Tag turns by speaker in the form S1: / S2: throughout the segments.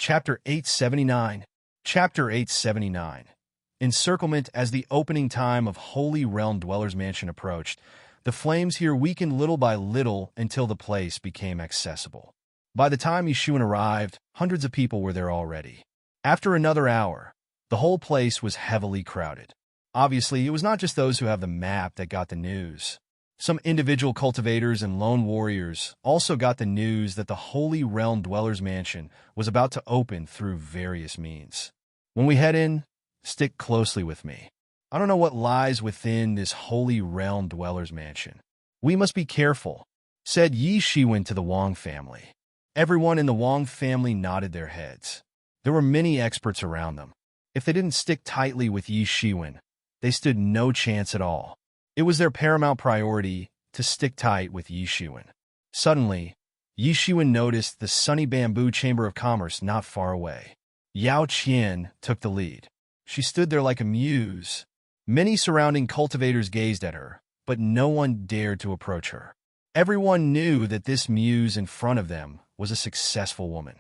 S1: Chapter 879. Chapter 879. Encirclement. As the opening time of Holy Realm Dweller's Mansion approached, the flames here weakened little by little until the place became accessible. By the time Yishuan arrived, hundreds of people were there already. After another hour, the whole place was heavily crowded. Obviously, it was not just those who have the map that got the news. Some individual cultivators and lone warriors also got the news that the Holy Realm Dweller's Mansion was about to open through various means. When we head in, stick closely with me. I don't know what lies within this Holy Realm Dweller's Mansion. We must be careful, said Yi Shiwen to the Wang family. Everyone in the Wang family nodded their heads. There were many experts around them. If they didn't stick tightly with Yi Shiwen, they stood no chance at all. It was their paramount priority to stick tight with Yi Shiwen. Suddenly, Yi Shiwen noticed the sunny bamboo chamber of commerce not far away. Yao Qian took the lead. She stood there like a muse. Many surrounding cultivators gazed at her, but no one dared to approach her. Everyone knew that this muse in front of them was a successful woman.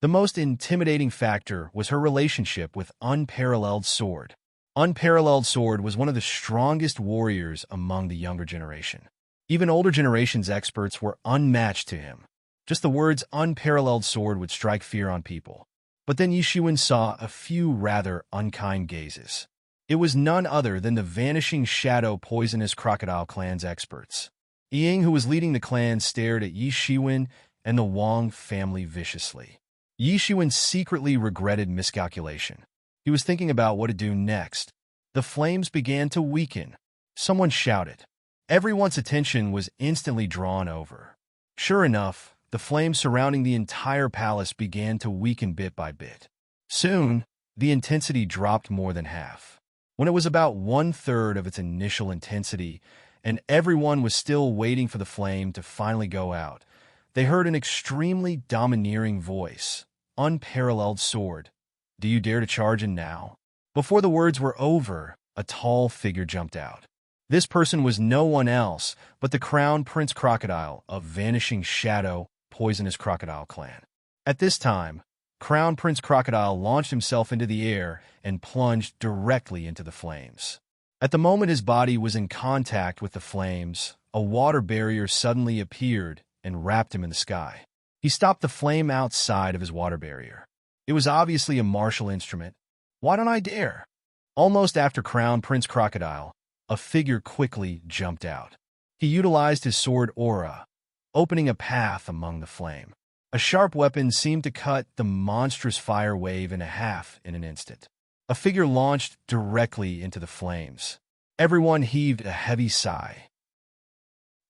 S1: The most intimidating factor was her relationship with Unparalleled Sword. Unparalleled Sword was one of the strongest warriors among the younger generation. Even older generation's experts were unmatched to him. Just the words Unparalleled Sword would strike fear on people. But then Yishuan saw a few rather unkind gazes. It was none other than the Vanishing Shadow Poisonous Crocodile clan's experts. Ying, who was leading the clan, stared at Yi Shiwen and the Wang family viciously. Yi Shiwen secretly regretted miscalculation. He was thinking about what to do next. The flames began to weaken. Someone shouted. Everyone's attention was instantly drawn over. Sure enough, the flames surrounding the entire palace began to weaken bit by bit. Soon, the intensity dropped more than half. When it was about 1/3 of its initial intensity, and everyone was still waiting for the flame to finally go out, they heard an extremely domineering voice. Unparalleled Sword. Do you dare to charge in now? Before the words were over, a tall figure jumped out. This person was no one else but the Crown Prince Crocodile of Vanishing Shadow Poisonous Crocodile clan. At this time, Crown Prince Crocodile launched himself into the air and plunged directly into the flames. At the moment his body was in contact with the flames, a water barrier suddenly appeared and wrapped him in the sky. He stopped the flame outside of his water barrier. It was obviously a martial instrument. Why don't I dare? Almost after Crown Prince Crocodile, a figure quickly jumped out. He utilized his sword aura, opening a path among the flame. A sharp weapon seemed to cut the monstrous fire wave in half in an instant. A figure launched directly into the flames. Everyone heaved a heavy sigh.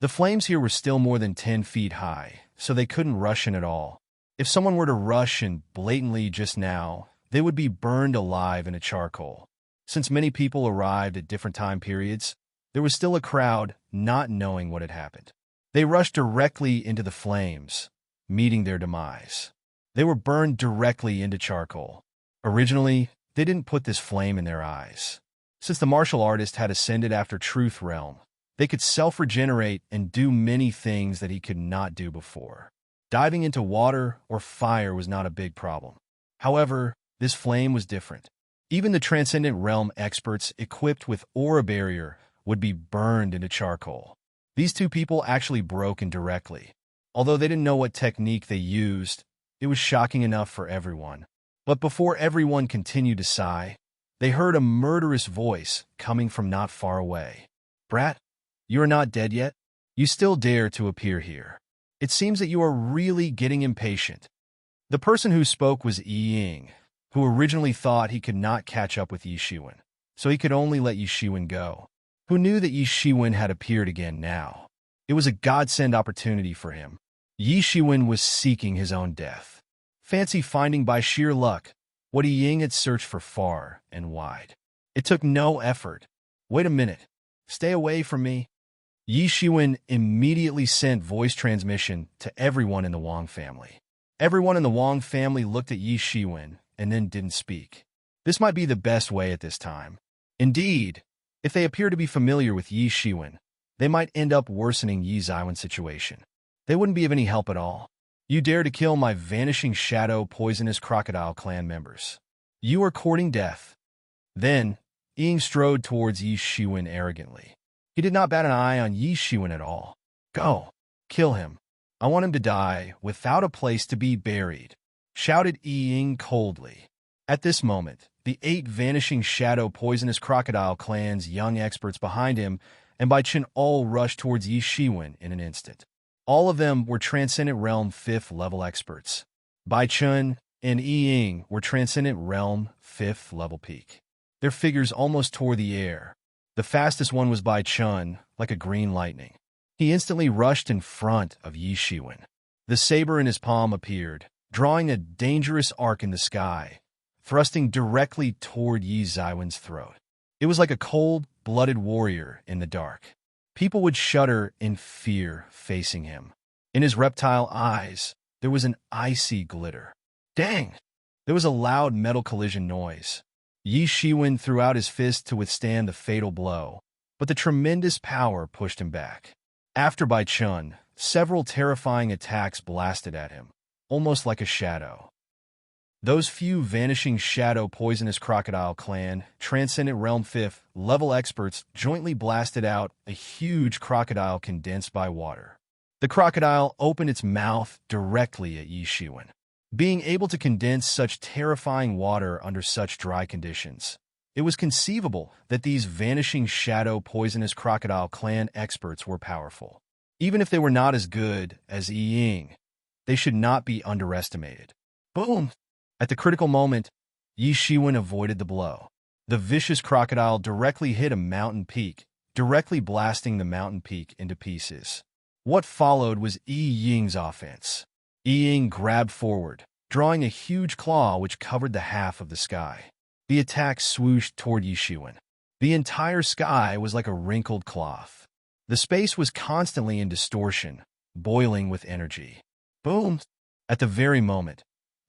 S1: The flames here were still more than 10 feet high, so they couldn't rush in at all. If someone were to rush in blatantly just now, they would be burned alive in a charcoal. Since many people arrived at different time periods, there was still a crowd not knowing what had happened. They rushed directly into the flames, meeting their demise. They were burned directly into charcoal. Originally, they didn't put this flame in their eyes. Since the martial artist had ascended after Truth Realm, they could self-regenerate and do many things that he could not do before. Diving into water or fire was not a big problem. However, this flame was different. Even the Transcendent Realm experts equipped with Aura Barrier would be burned into charcoal. These two people actually broke in directly. Although they didn't know what technique they used, it was shocking enough for everyone. But before everyone continued to sigh, they heard a murderous voice coming from not far away. Brat, you are not dead yet? You still dare to appear here. It seems that you are really getting impatient. The person who spoke was Ying, who originally thought he could not catch up with Yi Shiwen, so he could only let Yi Shiwen go. Who knew that Yi Shiwen had appeared again now? It was a godsend opportunity for him. Yi Shiwen was seeking his own death. Fancy finding by sheer luck what Ying had searched for far and wide. It took no effort. Wait a minute. Stay away from me. Yi Shiwen immediately sent voice transmission to everyone in the Wang family. Everyone in the Wang family looked at Yi Shiwen and then didn't speak. This might be the best way at this time. Indeed, if they appear to be familiar with Yi Shiwen, they might end up worsening Yi Ziwen's situation. They wouldn't be of any help at all. You dare to kill my vanishing shadow poisonous crocodile clan members. You are courting death. Then, Ying strode towards Yi Shiwen arrogantly. He did not bat an eye on Yi Shiwen at all. Go, kill him. I want him to die without a place to be buried, shouted Ying coldly. At this moment, the 8 vanishing shadow poisonous crocodile clan's young experts behind him and Bai Chen all rushed towards Yi Shiwen in an instant. All of them were Transcendent Realm 5th level experts. Bai Chen and Ying were Transcendent Realm 5th level peak. Their figures almost tore the air. The fastest one was Bai Chen, like a green lightning. He instantly rushed in front of Yi Shiwen. The saber in his palm appeared, drawing a dangerous arc in the sky, thrusting directly toward Yi Shiwen's throat. It was like a cold-blooded warrior in the dark. People would shudder in fear facing him. In his reptile eyes, there was an icy glitter. Dang! There was a loud metal collision noise. Yi Shiwen threw out his fist to withstand the fatal blow, but the tremendous power pushed him back. After Bai Chen, several terrifying attacks blasted at him, almost like a shadow. Those few vanishing shadow poisonous crocodile clan, Transcendent Realm 5th level experts jointly blasted out a huge crocodile condensed by water. The crocodile opened its mouth directly at Yi Shiwen. Being able to condense such terrifying water under such dry conditions, it was conceivable that these vanishing shadow poisonous crocodile clan experts were powerful. Even if they were not as good as Ying, they should not be underestimated. Boom! At the critical moment, Yi Shiwen avoided the blow. The vicious crocodile directly hit a mountain peak, directly blasting the mountain peak into pieces. What followed was Ying's offense. Ying grabbed forward, drawing a huge claw which covered the half of the sky. The attack swooshed toward Yi Shiwen. The entire sky was like a wrinkled cloth. The space was constantly in distortion, boiling with energy. Boom! At the very moment,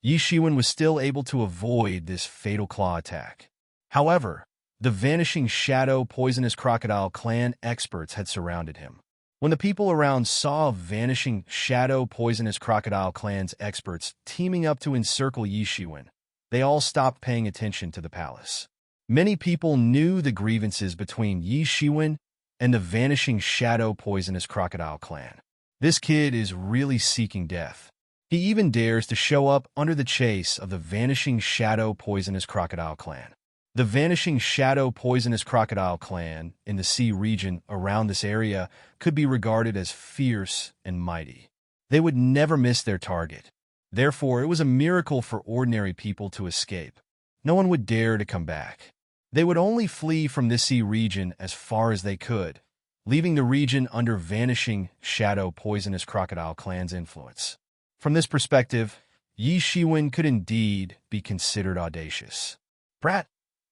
S1: Yi Shiwen was still able to avoid this fatal claw attack. However, the vanishing shadow poisonous crocodile clan experts had surrounded him. When the people around saw vanishing shadow poisonous crocodile clan's experts teaming up to encircle Yi Shiwen, they all stopped paying attention to the palace. Many people knew the grievances between Yi Shiwen and the vanishing shadow poisonous crocodile clan. This kid is really seeking death. He even dares to show up under the chase of the vanishing shadow poisonous crocodile clan. The vanishing shadow poisonous crocodile clan in the sea region around this area could be regarded as fierce and mighty. They would never miss their target. Therefore, it was a miracle for ordinary people to escape. No one would dare to come back. They would only flee from this sea region as far as they could, leaving the region under vanishing shadow poisonous crocodile clan's influence. From this perspective, Yi Shiwen could indeed be considered audacious. Brat,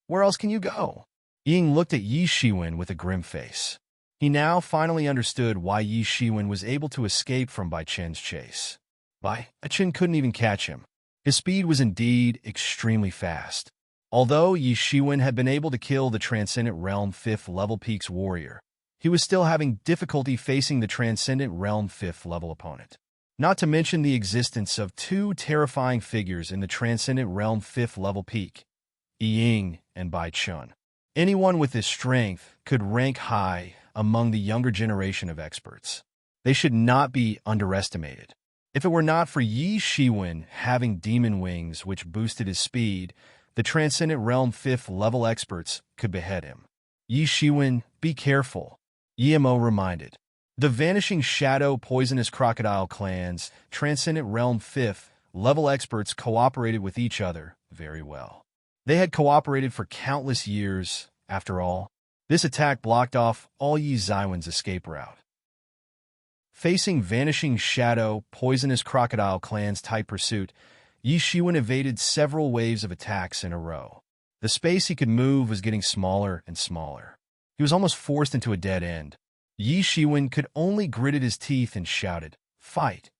S1: where else can you go? Ying looked at Yi Shiwen with a grim face. He now finally understood why Yi Shiwen was able to escape from Bai Chen's chase. Bai Chen couldn't even catch him. His speed was indeed extremely fast. Although Yi Shiwen had been able to kill the Transcendent Realm 5th level peak's warrior, he was still having difficulty facing the Transcendent Realm 5th level opponent. Not to mention the existence of 2 terrifying figures in the Transcendent Realm 5th level peak, Ying and Bai Chen. Anyone with this strength could rank high among the younger generation of experts. They should not be underestimated. If it were not for Yi Shiwen having demon wings which boosted his speed, the Transcendent Realm 5th level experts could behead him. Yi Shiwen, be careful, Yimo reminded. The vanishing shadow poisonous crocodile clan's Transcendent Realm 5th level experts cooperated with each other very well. They had cooperated for countless years, after all. This attack blocked off all Yi Shiwen's escape route. Facing vanishing shadow poisonous crocodile clan's tight pursuit, Yi Shiwen evaded several waves of attacks in a row. The space he could move was getting smaller and smaller. He was almost forced into a dead end. Yi Shiwen could only gritted his teeth and shouted, "Fight!"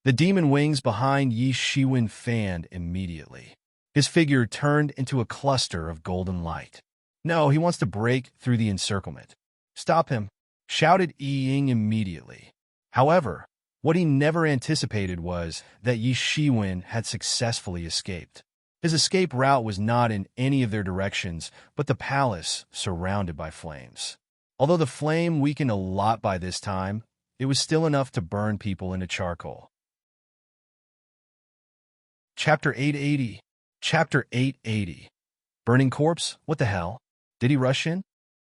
S1: The demon wings behind Yi Shiwen fanned immediately. His figure turned into a cluster of golden light. No, he wants to break through the encirclement. Stop him, shouted Yi Ying immediately. However, What he never anticipated was that Yi Shiwen had successfully escaped. His escape route was not in any of their directions, but the palace surrounded by flames. Although the flame weakened a lot by this time, it was still enough to burn people into charcoal. Chapter 880. Chapter 880. Burning corpse? What the hell? Did he rush in?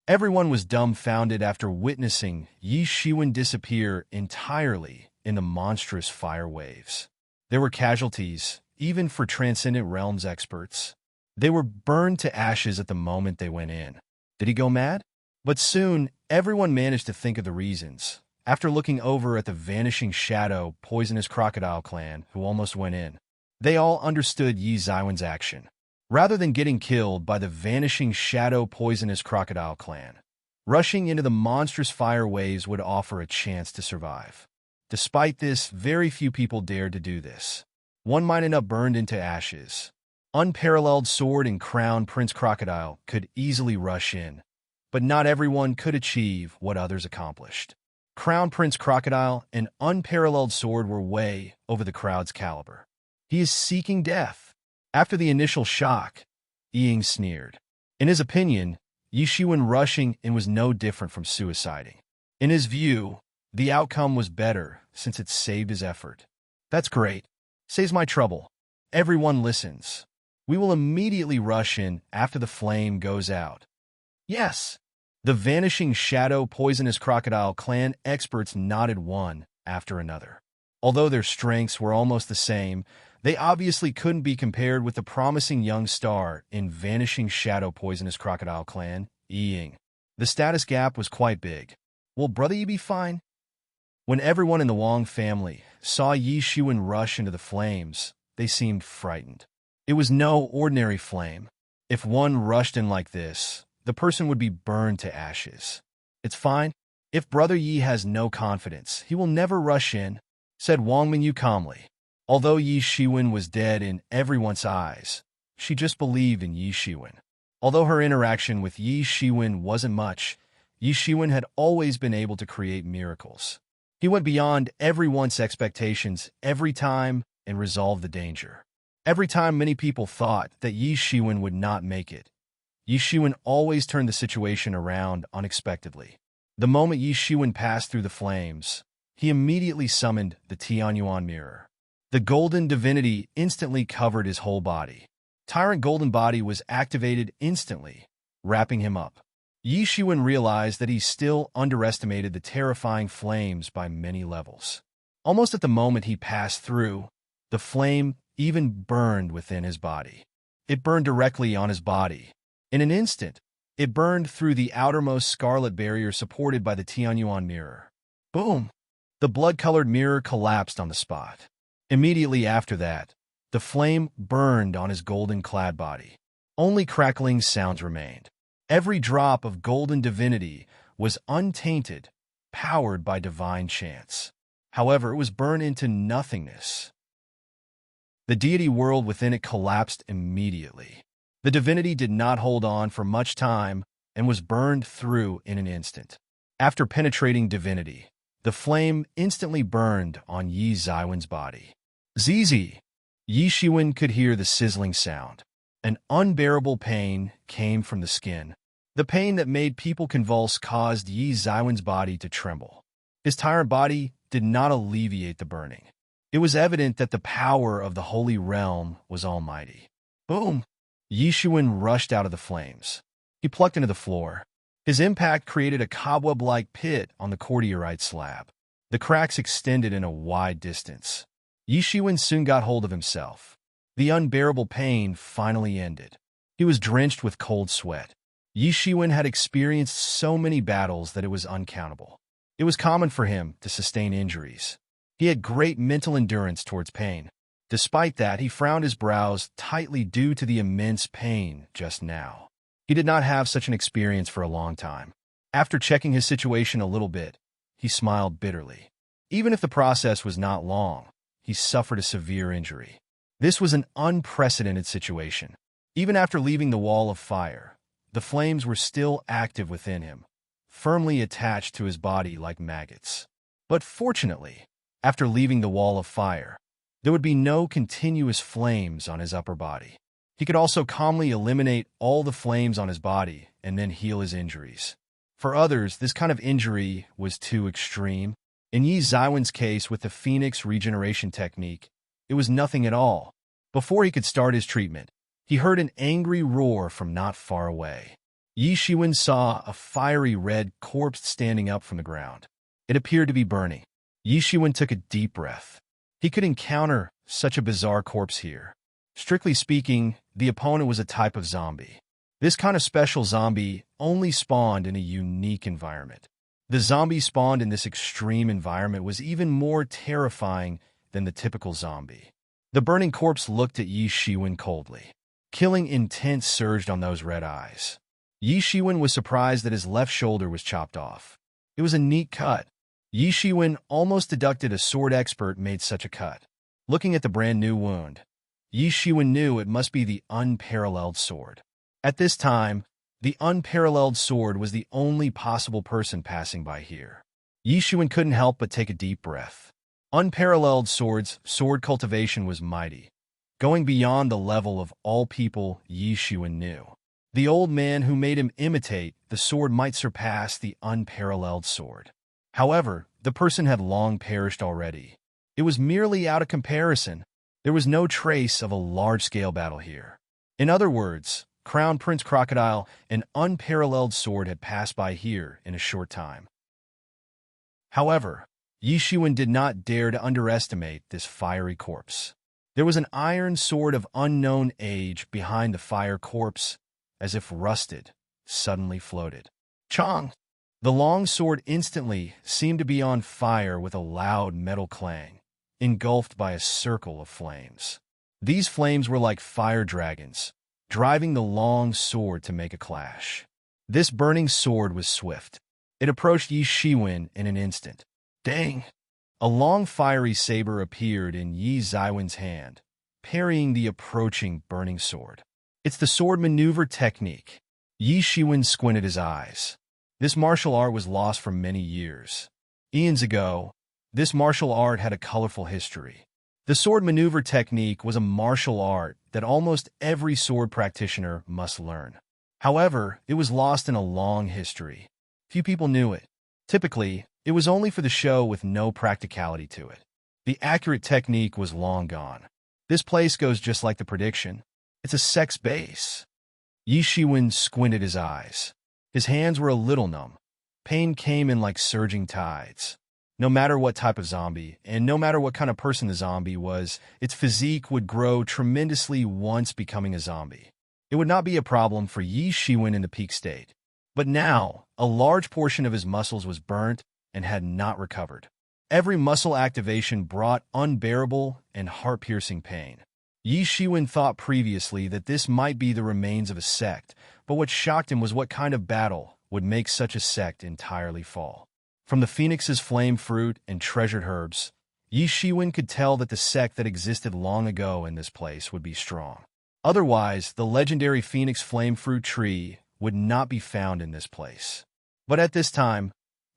S1: Everyone was dumbfounded after witnessing Yi Shiwen disappear entirely in the monstrous fire waves. There were casualties, even for Transcendent Realms experts. They were burned to ashes at the moment they went in. Did he go mad? But soon, everyone managed to think of the reasons. After looking over at the vanishing shadow poisonous crocodile clan who almost went in, they all understood Yi Zaiwen's action. Rather than getting killed by the vanishing shadow poisonous crocodile clan, rushing into the monstrous fire waves would offer a chance to survive. Despite this, very few people dared to do this. One might end up burned into ashes. Unparalleled Sword and Crown Prince Crocodile could easily rush in, but not everyone could achieve what others accomplished. Crown Prince Crocodile and Unparalleled Sword were way over the crowd's caliber. He is seeking death. After the initial shock, Ying sneered. In his opinion, Yi Shiwen rushing in was no different from suiciding. In his view, the outcome was better since it saved his effort. That's great. Saves my trouble. Everyone listens. We will immediately rush in after the flame goes out. Yes. The vanishing shadow poisonous crocodile clan experts nodded one after another. Although their strengths were almost the same, they obviously couldn't be compared with the promising young star in vanishing shadow poisonous crocodile clan, Ying. The status gap was quite big. Will Brother Yi be fine? When everyone in the Wang family saw Yi Shiwen rush into the flames, they seemed frightened. It was no ordinary flame. If one rushed in like this, the person would be burned to ashes. It's fine. If Brother Yi has no confidence, he will never rush in, said Wang Minyu calmly. Although Yi Shiwen was dead in everyone's eyes, she just believed in Yi Shiwen. Although her interaction with Yi Shiwen wasn't much, Yi Shiwen had always been able to create miracles. He went beyond everyone's expectations every time and resolved the danger. Every time many people thought that Yi Shiwen would not make it, Yi Shiwen always turned the situation around unexpectedly. The moment Yi Shiwen passed through the flames, he immediately summoned the Tianyuan mirror. The golden divinity instantly covered his whole body. Tyrant Golden Body was activated instantly, wrapping him up. Yi Shiwen realized that he still underestimated the terrifying flames by many levels. Almost at the moment he passed through, the flame even burned within his body. It burned directly on his body. In an instant, it burned through the outermost scarlet barrier supported by the Tianyuan mirror. Boom! The blood-colored mirror collapsed on the spot. Immediately after that, the flame burned on his golden-clad body. Only crackling sounds remained. Every drop of golden divinity was untainted, powered by divine chance. However, it was burned into nothingness. The deity world within it collapsed immediately. The divinity did not hold on for much time and was burned through in an instant. After penetrating divinity, the flame instantly burned on Yi Zaiwen's body. Zizi! Yi Shiwen could hear the sizzling sound. An unbearable pain came from the skin. The pain that made people convulse caused Yi Zaiwen's body to tremble. His tyrant body did not alleviate the burning. It was evident that the power of the Holy Realm was almighty. Boom! Yi Shiwen rushed out of the flames. He plucked into the floor. His impact created a cobweb-like pit on the courtierite slab. The cracks extended in a wide distance. Yi Shiwen soon got hold of himself. The unbearable pain finally ended. He was drenched with cold sweat. Yi Shiwen had experienced so many battles that it was uncountable. It was common for him to sustain injuries. He had great mental endurance towards pain. Despite that, he frowned his brows tightly due to the immense pain just now. He did not have such an experience for a long time. After checking his situation a little bit, he smiled bitterly. Even if the process was not long, he suffered a severe injury. This was an unprecedented situation. Even after leaving the wall of fire, the flames were still active within him, firmly attached to his body like maggots. But fortunately, after leaving the wall of fire. There would be no continuous flames on his upper body. He could also calmly eliminate all the flames on his body and then heal his injuries. For others, this kind of injury was too extreme. In Yi Zaiwen's case with the Phoenix regeneration technique, it was nothing at all. Before he could start his treatment, he heard an angry roar from not far away. Yi Shiwen saw a fiery red corpse standing up from the ground. It appeared to be burning. Yi Shiwen took a deep breath. He could encounter such a bizarre corpse here. Strictly speaking, the opponent was a type of zombie. This kind of special zombie only spawned in a unique environment. The zombie spawned in this extreme environment was even more terrifying than the typical zombie. The burning corpse looked at Yi Shiwen coldly. Killing intent surged on those red eyes. Yi Shiwen was surprised that his left shoulder was chopped off. It was a neat cut. Yi Shiwen, almost deducted a sword expert, made such a cut. Looking at the brand new wound, Yi Shiwen knew it must be the unparalleled sword. At this time, the unparalleled sword was the only possible person passing by here. Yi Shiwen couldn't help but take a deep breath. Unparalleled sword cultivation was mighty, going beyond the level of all people Yi Shiwen knew. The old man who made him imitate the sword might surpass the unparalleled sword. However, the person had long perished already. It was merely out of comparison. There was no trace of a large-scale battle here. In other words, Crown Prince Crocodile, an unparalleled sword, had passed by here in a short time. However, Yi Shiwen did not dare to underestimate this fiery corpse. There was an iron sword of unknown age behind the fire corpse, as if rusted, suddenly floated. Chong! The long sword instantly seemed to be on fire with a loud metal clang, engulfed by a circle of flames. These flames were like fire dragons, driving the long sword to make a clash. This burning sword was swift. It approached Yi Shiwen in an instant. Dang! A long fiery saber appeared in Yi Zaiwen's hand, parrying the approaching burning sword. It's the sword maneuver technique. Yi Shiwen squinted his eyes. This martial art was lost for many years. Eons ago, this martial art had a colorful history. The sword maneuver technique was a martial art that almost every sword practitioner must learn. However, it was lost in a long history. Few people knew it. Typically, it was only for the show with no practicality to it. The accurate technique was long gone. This place goes just like the prediction. It's a sex base. Yi Shiwen squinted his eyes. His hands were a little numb. Pain came in like surging tides. No matter what type of zombie, and no matter what kind of person the zombie was, its physique would grow tremendously once becoming a zombie. It would not be a problem for Yi Shiwen in the peak state. But now, a large portion of his muscles was burnt and had not recovered. Every muscle activation brought unbearable and heart-piercing pain. Yi Shiwen thought previously that this might be the remains of a sect, but what shocked him was what kind of battle would make such a sect entirely fall. From the Phoenix's flame fruit and treasured herbs, Yi Shiwen could tell that the sect that existed long ago in this place would be strong. Otherwise, the legendary Phoenix flame fruit tree would not be found in this place. But at this time,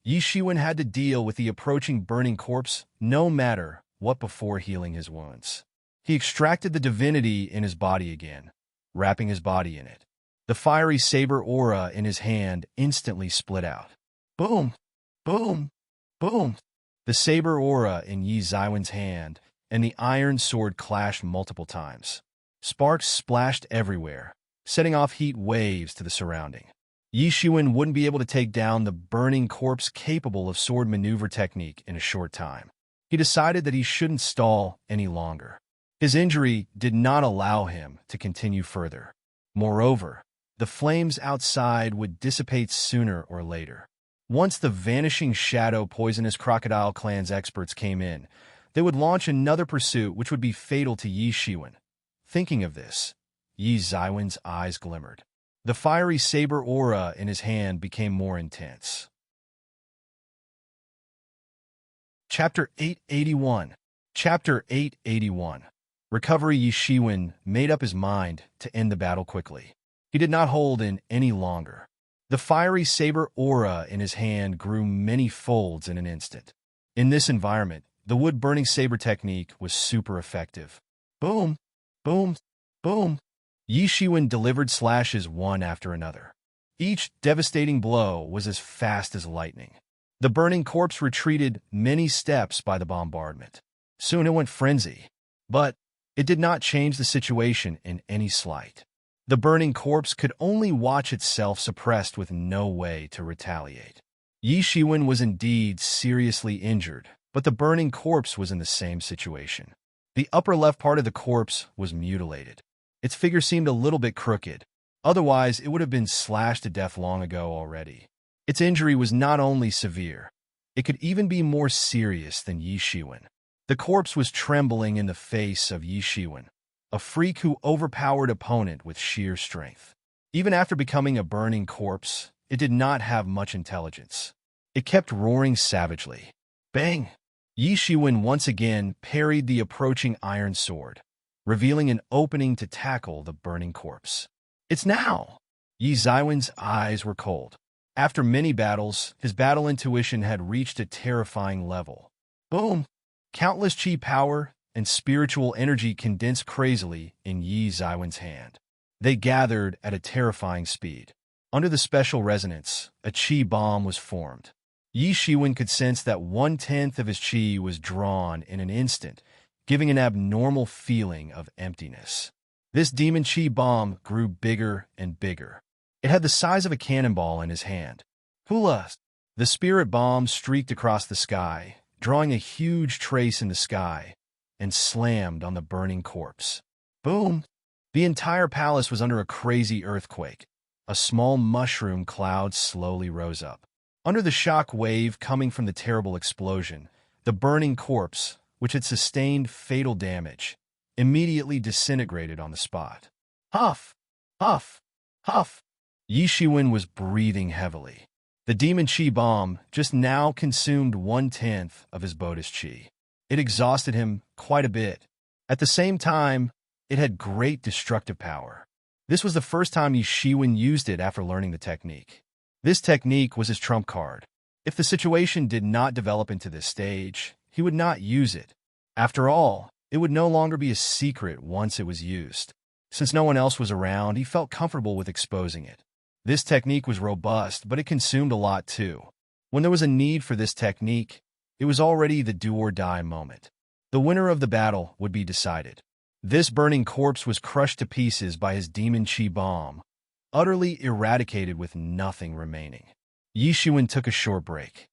S1: Yi Shiwen had to deal with the approaching burning corpse no matter what before healing his wounds. He extracted the divinity in his body again, wrapping his body in it. The fiery saber aura in his hand instantly split out. Boom! Boom! Boom! The saber aura in Yi Zaiwen's hand and the iron sword clashed multiple times. Sparks splashed everywhere, setting off heat waves to the surrounding. Yi Shiwen wouldn't be able to take down the burning corpse capable of sword maneuver technique in a short time. He decided that he shouldn't stall any longer. His injury did not allow him to continue further. Moreover, the flames outside would dissipate sooner or later. Once the vanishing shadow poisonous crocodile clan's experts came in, they would launch another pursuit which would be fatal to Yi Shiwen. Thinking of this, Yi Zaiwen's eyes glimmered. The fiery saber aura in his hand became more intense. Chapter 881. Chapter 881. Recovery. Yi Shiwen made up his mind to end the battle quickly. He did not hold in any longer. The fiery saber aura in his hand grew many folds in an instant. In this environment, The wood-burning saber technique was super effective. Boom, boom, boom. Yi Shiwen delivered slashes one after another. Each devastating blow was as fast as lightning. The burning corpse retreated many steps by the bombardment. Soon it went frenzy. But it did not change the situation in any slight. The burning corpse could only watch itself suppressed with no way to retaliate. Yi Shiwen was indeed seriously injured, but the burning corpse was in the same situation. The upper left part of the corpse was mutilated. Its figure seemed a little bit crooked. Otherwise, it would have been slashed to death long ago already. Its injury was not only severe, it could even be more serious than Yi Shiwen. The corpse was trembling in the face of Yi Shiwen, a freak who overpowered opponent with sheer strength. Even after becoming a burning corpse, it did not have much intelligence. It kept roaring savagely. Bang! Yi Shiwen once again parried the approaching iron sword, revealing an opening to tackle the burning corpse. It's now! Yi Shiwen's eyes were cold. After many battles, his battle intuition had reached a terrifying level. Boom! Countless chi power and spiritual energy condensed crazily in Yi Shiwen's hand. They gathered at a terrifying speed. Under the special resonance, a chi bomb was formed. Yi Shiwen could sense that 1/10 of his chi was drawn in an instant, giving an abnormal feeling of emptiness. This demon chi bomb grew bigger and bigger. It had the size of a cannonball in his hand. Hula! The spirit bomb streaked across the sky, drawing a huge trace in the sky, and slammed on the burning corpse. Boom! The entire palace was under a crazy earthquake. A small mushroom cloud slowly rose up. Under the shock wave coming from the terrible explosion, the burning corpse, which had sustained fatal damage, immediately disintegrated on the spot. Huff! Huff! Huff! Yi Shiwen was breathing heavily. The demon chi bomb just now consumed 1/10 of his Buddhist chi. It exhausted him quite a bit. At the same time, it had great destructive power. This was the first time Yi Shiwen used it after learning the technique. This technique was his trump card. If the situation did not develop into this stage, he would not use it. After all, it would no longer be a secret once it was used. Since no one else was around, he felt comfortable with exposing it. This technique was robust, but it consumed a lot too. When there was a need for this technique, it was already the do-or-die moment. The winner of the battle would be decided. This burning corpse was crushed to pieces by his demon chi bomb, utterly eradicated with nothing remaining. Yi Shiwen took a short break.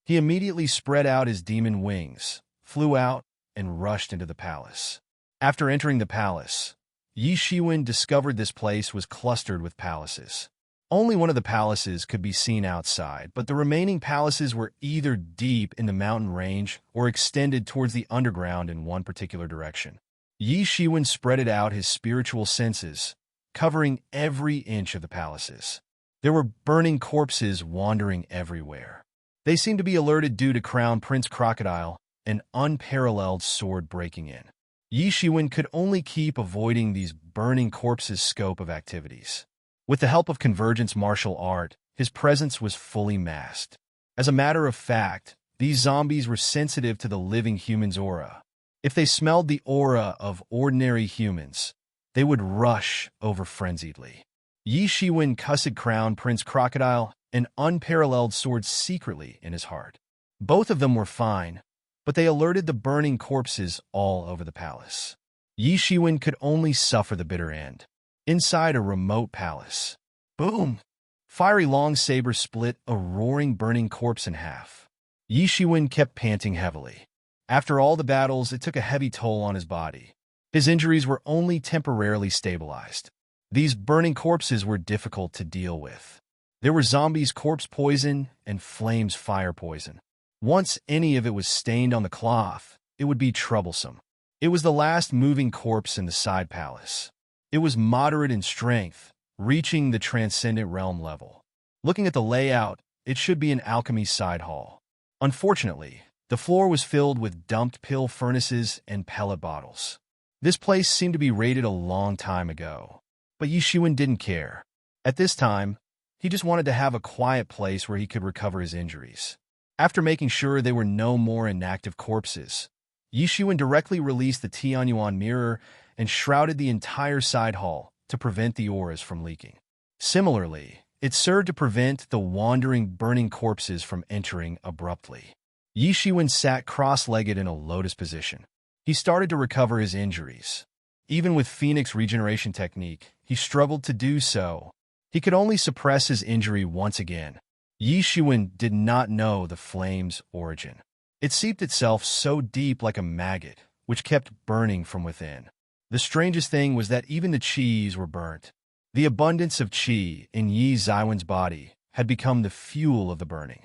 S1: He immediately spread out his demon wings, flew out, and rushed into the palace. After entering the palace, Yi Shiwen discovered this place was clustered with palaces. Only one of the palaces could be seen outside, but the remaining palaces were either deep in the mountain range or extended towards the underground in one particular direction. Yi Shiwen spread out his spiritual senses, covering every inch of the palaces. There were burning corpses wandering everywhere. They seemed to be alerted due to Crown Prince Crocodile, an unparalleled sword breaking in. Yi Shiwen could only keep avoiding these burning corpses' scope of activities. With the help of convergence martial art, his presence was fully masked. As a matter of fact, these zombies were sensitive to the living human's aura. If they smelled the aura of ordinary humans, they would rush over frenziedly. Yi Shiwen cussed Crown Prince Crocodile, an unparalleled sword secretly in his heart. Both of them were fine, but they alerted the burning corpses all over the palace. Yi Shiwen could only suffer the bitter end. Inside a remote palace. Boom! Fiery long saber split a roaring burning corpse in half. Yi Shiwen kept panting heavily. After all the battles, it took a heavy toll on his body. His injuries were only temporarily stabilized. These burning corpses were difficult to deal with. There were zombies' corpse poison and flames' fire poison. Once any of it was stained on the cloth, it would be troublesome. It was the last moving corpse in the side palace. It was moderate in strength, reaching the transcendent realm level. Looking at the layout, it should be an alchemy side hall. Unfortunately, the floor was filled with dumped pill furnaces and pellet bottles. This place seemed to be raided a long time ago, but Yi Shiwen didn't care. At this time, he just wanted to have a quiet place where he could recover his injuries. After making sure they were no more inactive corpses, Yi Shiwen directly released the Tianyuan mirror and shrouded the entire side hall to prevent the auras from leaking. Similarly, it served to prevent the wandering, burning corpses from entering abruptly. Yi Shiwen sat cross-legged in a lotus position. He started to recover his injuries. Even with Phoenix regeneration technique, he struggled to do so. He could only suppress his injury once again. Yi Shiwen did not know the flame's origin. It seeped itself so deep like a maggot, which kept burning from within. The strangest thing was that even the qis were burnt. The abundance of qi in Yi Ziwen's body had become the fuel of the burning.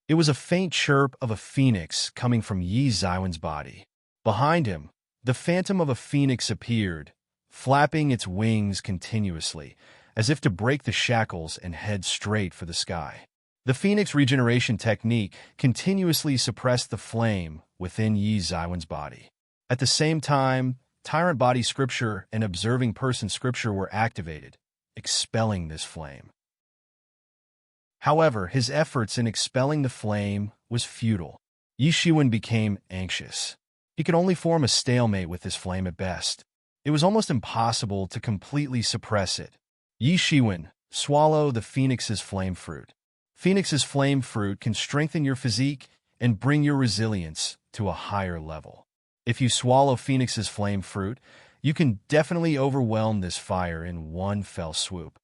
S1: It was a faint chirp of a phoenix coming from Yi Ziwen's body. Behind him, the phantom of a phoenix appeared, flapping its wings continuously, as if to break the shackles and head straight for the sky. The Phoenix regeneration technique continuously suppressed the flame within Yi Ziwen's body. At the same time, Tyrant Body Scripture and Observing Person Scripture were activated, expelling this flame. However, his efforts in expelling the flame was futile. Yi Shiwen became anxious. He could only form a stalemate with this flame at best. It was almost impossible to completely suppress it. Yi Shiwen, swallow the Phoenix's flame fruit. Phoenix's flame fruit can strengthen your physique and bring your resilience to a higher level. If you swallow Phoenix's flame fruit, you can definitely overwhelm this fire in one fell swoop.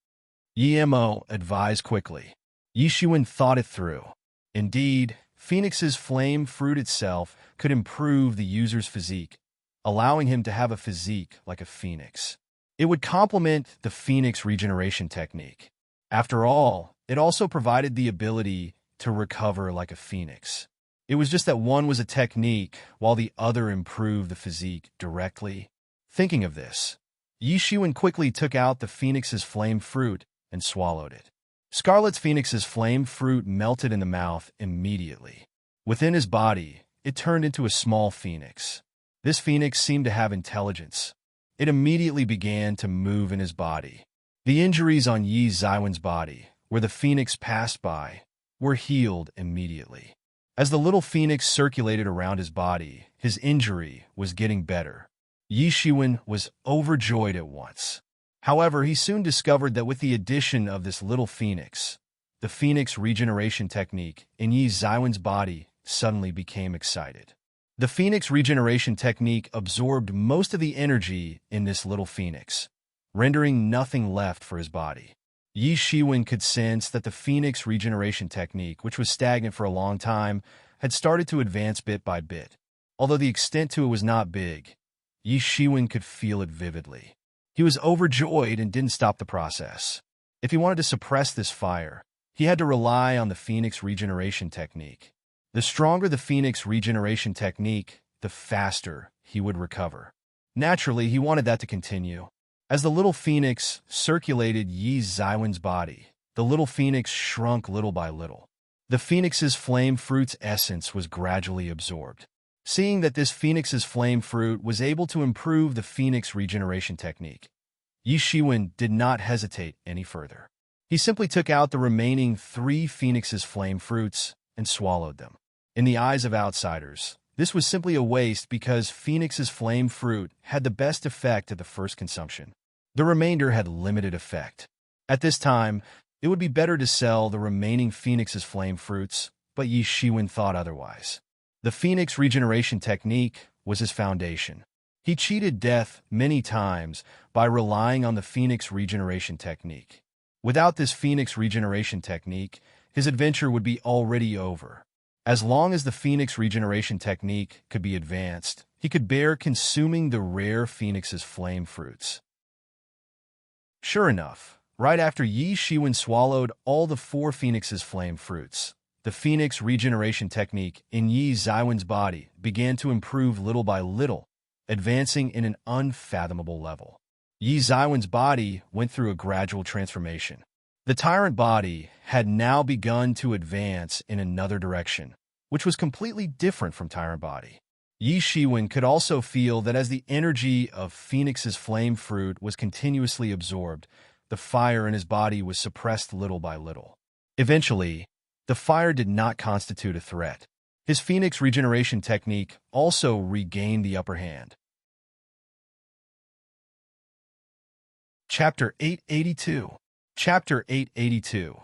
S1: Yi Mo advised quickly. Yi Shiwen thought it through. Indeed, Phoenix's flame fruit itself could improve the user's physique, allowing him to have a physique like a phoenix. It would complement the Phoenix regeneration technique. After all, it also provided the ability to recover like a phoenix. It was just that one was a technique, while the other improved the physique directly. Thinking of this, Yi Shiwen quickly took out the Phoenix's flame fruit and swallowed it. Scarlet's Phoenix's flame fruit melted in the mouth immediately. Within his body, it turned into a small phoenix. This phoenix seemed to have intelligence. It immediately began to move in his body. The injuries on Yi Ziwen's body, where the phoenix passed by, were healed immediately. As the little phoenix circulated around his body, his injury was getting better. Yi Shiwen was overjoyed at once. However, he soon discovered that with the addition of this little phoenix, the Phoenix regeneration technique in Yi Ziwen's body suddenly became excited. The Phoenix regeneration technique absorbed most of the energy in this little phoenix, rendering nothing left for his body. Yi Shiwen could sense that the Phoenix regeneration technique, which was stagnant for a long time, had started to advance bit by bit. Although the extent to it was not big, Yi Shiwen could feel it vividly. He was overjoyed and didn't stop the process. If he wanted to suppress this fire, he had to rely on the Phoenix regeneration technique. The stronger the Phoenix regeneration technique, the faster he would recover. Naturally, he wanted that to continue. As the little phoenix circulated Yi Ziwen's body, the little phoenix shrunk little by little. The phoenix's flame fruit's essence was gradually absorbed. Seeing that this phoenix's flame fruit was able to improve the Phoenix regeneration technique, Yi Shiwen did not hesitate any further. He simply took out the remaining 3 phoenix's flame fruits and swallowed them. In the eyes of outsiders, this was simply a waste because Phoenix's flame fruit had the best effect at the first consumption. The remainder had limited effect. At this time, it would be better to sell the remaining Phoenix's flame fruits, but Yi Shiwen thought otherwise. The Phoenix regeneration technique was his foundation. He cheated death many times by relying on the Phoenix regeneration technique. Without this Phoenix regeneration technique, his adventure would be already over. As long as the Phoenix regeneration technique could be advanced, he could bear consuming the rare Phoenix's flame fruits. Sure enough, right after Yi Shiwen swallowed all the 4 Phoenix's flame fruits, the Phoenix regeneration technique in Yi Ziwen's body began to improve little by little, advancing in an unfathomable level. Yi Ziwen's body went through a gradual transformation. The tyrant body had now begun to advance in another direction, which was completely different from tyrant body. Yi Shiwen could also feel that as the energy of Phoenix's flame fruit was continuously absorbed, the fire in his body was suppressed little by little. Eventually, The fire did not constitute a threat. His phoenix regeneration technique also regained the upper hand. Chapter 882. Chapter 882.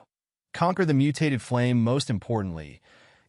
S1: Conquer the mutated flame. Most importantly,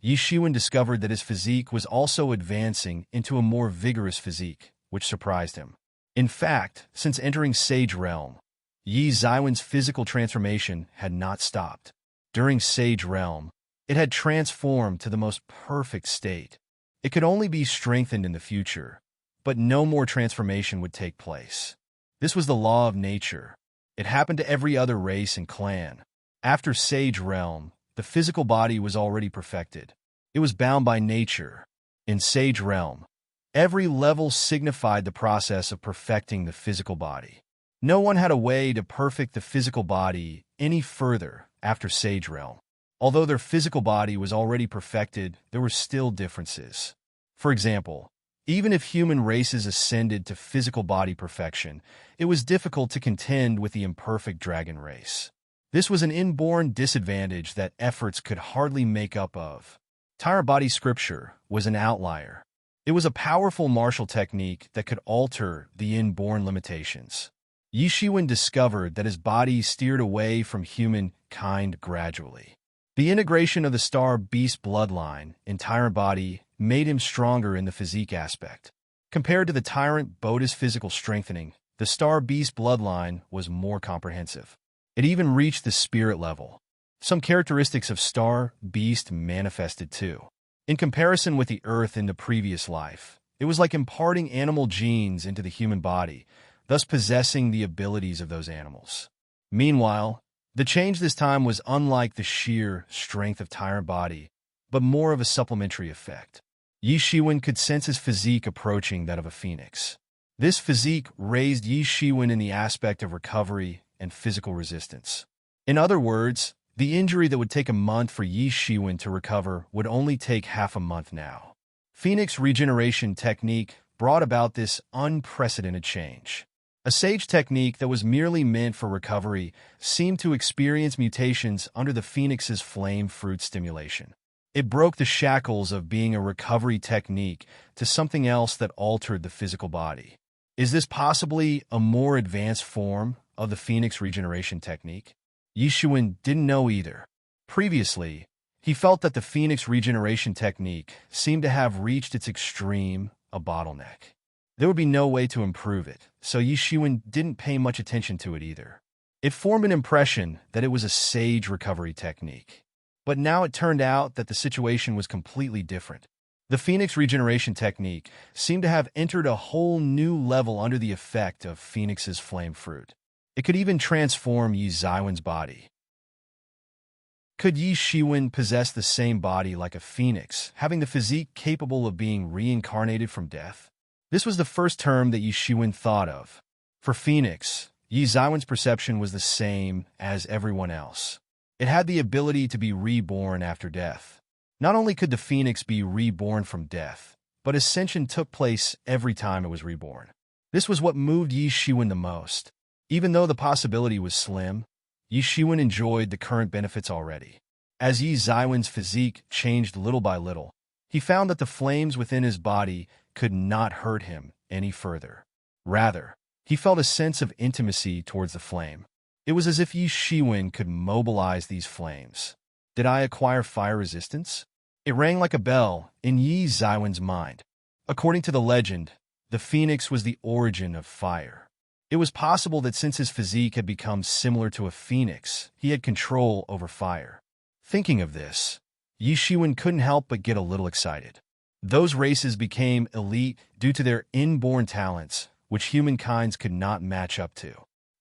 S1: Yi Shiwen discovered that his physique was also advancing into a more vigorous physique, which surprised him. In fact, since entering Sage Realm, Yi Ziwen's physical transformation had not stopped. During Sage Realm, it had transformed to the most perfect state. It could only be strengthened in the future, but no more transformation would take place. This was the law of nature. It happened to every other race and clan. After Sage Realm, the physical body was already perfected. It was bound by nature. In Sage Realm, every level signified the process of perfecting the physical body. No one had a way to perfect the physical body any further after Sage Realm. Although their physical body was already perfected, there were still differences. For example, even if human races ascended to physical body perfection, it was difficult to contend with the imperfect dragon race. This was an inborn disadvantage that efforts could hardly make up of. Tyrant body scripture was an outlier. It was a powerful martial technique that could alter the inborn limitations. Yi Shiwen discovered that his body steered away from humankind gradually. The integration of the Star Beast bloodline in Tyrant body made him stronger in the physique aspect. Compared to the Tyrant Boda's physical strengthening, the Star Beast bloodline was more comprehensive. It even reached the spirit level. Some characteristics of Star Beast manifested too. In comparison with the Earth in the previous life, it was like imparting animal genes into the human body, thus possessing the abilities of those animals. Meanwhile, the change this time was unlike the sheer strength of Tyrant body, but more of a supplementary effect. Yi Shiwen could sense his physique approaching that of a phoenix. This physique raised Yi Shiwen in the aspect of recovery and physical resistance. In other words, the injury that would take a month for Yi Shiwen to recover would only take half a month now. Phoenix regeneration technique brought about this unprecedented change. A sage technique that was merely meant for recovery seemed to experience mutations under the phoenix's flame fruit stimulation. It broke the shackles of being a recovery technique to something else that altered the physical body. Is this possibly a more advanced form of the phoenix regeneration technique? Yi Shiwen didn't know either. Previously, he felt that the phoenix regeneration technique seemed to have reached its extreme, a bottleneck. There would be no way to improve it, so Yi Shiwen didn't pay much attention to it either. It formed an impression that it was a sage recovery technique. But now it turned out that the situation was completely different. The phoenix regeneration technique seemed to have entered a whole new level under the effect of Phoenix's flame fruit. It could even transform Yi Ziwen's body. Could Yi Shiwen possess the same body like a phoenix, having the physique capable of being reincarnated from death? This was the first term that Yi Shiwen thought of. For Phoenix, Yi Ziwen's perception was the same as everyone else. It had the ability to be reborn after death. Not only could the Phoenix be reborn from death, but ascension took place every time it was reborn. This was what moved Yi Shiwen the most. Even though the possibility was slim, Yi Shiwen enjoyed the current benefits already. As Yi Ziwen's physique changed little by little, he found that the flames within his body could not hurt him any further. Rather, he felt a sense of intimacy towards the flame. It was as if Yi Shiwen could mobilize these flames. Did I acquire fire resistance? It rang like a bell in Yi Ziwen's mind. According to the legend, the phoenix was the origin of fire. It was possible that since his physique had become similar to a phoenix, he had control over fire. Thinking of this, Yi Shiwen couldn't help but get a little excited. Those races became elite due to their inborn talents, which humankind could not match up to.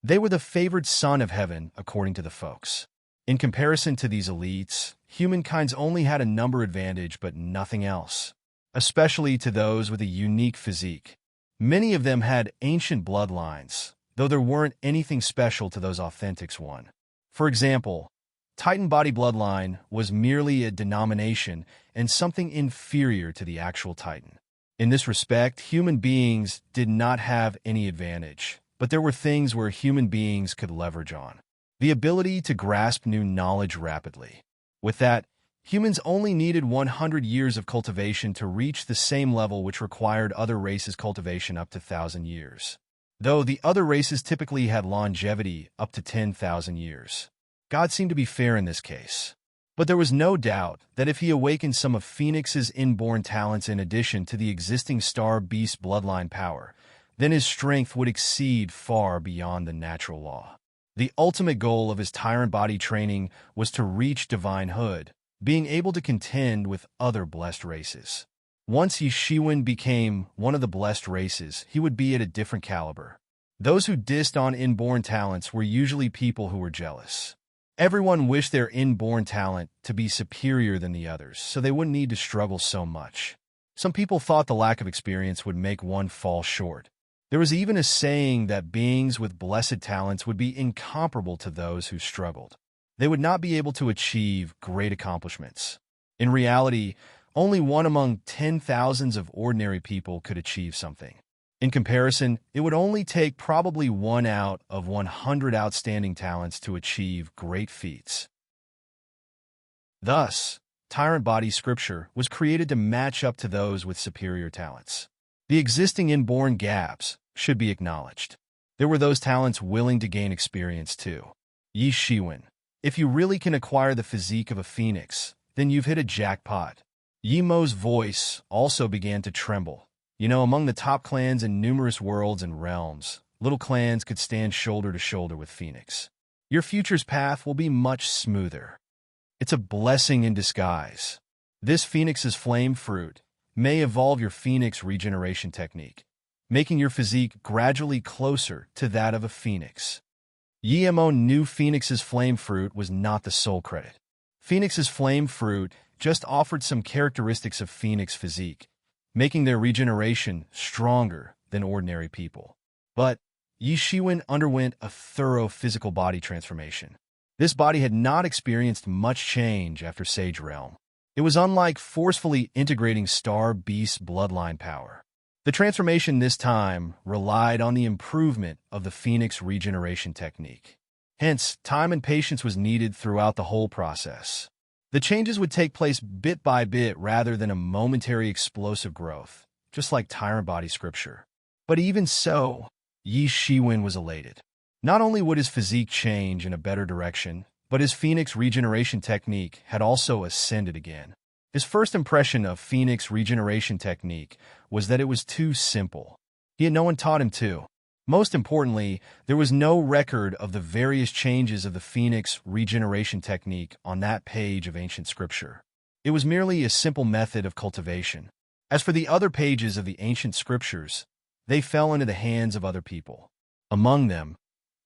S1: They were the favored son of heaven, according to the folks. In comparison to these elites, humankind only had a number advantage but nothing else, especially to those with a unique physique. Many of them had ancient bloodlines, though there weren't anything special to those authentic ones. For example, Titan body bloodline was merely a denomination and something inferior to the actual Titan. In this respect, human beings did not have any advantage, but there were things where human beings could leverage on. The ability to grasp new knowledge rapidly. With that, Humans only needed 100 years of cultivation to reach the same level which required other races' cultivation up to 1,000 years. Though the other races typically had longevity up to 10,000 years. God seemed to be fair in this case. But there was no doubt that if he awakened some of Phoenix's inborn talents in addition to the existing star beast bloodline power, then his strength would exceed far beyond the natural law. The ultimate goal of his tyrant body training was to reach divinehood, being able to contend with other blessed races. Once Yishiwen became one of the blessed races, he would be at a different caliber. Those who dissed on inborn talents were usually people who were jealous. Everyone wished their inborn talent to be superior than the others, so they wouldn't need to struggle so much. Some people thought the lack of experience would make one fall short. There was even a saying that beings with blessed talents would be incomparable to those who struggled. They would not be able to achieve great accomplishments. In reality, only one among 10,000s of ordinary people could achieve something. In comparison, it would only take probably 1 out of 100 outstanding talents to achieve great feats. Thus, Tyrant Body Scripture was created to match up to those with superior talents. The existing inborn gaps should be acknowledged. There were those talents willing to gain experience too. Yi Shiwen. If you really can acquire the physique of a phoenix, then you've hit a jackpot. Yi Mo's voice also began to tremble. Among the top clans in numerous worlds and realms, little clans could stand shoulder to shoulder with Phoenix. Your future's path will be much smoother. It's a blessing in disguise. This Phoenix's flame fruit may evolve your Phoenix regeneration technique, making your physique gradually closer to that of a Phoenix. Yi Mo knew Phoenix's flame fruit was not the sole credit. Phoenix's flame fruit just offered some characteristics of Phoenix physique, making their regeneration stronger than ordinary people. But Yi Shiwen underwent a thorough physical body transformation. This body had not experienced much change after Sage Realm. It was unlike forcefully integrating Star Beast bloodline power. The transformation this time relied on the improvement of the Phoenix regeneration technique. Hence, time and patience was needed throughout the whole process. The changes would take place bit by bit rather than a momentary explosive growth, just like Tyrant Body Scripture. But even so, Yi Shiwen was elated. Not only would his physique change in a better direction, but his Phoenix regeneration technique had also ascended again. His first impression of Phoenix regeneration technique was that it was too simple. No one taught him to. Most importantly, there was no record of the various changes of the Phoenix regeneration technique on that page of ancient scripture. It was merely a simple method of cultivation. As for the other pages of the ancient scriptures, they fell into the hands of other people. Among them,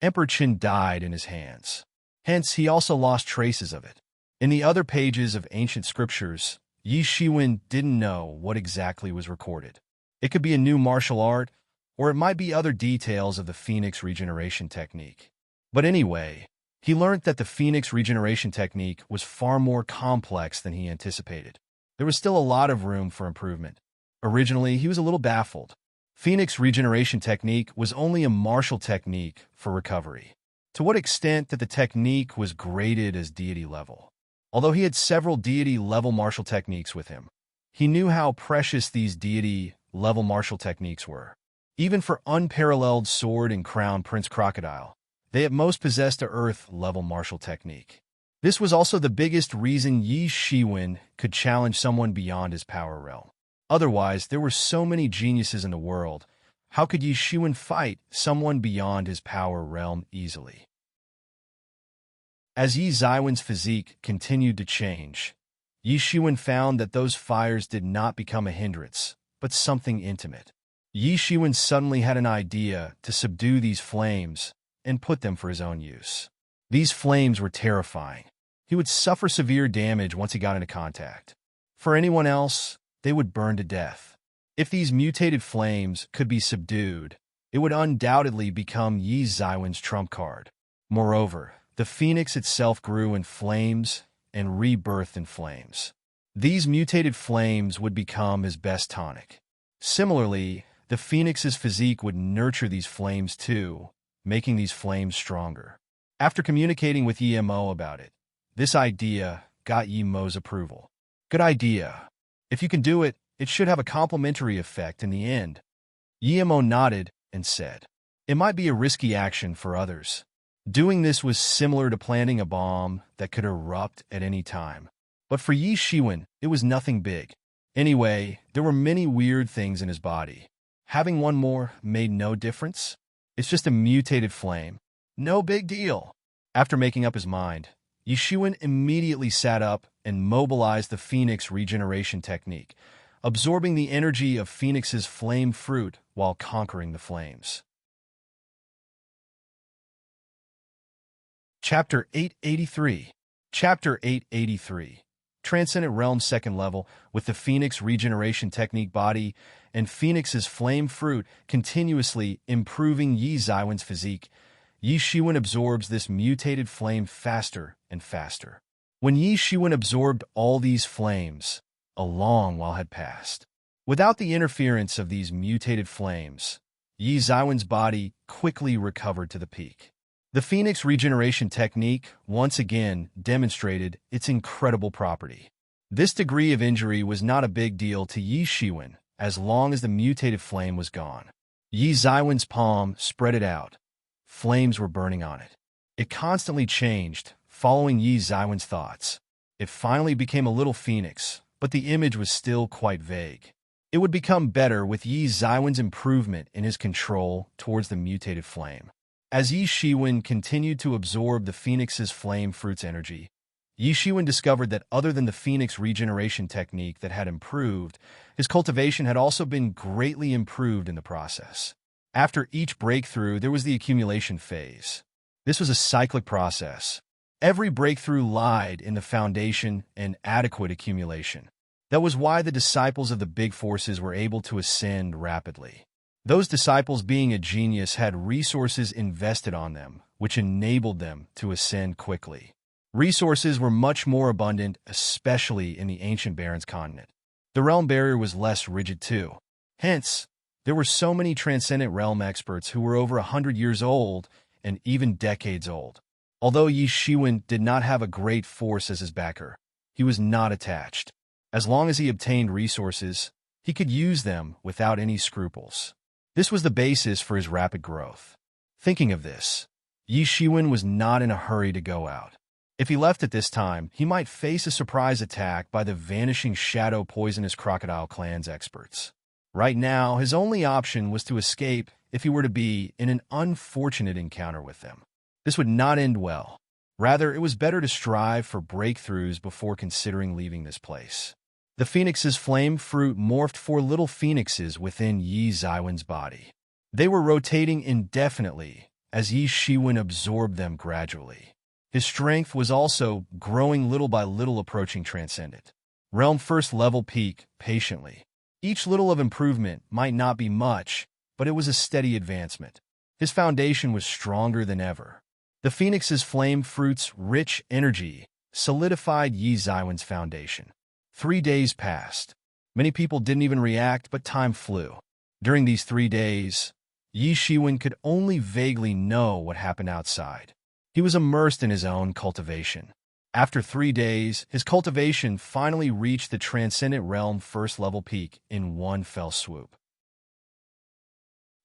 S1: Emperor Qin died in his hands. Hence, he also lost traces of it. In the other pages of ancient scriptures, Yi Shiwen didn't know what exactly was recorded. It could be a new martial art, or it might be other details of the Phoenix regeneration technique. But anyway, he learned that the Phoenix regeneration technique was far more complex than he anticipated. There was still a lot of room for improvement. Originally, he was a little baffled. Phoenix regeneration technique was only a martial technique for recovery. To what extent that the technique was graded as deity level? Although he had several deity-level martial techniques with him, he knew how precious these deity-level martial techniques were. Even for unparalleled sword and crown Prince Crocodile, they at most possessed a earth-level martial technique. This was also the biggest reason Yi Shiwen could challenge someone beyond his power realm. Otherwise, there were so many geniuses in the world. How could Yi Shiwen fight someone beyond his power realm easily? As Yi Zaiwen's physique continued to change, Yi Shiwen found that those fires did not become a hindrance, but something intimate. Yi Shiwen suddenly had an idea to subdue these flames and put them for his own use. These flames were terrifying. He would suffer severe damage once he got into contact. For anyone else, they would burn to death. If these mutated flames could be subdued, it would undoubtedly become Yi Zaiwen's trump card. Moreover, the phoenix itself grew in flames and rebirthed in flames. These mutated flames would become his best tonic. Similarly, the phoenix's physique would nurture these flames too, making these flames stronger. After communicating with Yi Mo about it, this idea got Yi Mo's approval. Good idea. If you can do it, it should have a complementary effect in the end. Yi Mo nodded and said, it might be a risky action for others. Doing this was similar to planting a bomb that could erupt at any time. But for Yi Shiwen, it was nothing big. Anyway, there were many weird things in his body. Having one more made no difference. It's just a mutated flame. No big deal. After making up his mind, Yi Shiwen immediately sat up and mobilized the Phoenix regeneration technique, absorbing the energy of Phoenix's flame fruit while conquering the flames. Chapter 883. Chapter 883. Transcendent Realm Second Level, with the Phoenix regeneration technique body and Phoenix's flame fruit continuously improving Yi Zaiwen's physique, Yi Shiwen absorbs this mutated flame faster and faster. When Yi Shiwen absorbed all these flames, a long while had passed. Without the interference of these mutated flames, Yi Zaiwen's body quickly recovered to the peak. The Phoenix regeneration technique once again demonstrated its incredible property. This degree of injury was not a big deal to Yi Shiwen as long as the mutated flame was gone. Yi Zaiwen's palm spread it out. Flames were burning on it. It constantly changed, following Yi Zaiwen's thoughts. It finally became a little phoenix, but the image was still quite vague. It would become better with Yi Zaiwen's improvement in his control towards the mutated flame. As Yi Shiwen continued to absorb the Phoenix's flame fruit's energy, Yi Shiwen discovered that other than the Phoenix regeneration technique that had improved, his cultivation had also been greatly improved in the process. After each breakthrough, there was the accumulation phase. This was a cyclic process. Every breakthrough lied in the foundation and adequate accumulation. That was why the disciples of the big forces were able to ascend rapidly. Those disciples, being a genius, had resources invested on them, which enabled them to ascend quickly. Resources were much more abundant, especially in the ancient Barrens continent. The realm barrier was less rigid too. Hence, there were so many transcendent realm experts who were over 100 years old and even decades old. Although Yi Shiwen did not have a great force as his backer, he was not attached. As long as he obtained resources, he could use them without any scruples. This was the basis for his rapid growth. Thinking of this, Yi Shiwen was not in a hurry to go out. If he left at this time, he might face a surprise attack by the vanishing shadow poisonous crocodile clan's experts. Right now, his only option was to escape if he were to be in an unfortunate encounter with them. This would not end well. Rather, it was better to strive for breakthroughs before considering leaving this place. The Phoenix's flame fruit morphed 4 little phoenixes within Yi Zaiwen's body. They were rotating indefinitely as Yi Shiwen absorbed them gradually. His strength was also growing little by little, approaching transcendent realm first level peak patiently. Each little of improvement might not be much, but it was a steady advancement. His foundation was stronger than ever. The Phoenix's flame fruit's rich energy solidified Yi Zaiwen's foundation. 3 days passed. Many people didn't even react, but time flew. During these 3 days, Yi Shiwen could only vaguely know what happened outside. He was immersed in his own cultivation. After 3 days, his cultivation finally reached the Transcendent Realm first level peak in one fell swoop.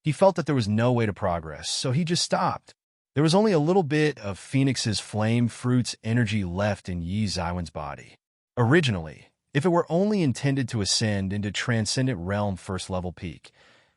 S1: He felt that there was no way to progress, so he just stopped. There was only a little bit of Phoenix's flame fruit's energy left in Yi Zaiwen's body. Originally, if it were only intended to ascend into Transcendent Realm first level peak,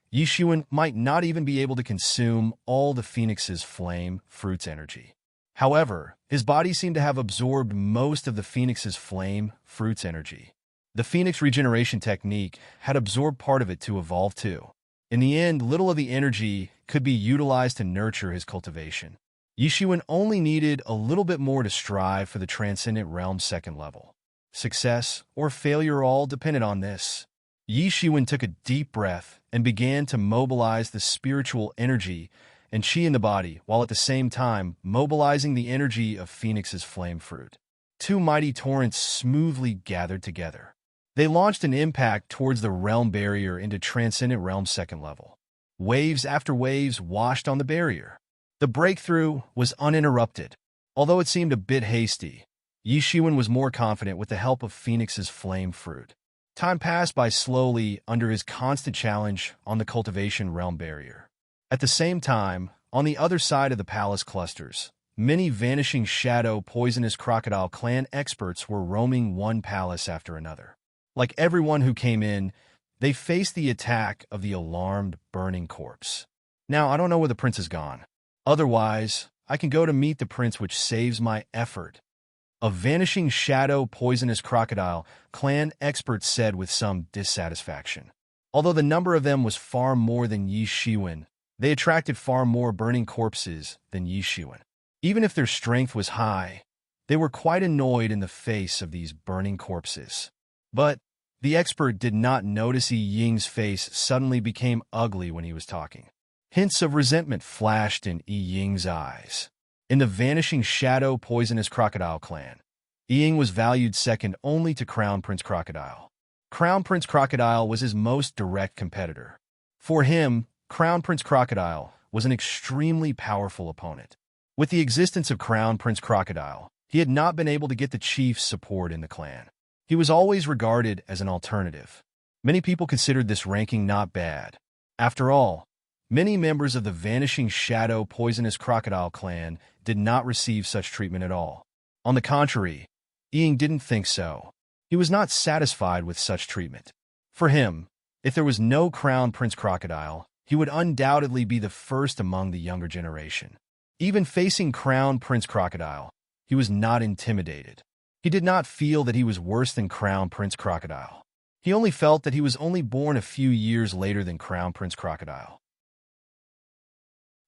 S1: Yi Shiwen might not even be able to consume all the Phoenix's flame fruit's energy. However, his body seemed to have absorbed most of the Phoenix's flame fruit's energy. The Phoenix regeneration technique had absorbed part of it to evolve too. In the end, little of the energy could be utilized to nurture his cultivation. Yi Shiwen only needed a little bit more to strive for the Transcendent Realm second level. Success or failure all depended on this. Yi Shiwen took a deep breath and began to mobilize the spiritual energy and chi in the body, while at the same time mobilizing the energy of Phoenix's flame fruit. 2 mighty torrents smoothly gathered together. They launched an impact towards the realm barrier into Transcendent Realm second level. Waves after waves washed on the barrier. The breakthrough was uninterrupted. Although it seemed a bit hasty, Yi Shiwen was more confident with the help of Phoenix's flame fruit. Time passed by slowly under his constant challenge on the cultivation realm barrier. At the same time, on the other side of the palace clusters, many vanishing shadow poisonous crocodile clan experts were roaming one palace after another. Like everyone who came in, they faced the attack of the alarmed burning corpse. Now, I don't know where the prince has gone. Otherwise, I can go to meet the prince, which saves my effort. A vanishing shadow poisonous crocodile clan expert said with some dissatisfaction. Although the number of them was far more than Yi Shiwen, they attracted far more burning corpses than Yi Shiwen. Even if their strength was high, they were quite annoyed in the face of these burning corpses. But the expert did not notice Yi Ying's face suddenly became ugly when he was talking. Hints of resentment flashed in Yi Ying's eyes. In the vanishing shadow poisonous crocodile clan, Yi Ying was valued second only to Crown Prince Crocodile. Crown Prince Crocodile was his most direct competitor. For him, Crown Prince Crocodile was an extremely powerful opponent. With the existence of Crown Prince Crocodile, he had not been able to get the chief's support in the clan. He was always regarded as an alternative. Many people considered this ranking not bad. After all, many members of the vanishing shadow poisonous crocodile clan did not receive such treatment at all. On the contrary, Yi Ying didn't think so. He was not satisfied with such treatment. For him, if there was no Crown Prince Crocodile, he would undoubtedly be the first among the younger generation. Even facing Crown Prince Crocodile, he was not intimidated. He did not feel that he was worse than Crown Prince Crocodile. He only felt that he was only born a few years later than Crown Prince Crocodile.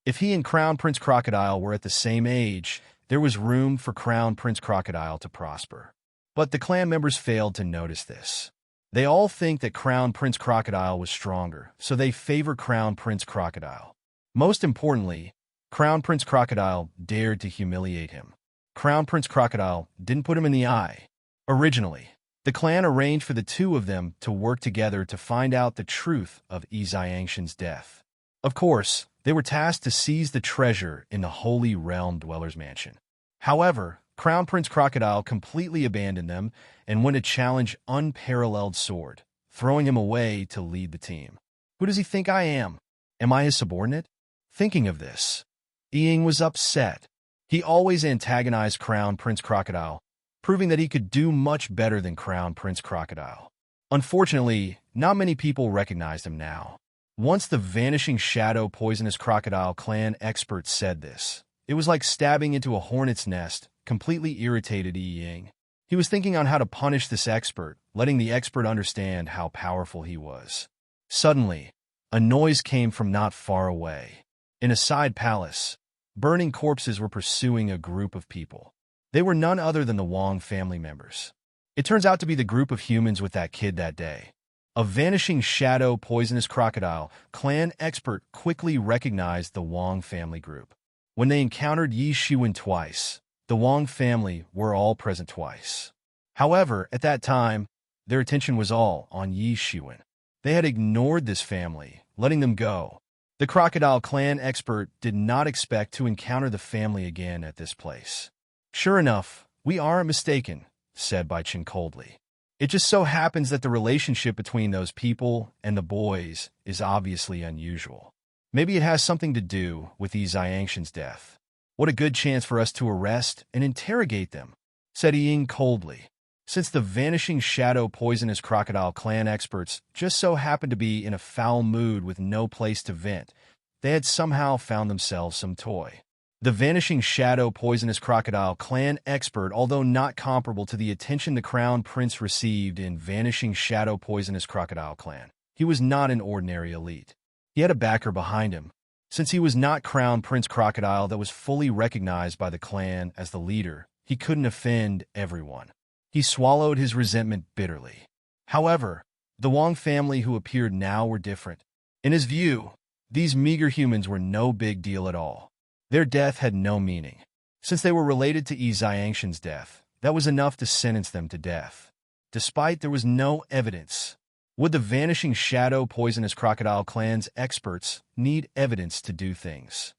S1: If he and Crown Prince Crocodile were at the same age, there was room for Crown Prince Crocodile to prosper. But the clan members failed to notice this. They all think that Crown Prince Crocodile was stronger, so they favor Crown Prince Crocodile. Most importantly, Crown Prince Crocodile dared to humiliate him. Crown Prince Crocodile didn't put him in the eye. Originally, the clan arranged for the two of them to work together to find out the truth of Yi Xiangshan's death. Of course, they were tasked to seize the treasure in the Holy Realm Dweller's Mansion. However, Crown Prince Crocodile completely abandoned them and went to challenge Unparalleled Sword, throwing him away to lead the team. Who does he think I am? Am I his subordinate? Thinking of this, Yi Ying was upset. He always antagonized Crown Prince Crocodile, proving that he could do much better than Crown Prince Crocodile. Unfortunately, not many people recognized him now. Once the vanishing shadow poisonous crocodile clan expert said this, it was like stabbing into a hornet's nest, completely irritated Yi Ying. He was thinking on how to punish this expert, letting the expert understand how powerful he was. Suddenly, a noise came from not far away. In a side palace, burning corpses were pursuing a group of people. They were none other than the Wong family members. It turns out to be the group of humans with that kid that day. A vanishing shadow poisonous crocodile clan expert quickly recognized the Wong family group. When they encountered Yi Shiwen twice, the Wong family were all present twice. However, at that time, their attention was all on Yi Shiwen. They had ignored this family, letting them go. The crocodile clan expert did not expect to encounter the family again at this place. Sure enough, we aren't mistaken, said Bai Chen coldly. It just so happens that the relationship between those people and the boys is obviously unusual. Maybe it has something to do with Yi Xiangshan's death. What a good chance for us to arrest and interrogate them, said Yi Ying coldly. Since the vanishing shadow poisonous crocodile clan experts just so happened to be in a foul mood with no place to vent, they had somehow found themselves some toy. The vanishing shadow poisonous crocodile clan expert, although not comparable to the attention the crown prince received in vanishing shadow poisonous crocodile clan, he was not an ordinary elite. He had a backer behind him. Since he was not crown prince crocodile that was fully recognized by the clan as the leader, he couldn't offend everyone. He swallowed his resentment bitterly. However, the Wong family who appeared now were different. In his view, these meager humans were no big deal at all. Their death had no meaning. Since they were related to Yi Xiangshan's death, that was enough to sentence them to death. Despite there was no evidence, would the vanishing shadow poisonous crocodile clan's experts need evidence to do things?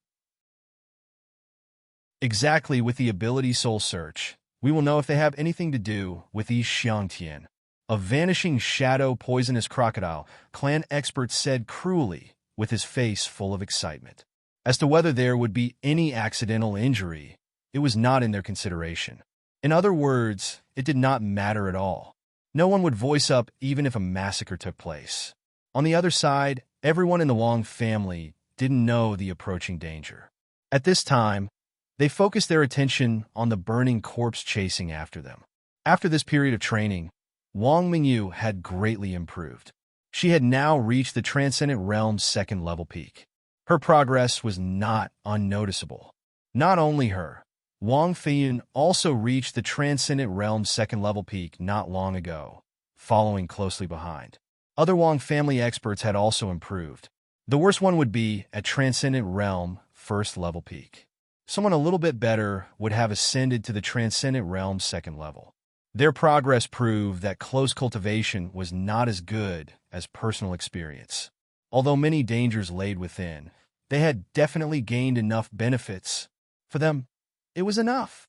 S1: Exactly, with the ability Soul Search, we will know if they have anything to do with these Xiangtian. A vanishing shadow poisonous crocodile, clan experts said cruelly, with his face full of excitement. As to whether there would be any accidental injury, it was not in their consideration. In other words, it did not matter at all. No one would voice up even if a massacre took place. On the other side, everyone in the Wong family didn't know the approaching danger. At this time, they focused their attention on the burning corpse chasing after them. After this period of training, Wang Mingyu had greatly improved. She had now reached the Transcendent Realm's second-level peak. Her progress was not unnoticeable. Not only her, Wang Feiyun also reached the Transcendent Realm's second-level peak not long ago, following closely behind. Other Wang family experts had also improved. The worst one would be at Transcendent Realm first-level peak. Someone a little bit better would have ascended to the Transcendent Realm's second level. Their progress proved that close cultivation was not as good as personal experience. Although many dangers laid within, they had definitely gained enough benefits. For them, it was enough.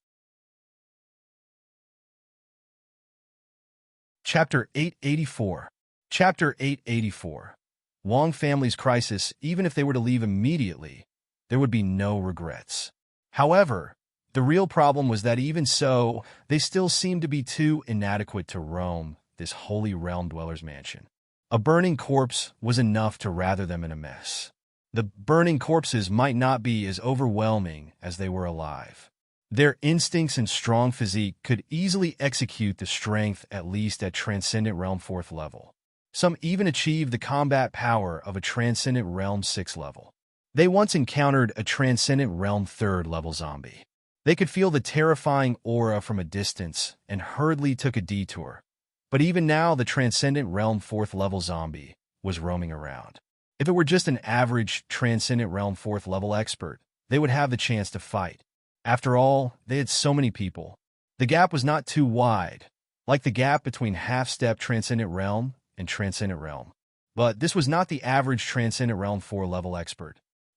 S1: Chapter 884. Chapter 884. Wang family's crisis. Even if they were to leave immediately, there would be no regrets. However, the real problem was that even so, they still seemed to be too inadequate to roam this holy realm dweller's mansion. A burning corpse was enough to rather them in a mess. The burning corpses might not be as overwhelming as they were alive. Their instincts and strong physique could easily execute the strength at least at Transcendent Realm 4th level. Some even achieved the combat power of a Transcendent Realm 6th level. They once encountered a Transcendent Realm 3rd level zombie. They could feel the terrifying aura from a distance and hurriedly took a detour. But even now, the Transcendent Realm 4th level zombie was roaming around. If it were just an average Transcendent Realm 4th level expert, they would have the chance to fight. After all, they had so many people. The gap was not too wide, like the gap between half-step Transcendent Realm and Transcendent Realm. But this was not the average Transcendent Realm 4 level expert.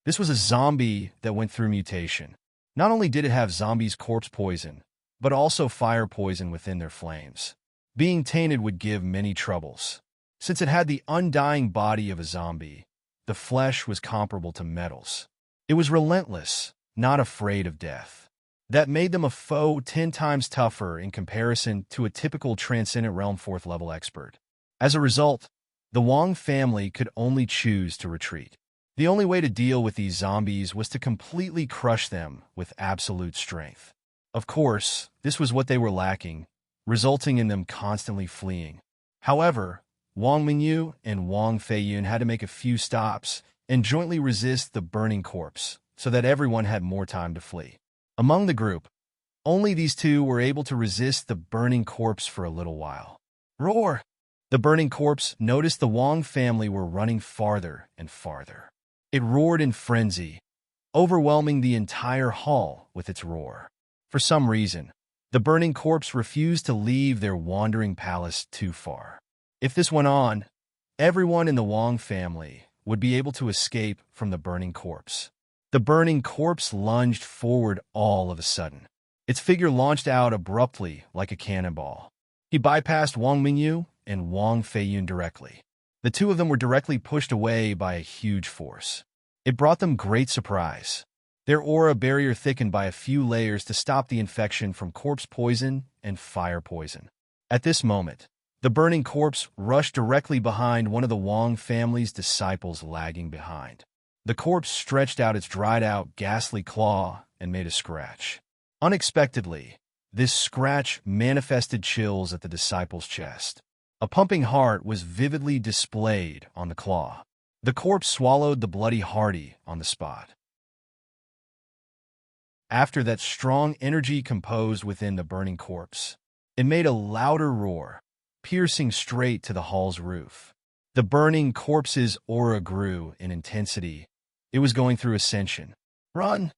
S1: This was a zombie that went through mutation. Not only did it have zombies' corpse poison, but also fire poison within their flames. Being tainted would give many troubles. Since it had the undying body of a zombie, the flesh was comparable to metals. It was relentless, not afraid of death. That made them a foe 10 times tougher in comparison to a typical Transcendent Realm 4th level expert. As a result, the Wang family could only choose to retreat. The only way to deal with these zombies was to completely crush them with absolute strength. Of course, this was what they were lacking, resulting in them constantly fleeing. However, Wang Mingyu and Wang Feiyun had to make a few stops and jointly resist the burning corpse so that everyone had more time to flee. Among the group, only these two were able to resist the burning corpse for a little while. Roar! The burning corpse noticed the Wang family were running farther and farther. It roared in frenzy, overwhelming the entire hall with its roar. For some reason, the burning corpse refused to leave their wandering palace too far. If this went on, everyone in the Wang family would be able to escape from the burning corpse. The burning corpse lunged forward all of a sudden. Its figure launched out abruptly like a cannonball. He bypassed Wang Mingyu and Wang Feiyun directly. The two of them were directly pushed away by a huge force. It brought them great surprise. Their aura barrier thickened by a few layers to stop the infection from corpse poison and fire poison. At this moment, the burning corpse rushed directly behind one of the Wang family's disciples lagging behind. The corpse stretched out its dried-out, ghastly claw and made a scratch. Unexpectedly, this scratch manifested chills at the disciple's chest. A pumping heart was vividly displayed on the claw. The corpse swallowed the bloody hearty on the spot. After that strong energy composed within the burning corpse, it made a louder roar, piercing straight to the hall's roof. The burning corpse's aura grew in intensity. It was going through ascension. Run!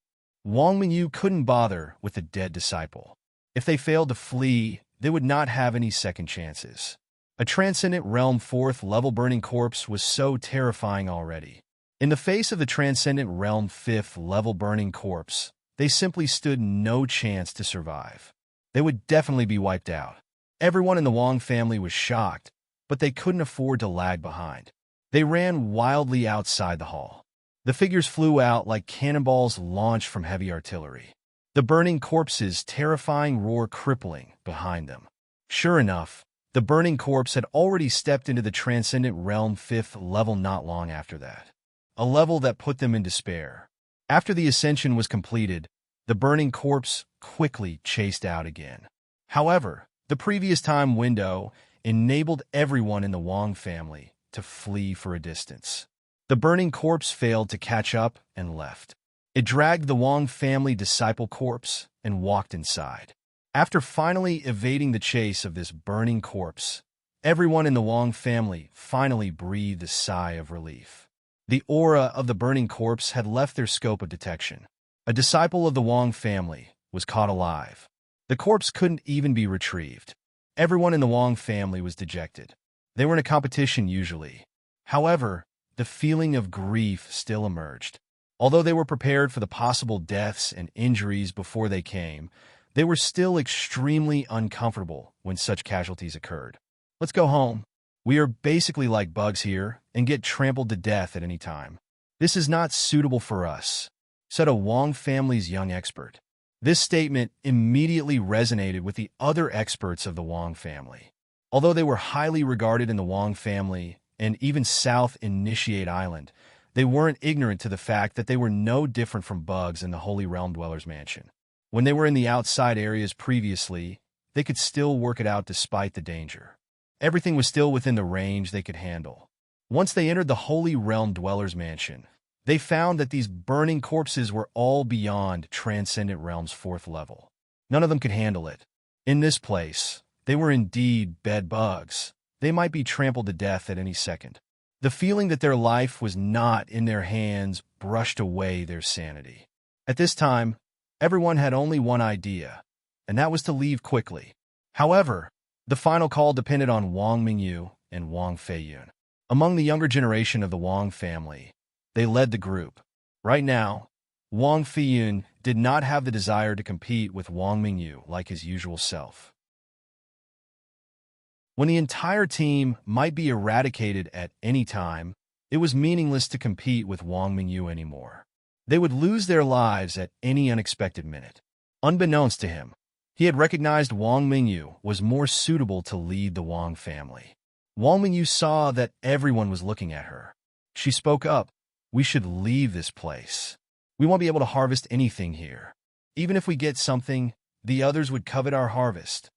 S1: Wang Mingyu couldn't bother with the dead disciple. If they failed to flee, they would not have any second chances. A Transcendent Realm 4th level burning corpse was so terrifying already. In the face of the Transcendent Realm 5th level burning corpse, they simply stood no chance to survive. they would definitely be wiped out. Everyone in the Wong family was shocked, but they couldn't afford to lag behind. They ran wildly outside the hall. The figures flew out like cannonballs launched from heavy artillery. The burning corpses' terrifying roar crippling behind them. Sure enough, the burning corpse had already stepped into the Transcendent Realm 5th level not long after that. A level that put them in despair. After the ascension was completed, the burning corpse quickly chased out again. However, the previous time window enabled everyone in the Wong family to flee for a distance. The burning corpse failed to catch up and left. It dragged the Wong family disciple corpse and walked inside. After finally evading the chase of this burning corpse, everyone in the Wong family finally breathed a sigh of relief. The aura of the burning corpse had left their scope of detection. A disciple of the Wong family was caught alive. The corpse couldn't even be retrieved. Everyone in the Wong family was dejected. They were in a competition usually. However, the feeling of grief still emerged. Although they were prepared for the possible deaths and injuries before they came, they were still extremely uncomfortable when such casualties occurred. Let's go home. We are basically like bugs here and get trampled to death at any time. This is not suitable for us, said a Wong family's young expert. This statement immediately resonated with the other experts of the Wong family. Although they were highly regarded in the Wong family and even South Initiate Island, they weren't ignorant to the fact that they were no different from bugs in the Holy Realm Dweller's Mansion. When they were in the outside areas previously, they could still work it out despite the danger. Everything was still within the range they could handle. Once they entered the Holy Realm Dweller's Mansion, they found that these burning corpses were all beyond Transcendent Realm's 4th level. None of them could handle it. In this place, they were indeed bed bugs. They might be trampled to death at any second. The feeling that their life was not in their hands brushed away their sanity. At this time, everyone had only one idea, and that was to leave quickly. However, the final call depended on Wong Mingyu and Wong Feiyun. Among the younger generation of the Wong family, they led the group. Right now, Wong Feiyun did not have the desire to compete with Wong Mingyu like his usual self. When the entire team might be eradicated at any time, it was meaningless to compete with Wong Mingyu anymore. They would lose their lives at any unexpected minute. Unbeknownst to him, he had recognized Wong Mingyu was more suitable to lead the Wong family. Wong Mingyu saw that everyone was looking at her. She spoke up. We should leave this place. We won't be able to harvest anything here. Even if we get something, the others would covet our harvest.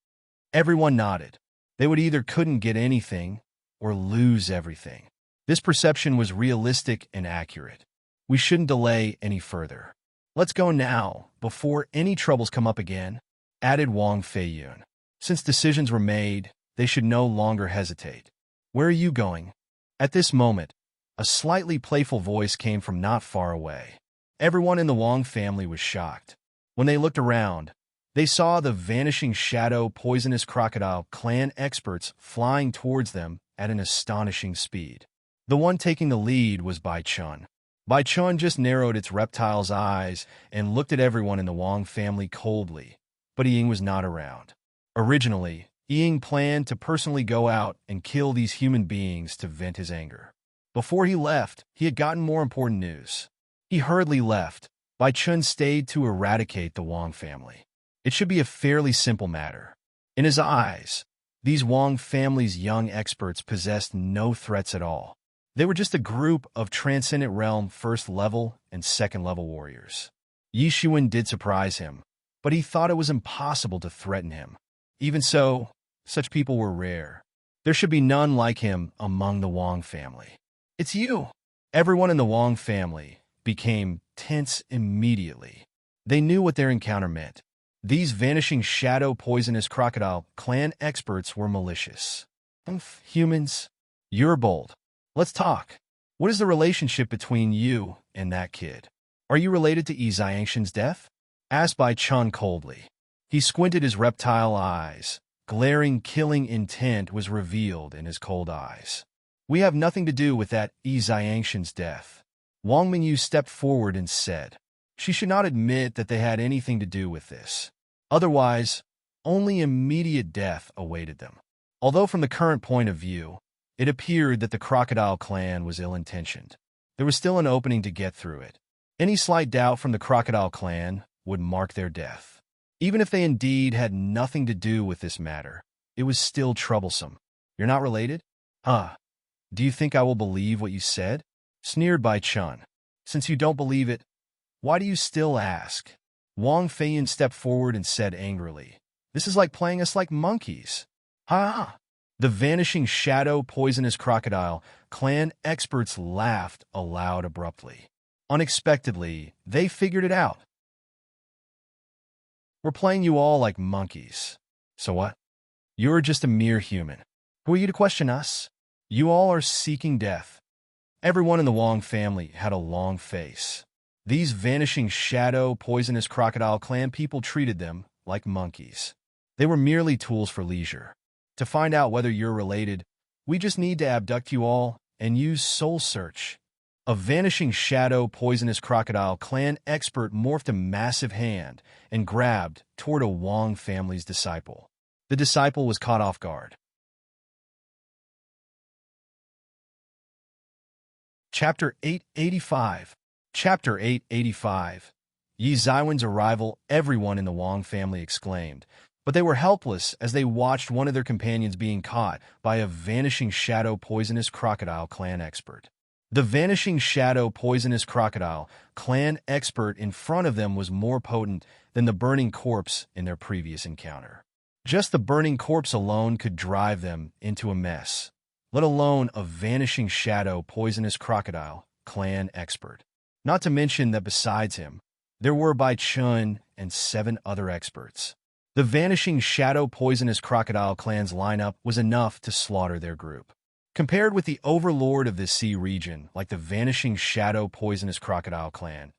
S1: Everyone nodded. They would either couldn't get anything or lose everything. This perception was realistic and accurate. We shouldn't delay any further. Let's go now, before any troubles come up again, added Wong Feiyun. Since decisions were made, they should no longer hesitate. Where are you going? At this moment, a slightly playful voice came from not far away. Everyone in the Wong family was shocked. When they looked around, they saw the vanishing shadow poisonous crocodile clan experts flying towards them at an astonishing speed. The one taking the lead was Bai Chun. Bai Chun just narrowed its reptile's eyes and looked at everyone in the Wong family coldly, but Ying was not around. Originally, Ying planned to personally go out and kill these human beings to vent his anger. Before he left, he had gotten more important news. He hurriedly left. Bai Chun stayed to eradicate the Wong family. It should be a fairly simple matter. In his eyes, these Wong family's young experts possessed no threats at all. They were just a group of Transcendent Realm 1st level and 2nd level warriors. Yi Xuan did surprise him, but he thought it was impossible to threaten him. Even so, such people were rare. There should be none like him among the Wong family. It's you! Everyone in the Wong family became tense immediately. They knew what their encounter meant. These vanishing shadow poisonous crocodile clan experts were malicious. Humans, you're bold. Let's talk. What is the relationship between you and that kid? Are you related to Yi Xiangshan's death? Asked Bai Chun coldly. He squinted his reptile eyes. Glaring, killing intent was revealed in his cold eyes. We have nothing to do with that Yi Xiangshan's death. Wong Mingyu stepped forward and said, she should not admit that they had anything to do with this. Otherwise, only immediate death awaited them. Although from the current point of view, it appeared that the crocodile clan was ill-intentioned, there was still an opening to get through it. Any slight doubt from the crocodile clan would mark their death. Even if they indeed had nothing to do with this matter, it was still troublesome. You're not related? Huh. Do you think I will believe what you said? Sneered Bai Chun. Since you don't believe it, why do you still ask? Wang Feiyun stepped forward and said angrily, "This is like playing us like monkeys." Ha! The vanishing shadow poisonous crocodile clan experts laughed aloud abruptly. Unexpectedly, they figured it out. We're playing you all like monkeys. So what? You're just a mere human. Who are you to question us? You all are seeking death. Everyone in the Wang family had a long face. These vanishing shadow poisonous crocodile clan people treated them like monkeys. They were merely tools for leisure. To find out whether you're related, we just need to abduct you all and use soul search. A vanishing shadow poisonous crocodile clan expert morphed a massive hand and grabbed toward a Wang family's disciple. The disciple was caught off guard. Chapter 885. Chapter 885. Yi Zaiwen's arrival, everyone in the Wang family exclaimed, but they were helpless as they watched one of their companions being caught by a vanishing shadow poisonous crocodile clan expert. The vanishing shadow poisonous crocodile clan expert in front of them was more potent than the burning corpse in their previous encounter. Just the burning corpse alone could drive them into a mess, let alone a vanishing shadow poisonous crocodile clan expert. Not to mention that besides him, there were Bai Chun and 7 other experts. The vanishing shadow poisonous crocodile clan's lineup was enough to slaughter their group. Compared with the overlord of this sea region, like the vanishing shadow poisonous crocodile clan,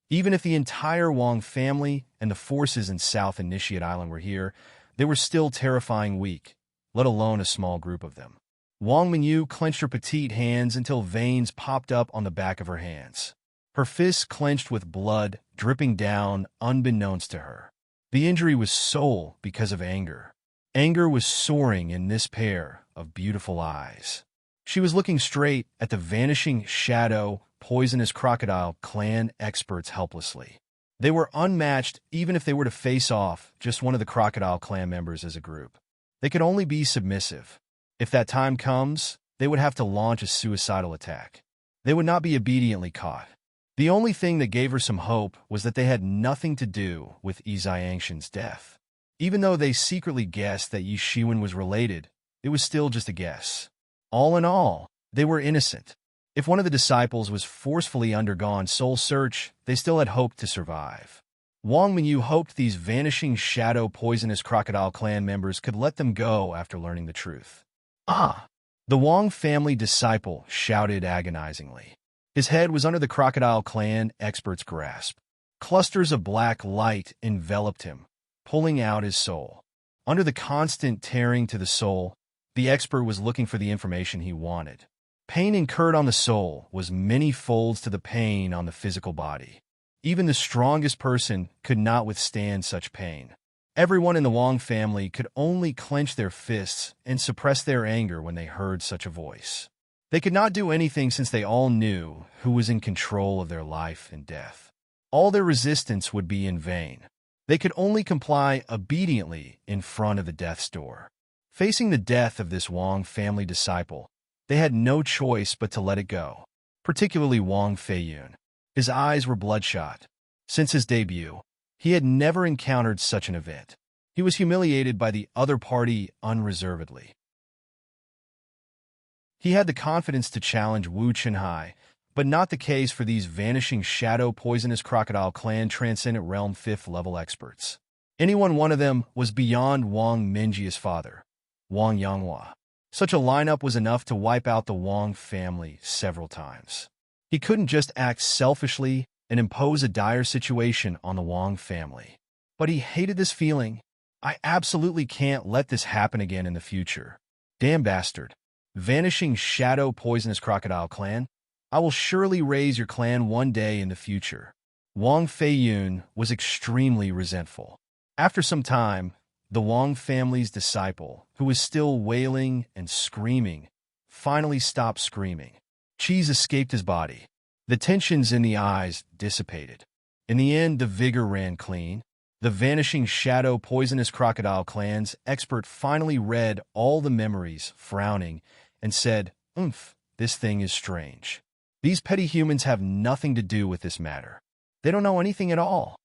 S1: even if the entire Wang family and the forces in South Initiate Island were here, they were still terrifying weak, let alone a small group of them. Wang Minyu clenched her petite hands until veins popped up on the back of her hands. Her fists clenched with blood dripping down unbeknownst to her. The injury was sole because of anger. Anger was soaring in this pair of beautiful eyes. She was looking straight at the vanishing shadow poisonous crocodile clan experts helplessly. They were unmatched even if they were to face off just one of the crocodile clan members as a group. They could only be submissive. If that time comes, they would have to launch a suicidal attack. They would not be obediently caught. The only thing that gave her some hope was that they had nothing to do with Yi Ziangshan's death. Even though they secretly guessed that Yi Shiwen was related, it was still just a guess. All in all, they were innocent. If one of the disciples was forcefully undergone soul search, they still had hope to survive. Wang Minyu hoped these vanishing shadow poisonous crocodile clan members could let them go after learning the truth. Ah! The Wang family disciple shouted agonizingly. His head was under the crocodile clan expert's grasp. Clusters of black light enveloped him, pulling out his soul. Under the constant tearing to the soul, the expert was looking for the information he wanted. Pain incurred on the soul was many folds to the pain on the physical body. Even the strongest person could not withstand such pain. Everyone in the Wang family could only clench their fists and suppress their anger when they heard such a voice. They could not do anything since they all knew who was in control of their life and death. All their resistance would be in vain. They could only comply obediently in front of the death's door. Facing the death of this Wang family disciple, they had no choice but to let it go, particularly Wang Feiyun. His eyes were bloodshot. Since his debut, he had never encountered such an event. He was humiliated by the other party unreservedly. He had the confidence to challenge Wu Chenhai, but not the case for these vanishing shadow poisonous crocodile clan transcendent realm 5th level experts. Any one of them was beyond Wang Minji's father, Wang Yanghua. Such a lineup was enough to wipe out the Wang family several times. He couldn't just act selfishly and impose a dire situation on the Wang family. But he hated this feeling. I absolutely can't let this happen again in the future. Damn bastard. Vanishing shadow poisonous crocodile clan, I will surely raise your clan one day in the future. Wang Feiyun was extremely resentful. After some time, the Wang family's disciple, who was still wailing and screaming, finally stopped screaming. Qi escaped his body. The tensions in the eyes dissipated. In the end, the vigor ran clean. The vanishing shadow poisonous crocodile clan's expert finally read all the memories, frowning, and said, this thing is strange. These petty humans have nothing to do with this matter. They don't know anything at all.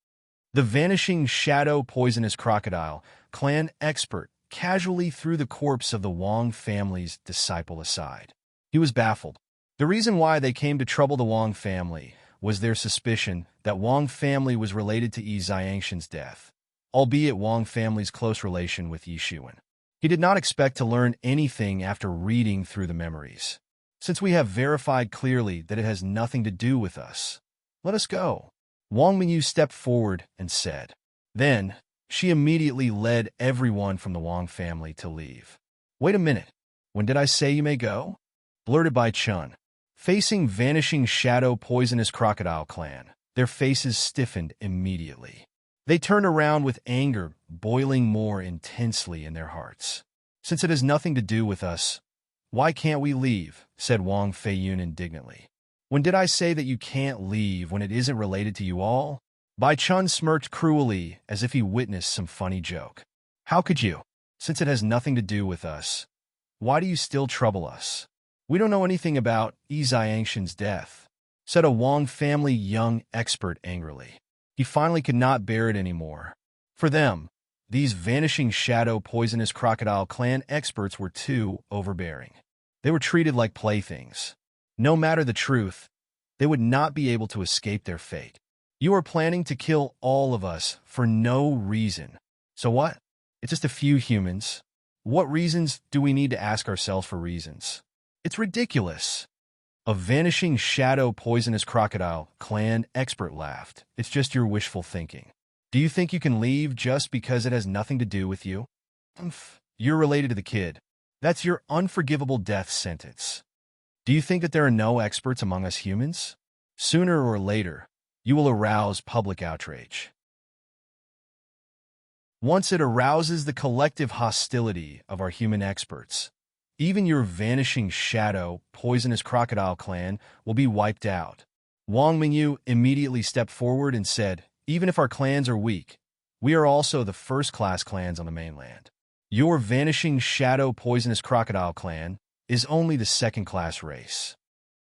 S1: The vanishing shadow poisonous crocodile clan expert casually threw the corpse of the Wang family's disciple aside. He was baffled. The reason why they came to trouble the Wang family was their suspicion that Wang family was related to Yi Xiangshan's death, albeit Wang family's close relation with Yi Xuan. He did not expect to learn anything after reading through the memories. Since we have verified clearly that it has nothing to do with us, let us go. Wang Mingyu stepped forward and said. Then, she immediately led everyone from the Wang family to leave. Wait a minute. When did I say you may go? Blurted by Chun. Facing vanishing shadow poisonous crocodile clan, their faces stiffened immediately. They turned around with anger boiling more intensely in their hearts. Since it has nothing to do with us, why can't we leave? Said Wang Feiyun indignantly. When did I say that you can't leave when it isn't related to you all? Bai Chun smirked cruelly as if he witnessed some funny joke. How could you? Since it has nothing to do with us, why do you still trouble us? We don't know anything about Yi Xiangshan's death, said a Wang family young expert angrily. He finally could not bear it anymore. For them, these vanishing shadow poisonous crocodile clan experts were too overbearing. They were treated like playthings. No matter the truth, they would not be able to escape their fate. You are planning to kill all of us for no reason. So what? It's just a few humans. What reasons do we need to ask ourselves for reasons? It's ridiculous. A vanishing shadow poisonous crocodile clan expert laughed. It's just your wishful thinking. Do you think you can leave just because it has nothing to do with you? You're related to the kid. That's your unforgivable death sentence. Do you think that there are no experts among us humans? Sooner or later, you will arouse public outrage. Once it arouses the collective hostility of our human experts, even your vanishing shadow, poisonous crocodile clan will be wiped out. Wang Mingyu immediately stepped forward and said, even if our clans are weak, we are also the first-class clans on the mainland. Your vanishing shadow, poisonous crocodile clan is only the second-class race.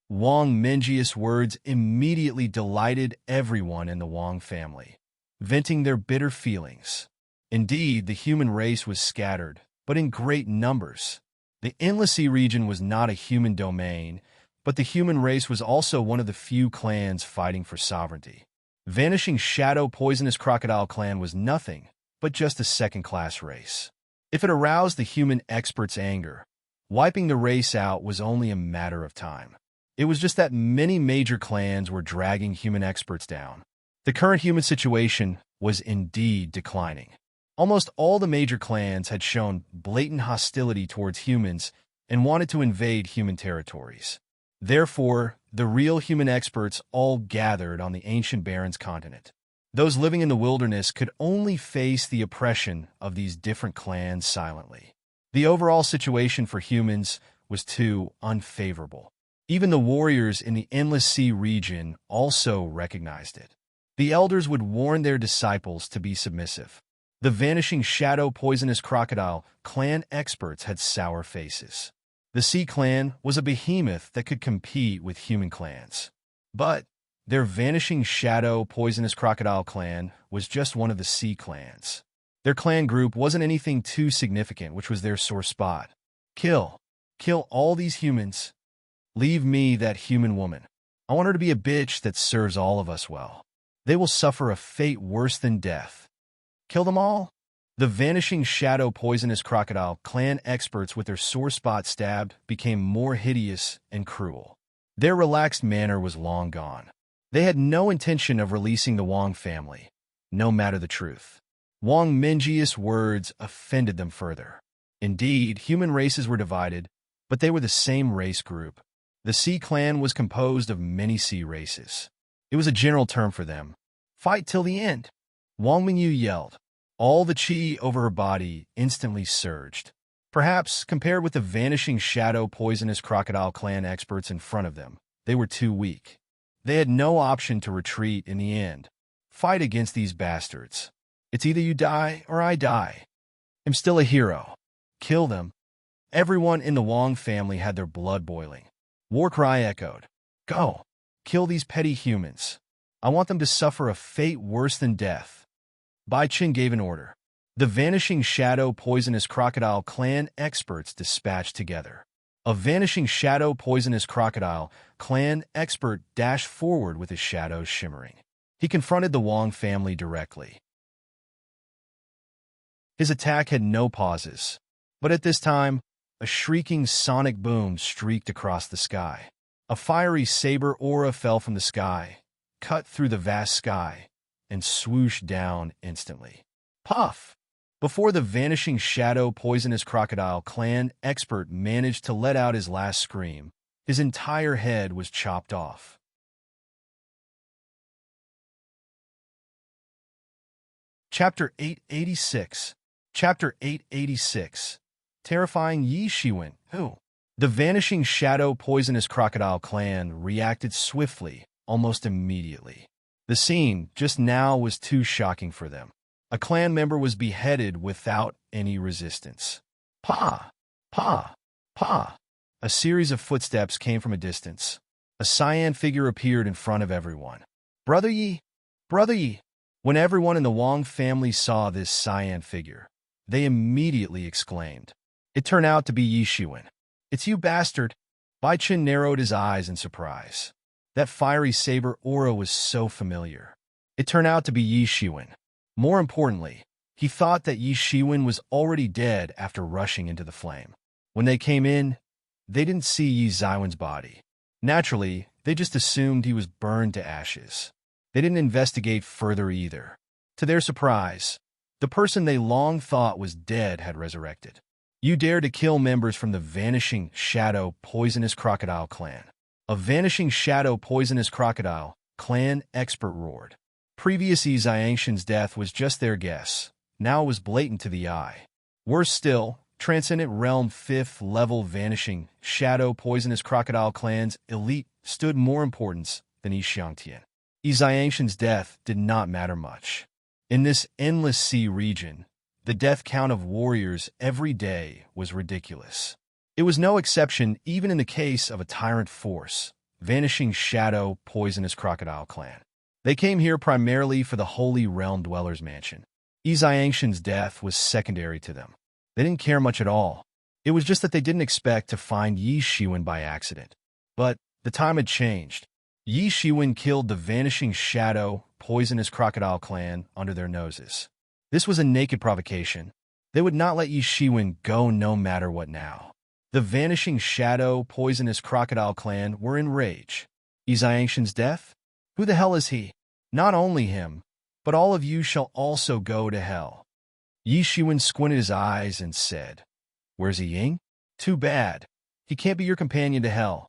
S1: Wang Mingyi's words immediately delighted everyone in the Wang family, venting their bitter feelings. Indeed, the human race was scattered, but in great numbers. The Endless Sea region was not a human domain, but the human race was also one of the few clans fighting for sovereignty. Vanishing Shadow Poisonous Crocodile clan was nothing but just a second-class race. If it aroused the human expert's anger, wiping the race out was only a matter of time. It was just that many major clans were dragging human experts down. The current human situation was indeed declining. Almost all the major clans had shown blatant hostility towards humans and wanted to invade human territories. Therefore, the real human experts all gathered on the ancient Barrens continent. Those living in the wilderness could only face the oppression of these different clans silently. The overall situation for humans was too unfavorable. Even the warriors in the Endless Sea region also recognized it. The elders would warn their disciples to be submissive. The Vanishing Shadow Poisonous Crocodile clan experts had sour faces. The Sea clan was a behemoth that could compete with human clans. But their Vanishing Shadow Poisonous Crocodile clan was just one of the Sea clans. Their clan group wasn't anything too significant, which was their sore spot. Kill all these humans. Leave me that human woman. I want her to be a bitch that serves all of us well. They will suffer a fate worse than death. Kill them all? The Vanishing Shadow Poisonous Crocodile clan experts with their sore spot stabbed became more hideous and cruel. Their relaxed manner was long gone. They had no intention of releasing the Wang family, no matter the truth. Wang Mingyi's words offended them further. Indeed, human races were divided, but they were the same race group. The Sea clan was composed of many sea races. It was a general term for them. Fight till the end. Wang Mingyu yelled. All the chi over her body instantly surged. Perhaps, compared with the vanishing shadow poisonous crocodile clan experts in front of them, they were too weak. They had no option to retreat in the end. Fight against these bastards. It's either you die or I die. I'm still a hero. Kill them. Everyone in the Wong family had their blood boiling. War cry echoed. Go. Kill these petty humans. I want them to suffer a fate worse than death. Bai Qin gave an order. The vanishing shadow poisonous crocodile clan experts dispatched together. A vanishing shadow poisonous crocodile clan expert dashed forward with his shadows shimmering. He confronted the Wong family directly. His attack had no pauses, but at this time, a shrieking sonic boom streaked across the sky. A fiery saber aura fell from the sky, cut through the vast sky, and swooshed down instantly. Puff! Before the vanishing shadow poisonous crocodile clan expert managed to let out his last scream, his entire head was chopped off. Chapter 886. Chapter 886. Terrifying Yi Shiwen, who? The vanishing shadow poisonous crocodile clan reacted swiftly, almost immediately. The scene just now was too shocking for them. A clan member was beheaded without any resistance. Pa! Pa! Pa! A series of footsteps came from a distance. A cyan figure appeared in front of everyone. Brother Yi! Brother Yi! When everyone in the Wong family saw this cyan figure, they immediately exclaimed. It turned out to be Yi Shiwen. It's you, bastard! Bai Qin narrowed his eyes in surprise. That fiery saber aura was so familiar. It turned out to be Yi Shiwen. More importantly, he thought that Yi Shiwen was already dead after rushing into the flame. When they came in, they didn't see Yi Zaiwen's body. Naturally, they just assumed he was burned to ashes. They didn't investigate further either. To their surprise, the person they long thought was dead had resurrected. You dare to kill members from the vanishing shadow poisonous crocodile clan. A vanishing shadow poisonous crocodile clan expert roared. Previous Yi Xiangshan's death was just their guess. Now it was blatant to the eye. Worse still, Transcendent Realm 5th level vanishing shadow poisonous crocodile clan's elite stood more importance than Yi Xiangtian. Yi Xiangshan's death did not matter much. In this endless sea region, the death count of warriors every day was ridiculous. It was no exception even in the case of a tyrant force, vanishing shadow poisonous crocodile clan. They came here primarily for the Holy Realm Dweller's Mansion. Yi Xiangshan's death was secondary to them. They didn't care much at all. It was just that they didn't expect to find Yi Shiwen by accident. But the time had changed. Yi Shiwen killed the vanishing shadow poisonous crocodile clan under their noses. This was a naked provocation. They would not let Yi Shiwen go no matter what now. The vanishing shadow poisonous crocodile clan were in rage. Yi Xiangshan's death? Who the hell is he? Not only him, but all of you shall also go to hell. Yi Shiwen squinted his eyes and said, Where's Yi Ying? Too bad. He can't be your companion to hell.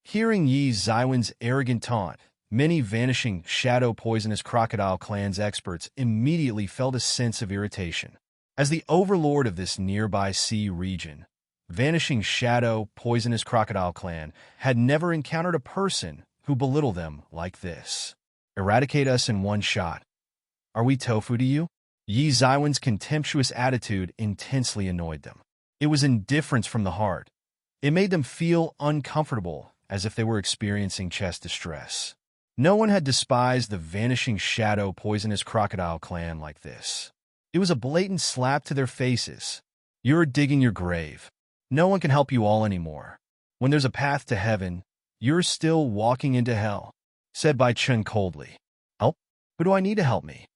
S1: Hearing Yi Zaiwen's arrogant taunt, many vanishing shadow poisonous crocodile clan's experts immediately felt a sense of irritation. As the overlord of this nearby sea region, vanishing shadow poisonous crocodile clan had never encountered a person who belittled them like this. Eradicate us in one shot. Are we tofu to you? Yi Zaiwen's contemptuous attitude intensely annoyed them. It was indifference from the heart. It made them feel uncomfortable, as if they were experiencing chest distress. No one had despised the vanishing shadow poisonous crocodile clan like this. It was a blatant slap to their faces. You're digging your grave. No one can help you all anymore. When there's a path to heaven, you're still walking into hell, said Bai Chen coldly. Help? Who do I need to help me?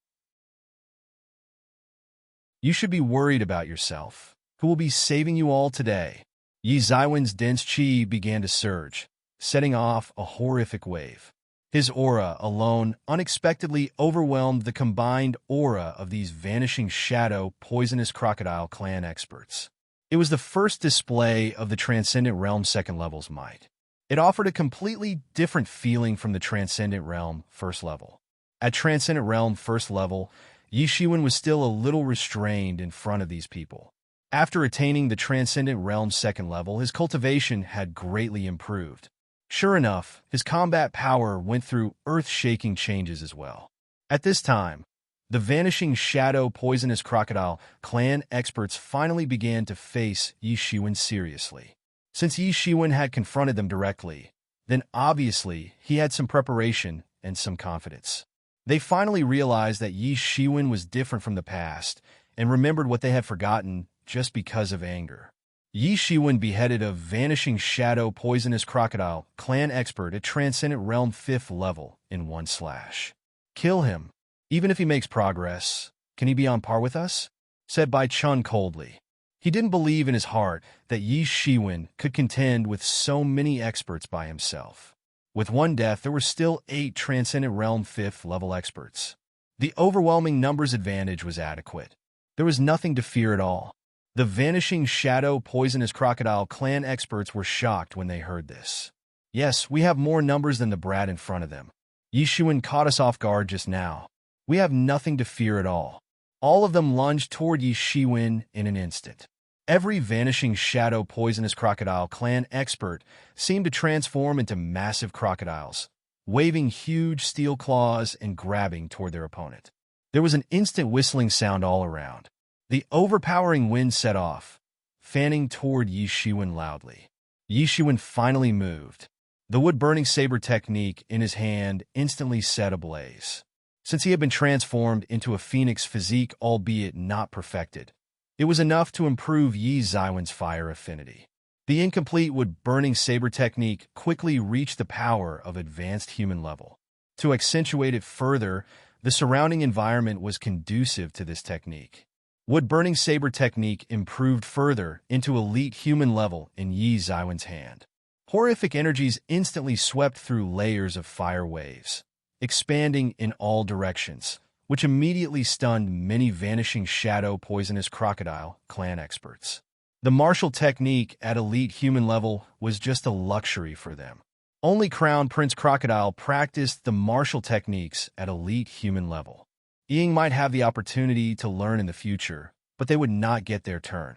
S1: You should be worried about yourself. Who will be saving you all today? Yi Zaiwen's dense chi began to surge, setting off a horrific wave. His aura alone unexpectedly overwhelmed the combined aura of these vanishing shadow poisonous crocodile clan experts. It was the first display of the Transcendent Realm second level's might. It offered a completely different feeling from the Transcendent Realm first level. At Transcendent Realm first level, Yi Shiwen was still a little restrained in front of these people. After attaining the Transcendent Realm's second level, his cultivation had greatly improved. Sure enough, his combat power went through earth-shaking changes as well. At this time, the Vanishing Shadow Poisonous Crocodile clan experts finally began to face Yi Shiwen seriously. Since Yi Shiwen had confronted them directly, then obviously he had some preparation and some confidence. They finally realized that Yi Shiwen was different from the past and remembered what they had forgotten just because of anger. Yi Shiwen beheaded a Vanishing Shadow Poisonous Crocodile clan expert at Transcendent Realm 5th level in one slash. Kill him. Even if he makes progress, can he be on par with us? Said Bai Chun coldly. He didn't believe in his heart that Yi Shiwen could contend with so many experts by himself. With one death, there were still 8 Transcendent Realm 5th level experts. The overwhelming numbers advantage was adequate. There was nothing to fear at all. The Vanishing Shadow Poisonous Crocodile clan experts were shocked when they heard this. Yes, we have more numbers than the brat in front of them. Yi Shiwen caught us off guard just now. We have nothing to fear at all. All of them lunged toward Yi Shiwen in an instant. Every Vanishing Shadow Poisonous Crocodile clan expert seemed to transform into massive crocodiles, waving huge steel claws and grabbing toward their opponent. There was an instant whistling sound all around. The overpowering wind set off, fanning toward Yi Shiwen loudly. Yi Shiwen finally moved. The wood-burning saber technique in his hand instantly set ablaze. Since he had been transformed into a phoenix physique, albeit not perfected, it was enough to improve Yi Ziwen's fire affinity. The incomplete wood-burning saber technique quickly reached the power of advanced human level. To accentuate it further, the surrounding environment was conducive to this technique. Wood-burning saber technique improved further into elite human level in Yi Ziwen's hand. Horrific energies instantly swept through layers of fire waves, expanding in all directions, which immediately stunned many Vanishing Shadow Poisonous Crocodile clan experts. The martial technique at elite human level was just a luxury for them. Only Crown Prince Crocodile practiced the martial techniques at elite human level. Ying might have the opportunity to learn in the future, but they would not get their turn.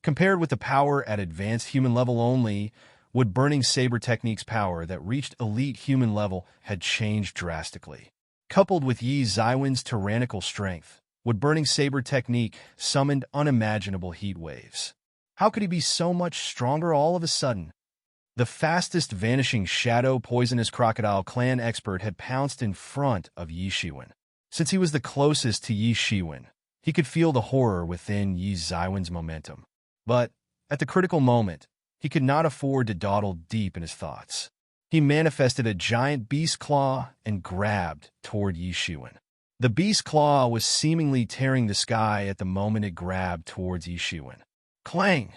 S1: Compared with the power at advanced human level only, wood-burning saber technique's power that reached elite human level had changed drastically. Coupled with Yi Ziwen's tyrannical strength, wood-burning saber technique summoned unimaginable heat waves. How could he be so much stronger all of a sudden? The fastest Vanishing Shadow Poisonous Crocodile clan expert had pounced in front of Yi Shiwen. Since he was the closest to Yi Shiwen, he could feel the horror within Yi Ziwen's momentum. But, at the critical moment, he could not afford to dawdle deep in his thoughts. He manifested a giant beast claw and grabbed toward Yi Shiwen. The beast claw was seemingly tearing the sky at the moment it grabbed towards Yi Shiwen. Clang!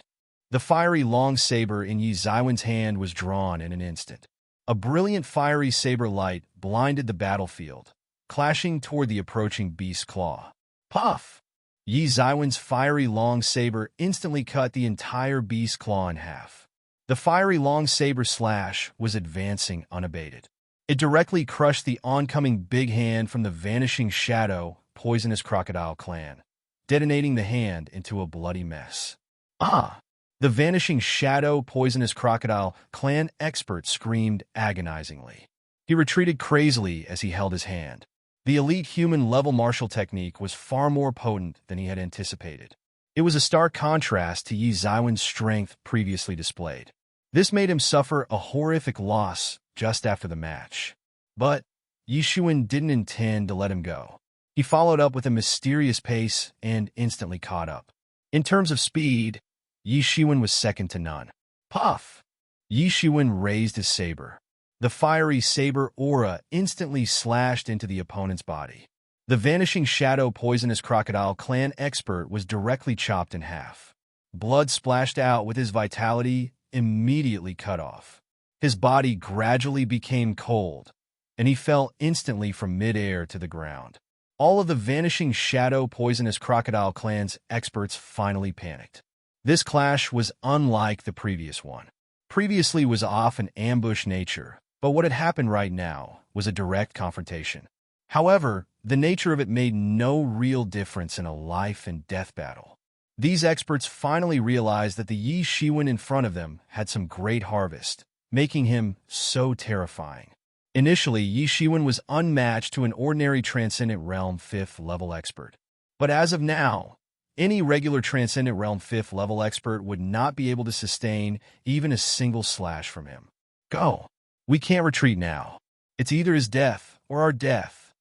S1: The fiery long saber in Yi Ziwen's hand was drawn in an instant. A brilliant fiery saber light blinded the battlefield, clashing toward the approaching beast claw. Puff! Yi Ziwen's fiery long saber instantly cut the entire beast claw in half. The fiery long saber slash was advancing unabated. It directly crushed the oncoming big hand from the Vanishing Shadow Poisonous Crocodile clan, detonating the hand into a bloody mess. Ah! The Vanishing Shadow Poisonous Crocodile clan expert screamed agonizingly. He retreated crazily as he held his hand. The elite human level martial technique was far more potent than he had anticipated. It was a stark contrast to Yi Ziwen's strength previously displayed. This made him suffer a horrific loss just after the match. But Yi Shiwen didn't intend to let him go. He followed up with a mysterious pace and instantly caught up. In terms of speed, Yi Shiwen was second to none. Puff! Yi Shiwen raised his saber. The fiery saber aura instantly slashed into the opponent's body. The Vanishing Shadow Poisonous Crocodile clan expert was directly chopped in half. Blood splashed out with his vitality immediately cut off. His body gradually became cold, and he fell instantly from mid-air to the ground. All of the Vanishing Shadow Poisonous Crocodile clan's experts finally panicked. This clash was unlike the previous one. Previously was off an ambush nature, but what had happened right now was a direct confrontation. However, the nature of it made no real difference in a life-and-death battle. These experts finally realized that the Yi Shiwen in front of them had some great harvest, making him so terrifying. Initially, Yi Shiwen was unmatched to an ordinary Transcendent Realm 5th level expert. But as of now, any regular Transcendent Realm 5th level expert would not be able to sustain even a single slash from him. Go! We can't retreat now. It's either his death or our death.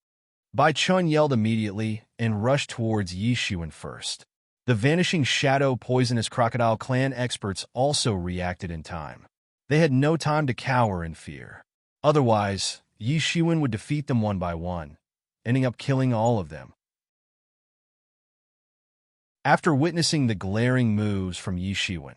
S1: Bai Chun yelled immediately and rushed towards Yi Shiwen first. The Vanishing Shadow Poisonous Crocodile clan experts also reacted in time. They had no time to cower in fear. Otherwise, Yi Shiwen would defeat them one by one, ending up killing all of them. After witnessing the glaring moves from Yi Shiwen,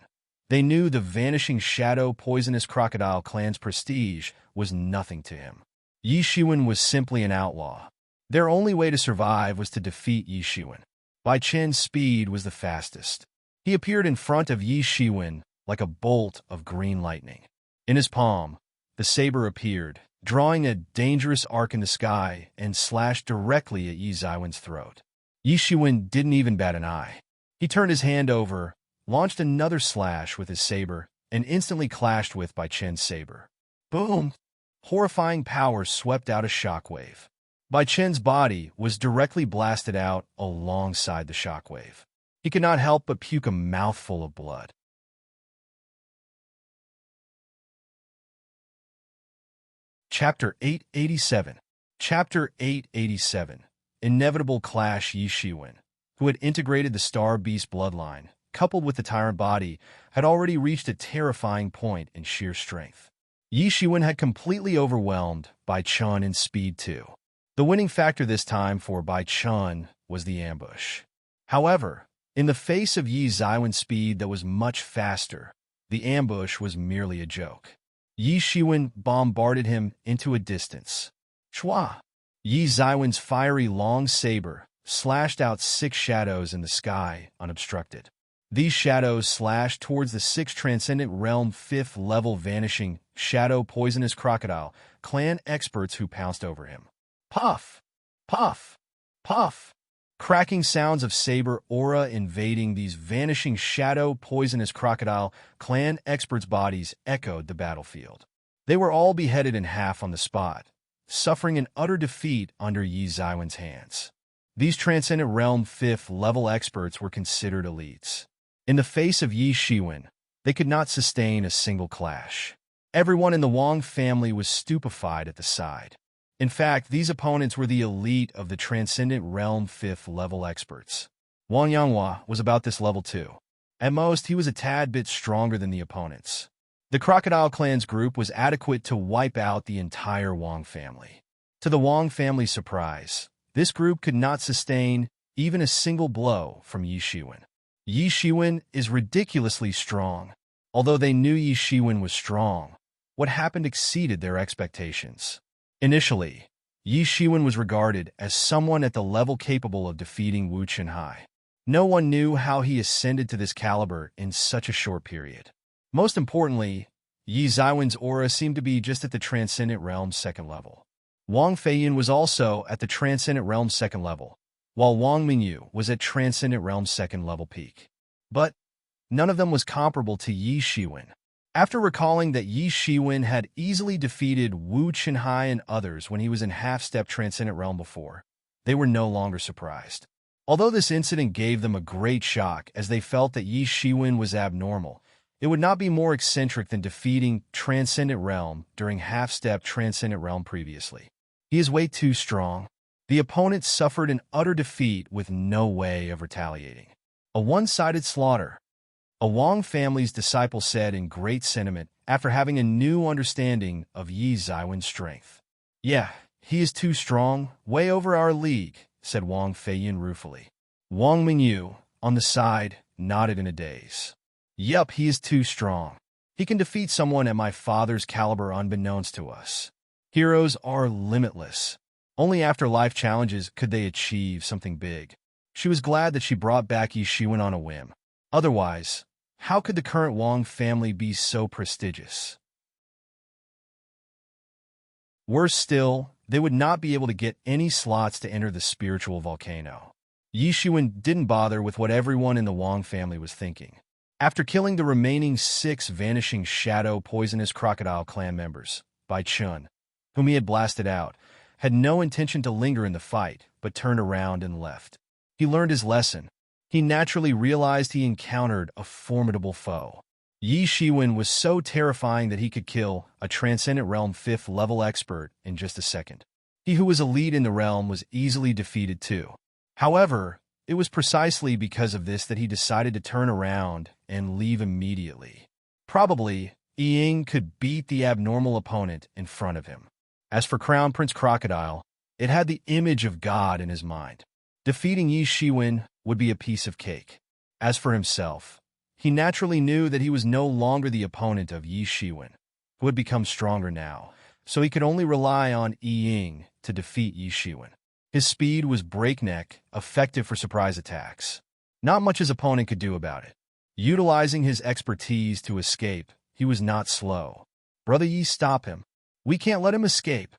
S1: they knew the Vanishing Shadow Poisonous Crocodile clan's prestige was nothing to him. Yi Shiwen was simply an outlaw. Their only way to survive was to defeat Yi Shiwen. Bai Chen's speed was the fastest. He appeared in front of Yi Shiwen like a bolt of green lightning. In his palm, the saber appeared, drawing a dangerous arc in the sky and slashed directly at Yi Zaiwen's throat. Yi Shiwen didn't even bat an eye. He turned his hand over, launched another slash with his saber, and instantly clashed with Bai Chen's saber. Boom! Horrifying power swept out a shockwave. Bai Chen's body was directly blasted out alongside the shockwave. He could not help but puke a mouthful of blood. Chapter 887. Chapter 887. Inevitable Clash. Yi Shiwen, who had integrated the Star Beast bloodline, coupled with the Tyrant body, had already reached a terrifying point in sheer strength. Yi Shiwen had completely overwhelmed Bai Chun in speed too. The winning factor this time for Bai Chun was the ambush. However, in the face of Yi Zaiwen's speed that was much faster, the ambush was merely a joke. Yi Shiwen bombarded him into a distance. Shua! Yi Zaiwen's fiery long saber slashed out 6 shadows in the sky unobstructed. These shadows slashed towards the 6 Transcendent Realm 5th level Vanishing Shadow Poisonous Crocodile clan experts who pounced over him. Puff! Puff! Puff! Cracking sounds of saber aura invading these Vanishing Shadow Poisonous Crocodile clan experts' bodies echoed the battlefield. They were all beheaded in half on the spot, suffering an utter defeat under Yi Zaiwen's hands. These Transcendent Realm 5th level experts were considered elites. In the face of Yi Shiwen, they could not sustain a single clash. Everyone in the Wang family was stupefied at the sight. In fact, these opponents were the elite of the Transcendent Realm 5th level experts. Wang Yanghua was about this level too. At most, he was a tad bit stronger than the opponents. The Crocodile Clan's group was adequate to wipe out the entire Wang family. To the Wang family's surprise, this group could not sustain even a single blow from Yi Shiwen. Yi Shiwen is ridiculously strong. Although they knew Yi Shiwen was strong, what happened exceeded their expectations. Initially, Yi Shiwen was regarded as someone at the level capable of defeating Wu Qinhai. No one knew how he ascended to this caliber in such a short period. Most importantly, Yi Zaiwen's aura seemed to be just at the Transcendent Realm 2nd level. Wang Feiyin was also at the Transcendent Realm 2nd level, while Wang Mingyu was at Transcendent Realm 2nd level peak. But none of them was comparable to Yi Shiwen. After recalling that Yi Shiwen had easily defeated Wu Qinhai and others when he was in half-step Transcendent Realm before, they were no longer surprised. Although this incident gave them a great shock as they felt that Yi Shiwen was abnormal, it would not be more eccentric than defeating Transcendent Realm during half-step Transcendent Realm previously. He is way too strong. The opponent suffered an utter defeat with no way of retaliating. A one-sided slaughter. A Wang family's disciple said in great sentiment after having a new understanding of Yi Zaiwen's strength. Yeah, he is too strong, way over our league, said Wang Feiyin ruefully. Wang Mingyu, on the side, nodded in a daze. Yup, he is too strong. He can defeat someone at my father's caliber unbeknownst to us. Heroes are limitless. Only after life challenges could they achieve something big. She was glad that she brought back Yi Shiwen on a whim. Otherwise, how could the current Wang family be so prestigious? Worse still, they would not be able to get any slots to enter the spiritual volcano. Yi Shiwen didn't bother with what everyone in the Wang family was thinking. After killing the remaining 6 vanishing shadow poisonous crocodile clan members, Bai Chun, whom he had blasted out, had no intention to linger in the fight, but turned around and left. He learned his lesson. He naturally realized he encountered a formidable foe. Yi Shiwen was so terrifying that he could kill a Transcendent Realm 5th level expert in just a second. He who was elite in the realm was easily defeated too. However, it was precisely because of this that he decided to turn around and leave immediately. Probably, Ying could beat the abnormal opponent in front of him. As for Crown Prince Crocodile, it had the image of God in his mind. Defeating Yi Shiwen would be a piece of cake. As for himself, he naturally knew that he was no longer the opponent of Yi Shiwen, who had become stronger now, so he could only rely on Ying to defeat Yi Shiwen. His speed was breakneck, effective for surprise attacks. Not much his opponent could do about it. Utilizing his expertise to escape, he was not slow. "Brother Yi, stop him. We can't let him escape,"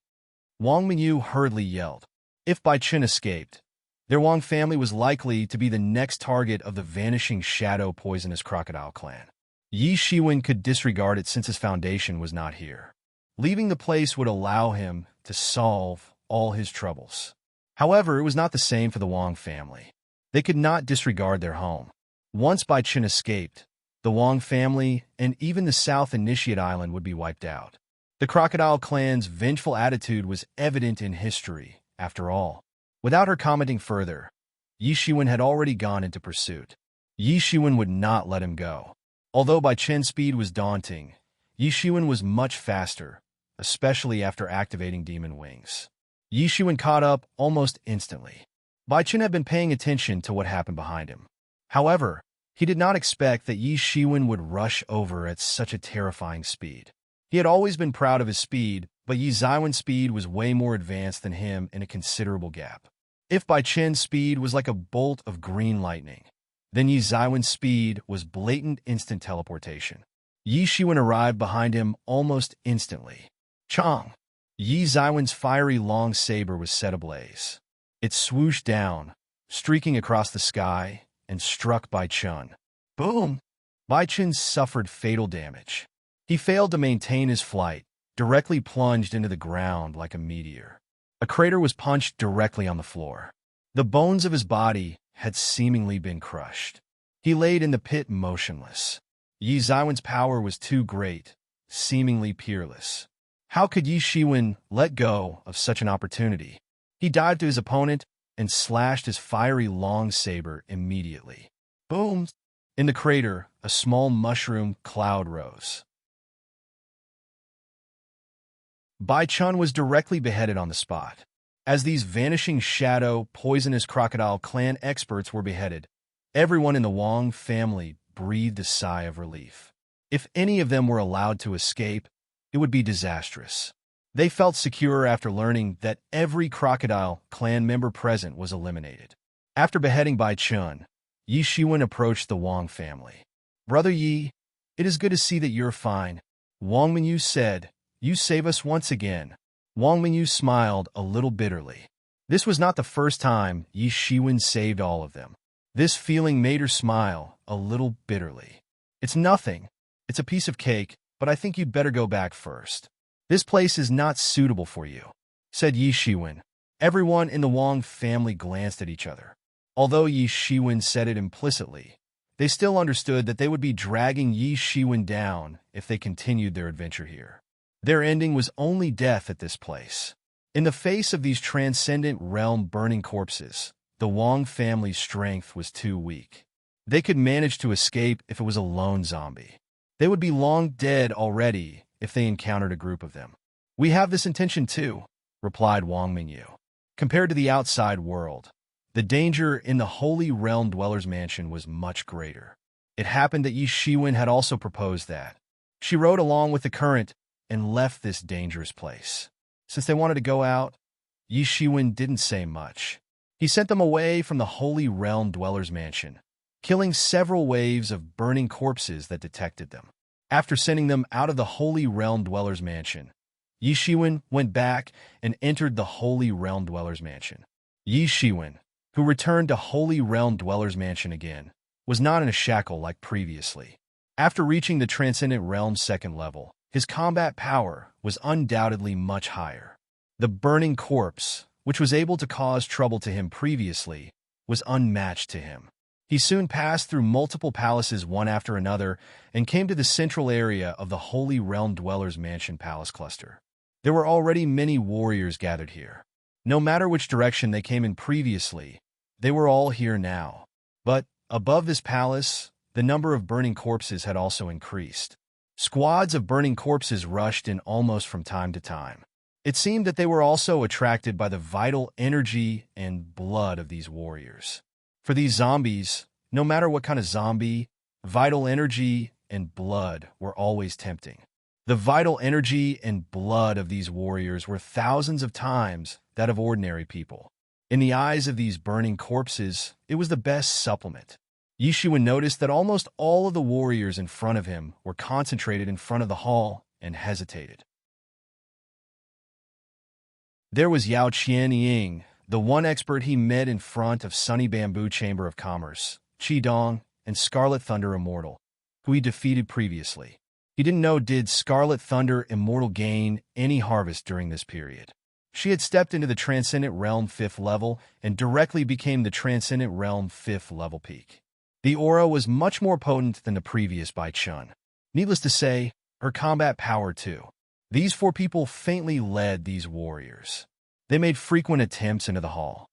S1: Wang Mingyu hurriedly yelled. If Bai Chen escaped, their Wang family was likely to be the next target of the vanishing shadow poisonous crocodile clan. Yi Shiwen could disregard it since his foundation was not here. Leaving the place would allow him to solve all his troubles. However, it was not the same for the Wang family. They could not disregard their home. Once Bai Chen escaped, the Wang family and even the South Initiate Island would be wiped out. The crocodile clan's vengeful attitude was evident in history, after all. Without her commenting further, Yi Shiwen had already gone into pursuit. Yi Shiwen would not let him go. Although Bai Chen's speed was daunting, Yi Shiwen was much faster, especially after activating Demon Wings. Yi Shiwen caught up almost instantly. Bai Chen had been paying attention to what happened behind him. However, he did not expect that Yi Shiwen would rush over at such a terrifying speed. He had always been proud of his speed, but Yi Ziwen's speed was way more advanced than him in a considerable gap. If Bai Chen's speed was like a bolt of green lightning, then Yi Ziwen's speed was blatant instant teleportation. Yi Shiwen arrived behind him almost instantly. Chong! Yi Ziwen's fiery long saber was set ablaze. It swooshed down, streaking across the sky, and struck Bai Chen. Boom! Bai Chen suffered fatal damage. He failed to maintain his flight, directly plunged into the ground like a meteor. A crater was punched directly on the floor. The bones of his body had seemingly been crushed. He laid in the pit motionless. Yi Ziwen's power was too great, seemingly peerless. How could Yi Shiwen let go of such an opportunity? He dived to his opponent and slashed his fiery long saber immediately. Boom! In the crater, a small mushroom cloud rose. Bai Chun was directly beheaded on the spot. As these vanishing shadow, poisonous crocodile clan experts were beheaded, everyone in the Wang family breathed a sigh of relief. If any of them were allowed to escape, it would be disastrous. They felt secure after learning that every crocodile clan member present was eliminated. After beheading Bai Chun, Yi Shiwen approached the Wang family. "Brother Yi, it is good to see that you're fine," Wang Mingyu said. "You save us once again." Wang Mingyu smiled a little bitterly. This was not the first time Yi Shiwen saved all of them. This feeling made her smile a little bitterly. "It's nothing. It's a piece of cake, but I think you'd better go back first. This place is not suitable for you," said Yi Shiwen. Everyone in the Wang family glanced at each other. Although Yi Shiwen said it implicitly, they still understood that they would be dragging Yi Shiwen down if they continued their adventure here. Their ending was only death at this place. In the face of these transcendent realm burning corpses, the Wang family's strength was too weak. They could manage to escape if it was a lone zombie. They would be long dead already if they encountered a group of them. "We have this intention too," replied Wang Mingyu. Compared to the outside world, the danger in the Holy Realm Dweller's Mansion was much greater. It happened that Yi Shiwen had also proposed that. She rode along with the current and left this dangerous place. Since they wanted to go out, Yi Shiwen didn't say much. He sent them away from the Holy Realm Dweller's Mansion, killing several waves of burning corpses that detected them. After sending them out of the Holy Realm Dweller's Mansion, Yi Shiwen went back and entered the Holy Realm Dweller's Mansion. Yi Shiwen, who returned to Holy Realm Dweller's Mansion again, was not in a shackle like previously. After reaching the Transcendent Realm's second level, his combat power was undoubtedly much higher. The burning corpse, which was able to cause trouble to him previously, was unmatched to him. He soon passed through multiple palaces one after another and came to the central area of the Holy Realm Dweller's Mansion Palace Cluster. There were already many warriors gathered here. No matter which direction they came in previously, they were all here now. But above this palace, the number of burning corpses had also increased. Squads of burning corpses rushed in almost from time to time. It seemed that they were also attracted by the vital energy and blood of these warriors. For these zombies, no matter what kind of zombie, vital energy and blood were always tempting. The vital energy and blood of these warriors were thousands of times that of ordinary people. In the eyes of these burning corpses, it was the best supplement. Yi Shiwen noticed that almost all of the warriors in front of him were concentrated in front of the hall and hesitated. There was Yao Qianying, the one expert he met in front of Sunny Bamboo Chamber of Commerce, Qidong, and Scarlet Thunder Immortal, who he defeated previously. He didn't know did Scarlet Thunder Immortal gain any harvest during this period. She had stepped into the Transcendent Realm 5th level and directly became the Transcendent Realm 5th level peak. The aura was much more potent than the previous Bai Chun. Needless to say, her combat power too. These four people faintly led these warriors. They made frequent attempts into the hall.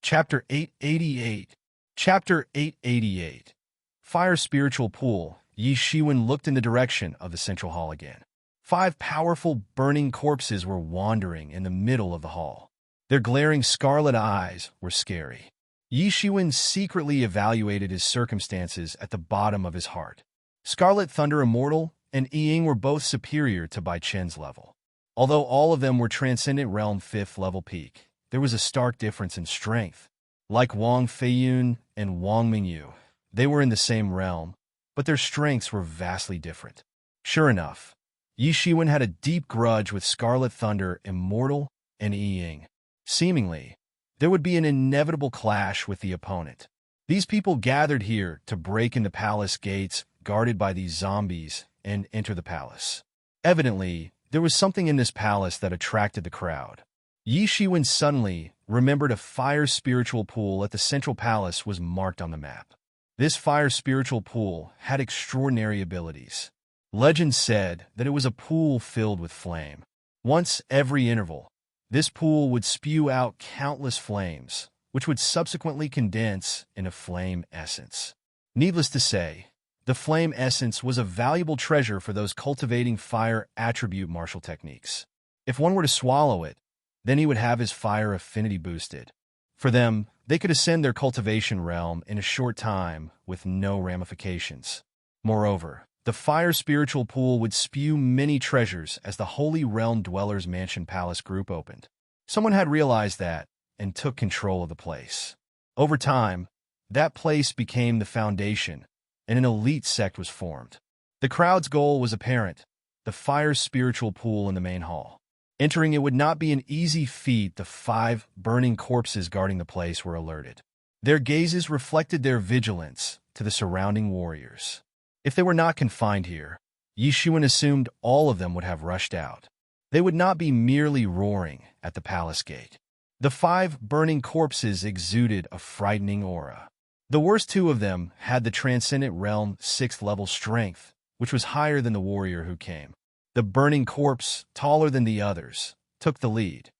S1: Chapter 888. Chapter 888. Fire Spiritual Pool. Yi Shiwen looked in the direction of the central hall again. 5 powerful burning corpses were wandering in the middle of the hall. Their glaring scarlet eyes were scary. Yi Shiwen secretly evaluated his circumstances at the bottom of his heart. Scarlet Thunder Immortal and Ying were both superior to Bai Chen's level. Although all of them were Transcendent Realm 5th level peak, there was a stark difference in strength. Like Wang Feiyun and Wang Mingyu, they were in the same realm, but their strengths were vastly different. Sure enough, Yi Shiwen had a deep grudge with Scarlet Thunder Immortal and Ying. Seemingly, there would be an inevitable clash with the opponent. These people gathered here to break in the palace gates guarded by these zombies and enter the palace. Evidently, there was something in this palace that attracted the crowd. Yi Shiwen suddenly remembered a fire spiritual pool at the central palace was marked on the map. This fire spiritual pool had extraordinary abilities. Legend said that it was a pool filled with flame. Once every interval, this pool would spew out countless flames, which would subsequently condense into flame essence. Needless to say, the flame essence was a valuable treasure for those cultivating fire attribute martial techniques. If one were to swallow it, then he would have his fire affinity boosted. For them, they could ascend their cultivation realm in a short time with no ramifications. Moreover, the fire spiritual pool would spew many treasures as the Holy Realm Dweller's Mansion Palace group opened. Someone had realized that and took control of the place. Over time, that place became the foundation, and an elite sect was formed. The crowd's goal was apparent: the fire spiritual pool in the main hall. Entering it would not be an easy feat. The 5 burning corpses guarding the place were alerted. Their gazes reflected their vigilance to the surrounding warriors. If they were not confined here, Yi Shiwen assumed all of them would have rushed out. They would not be merely roaring at the palace gate. The 5 burning corpses exuded a frightening aura. The worst 2 of them had the Transcendent Realm 6th level strength, which was higher than the warrior who came. The burning corpse, taller than the others, took the lead.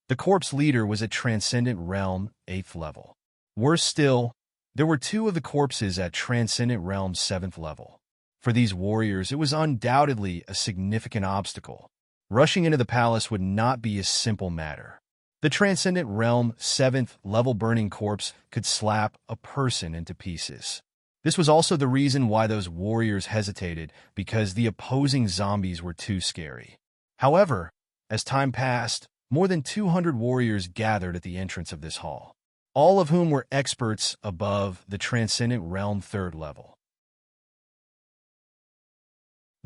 S1: The corpse leader was at Transcendent Realm 8th level. Worse still, there were 2 of the corpses at Transcendent Realm 7th level. For these warriors, it was undoubtedly a significant obstacle. Rushing into the palace would not be a simple matter. The Transcendent Realm 7th level burning corpse could slap a person into pieces. This was also the reason why those warriors hesitated, because the opposing zombies were too scary. However, as time passed, more than 200 warriors gathered at the entrance of this hall, all of whom were experts above the Transcendent Realm 3rd level.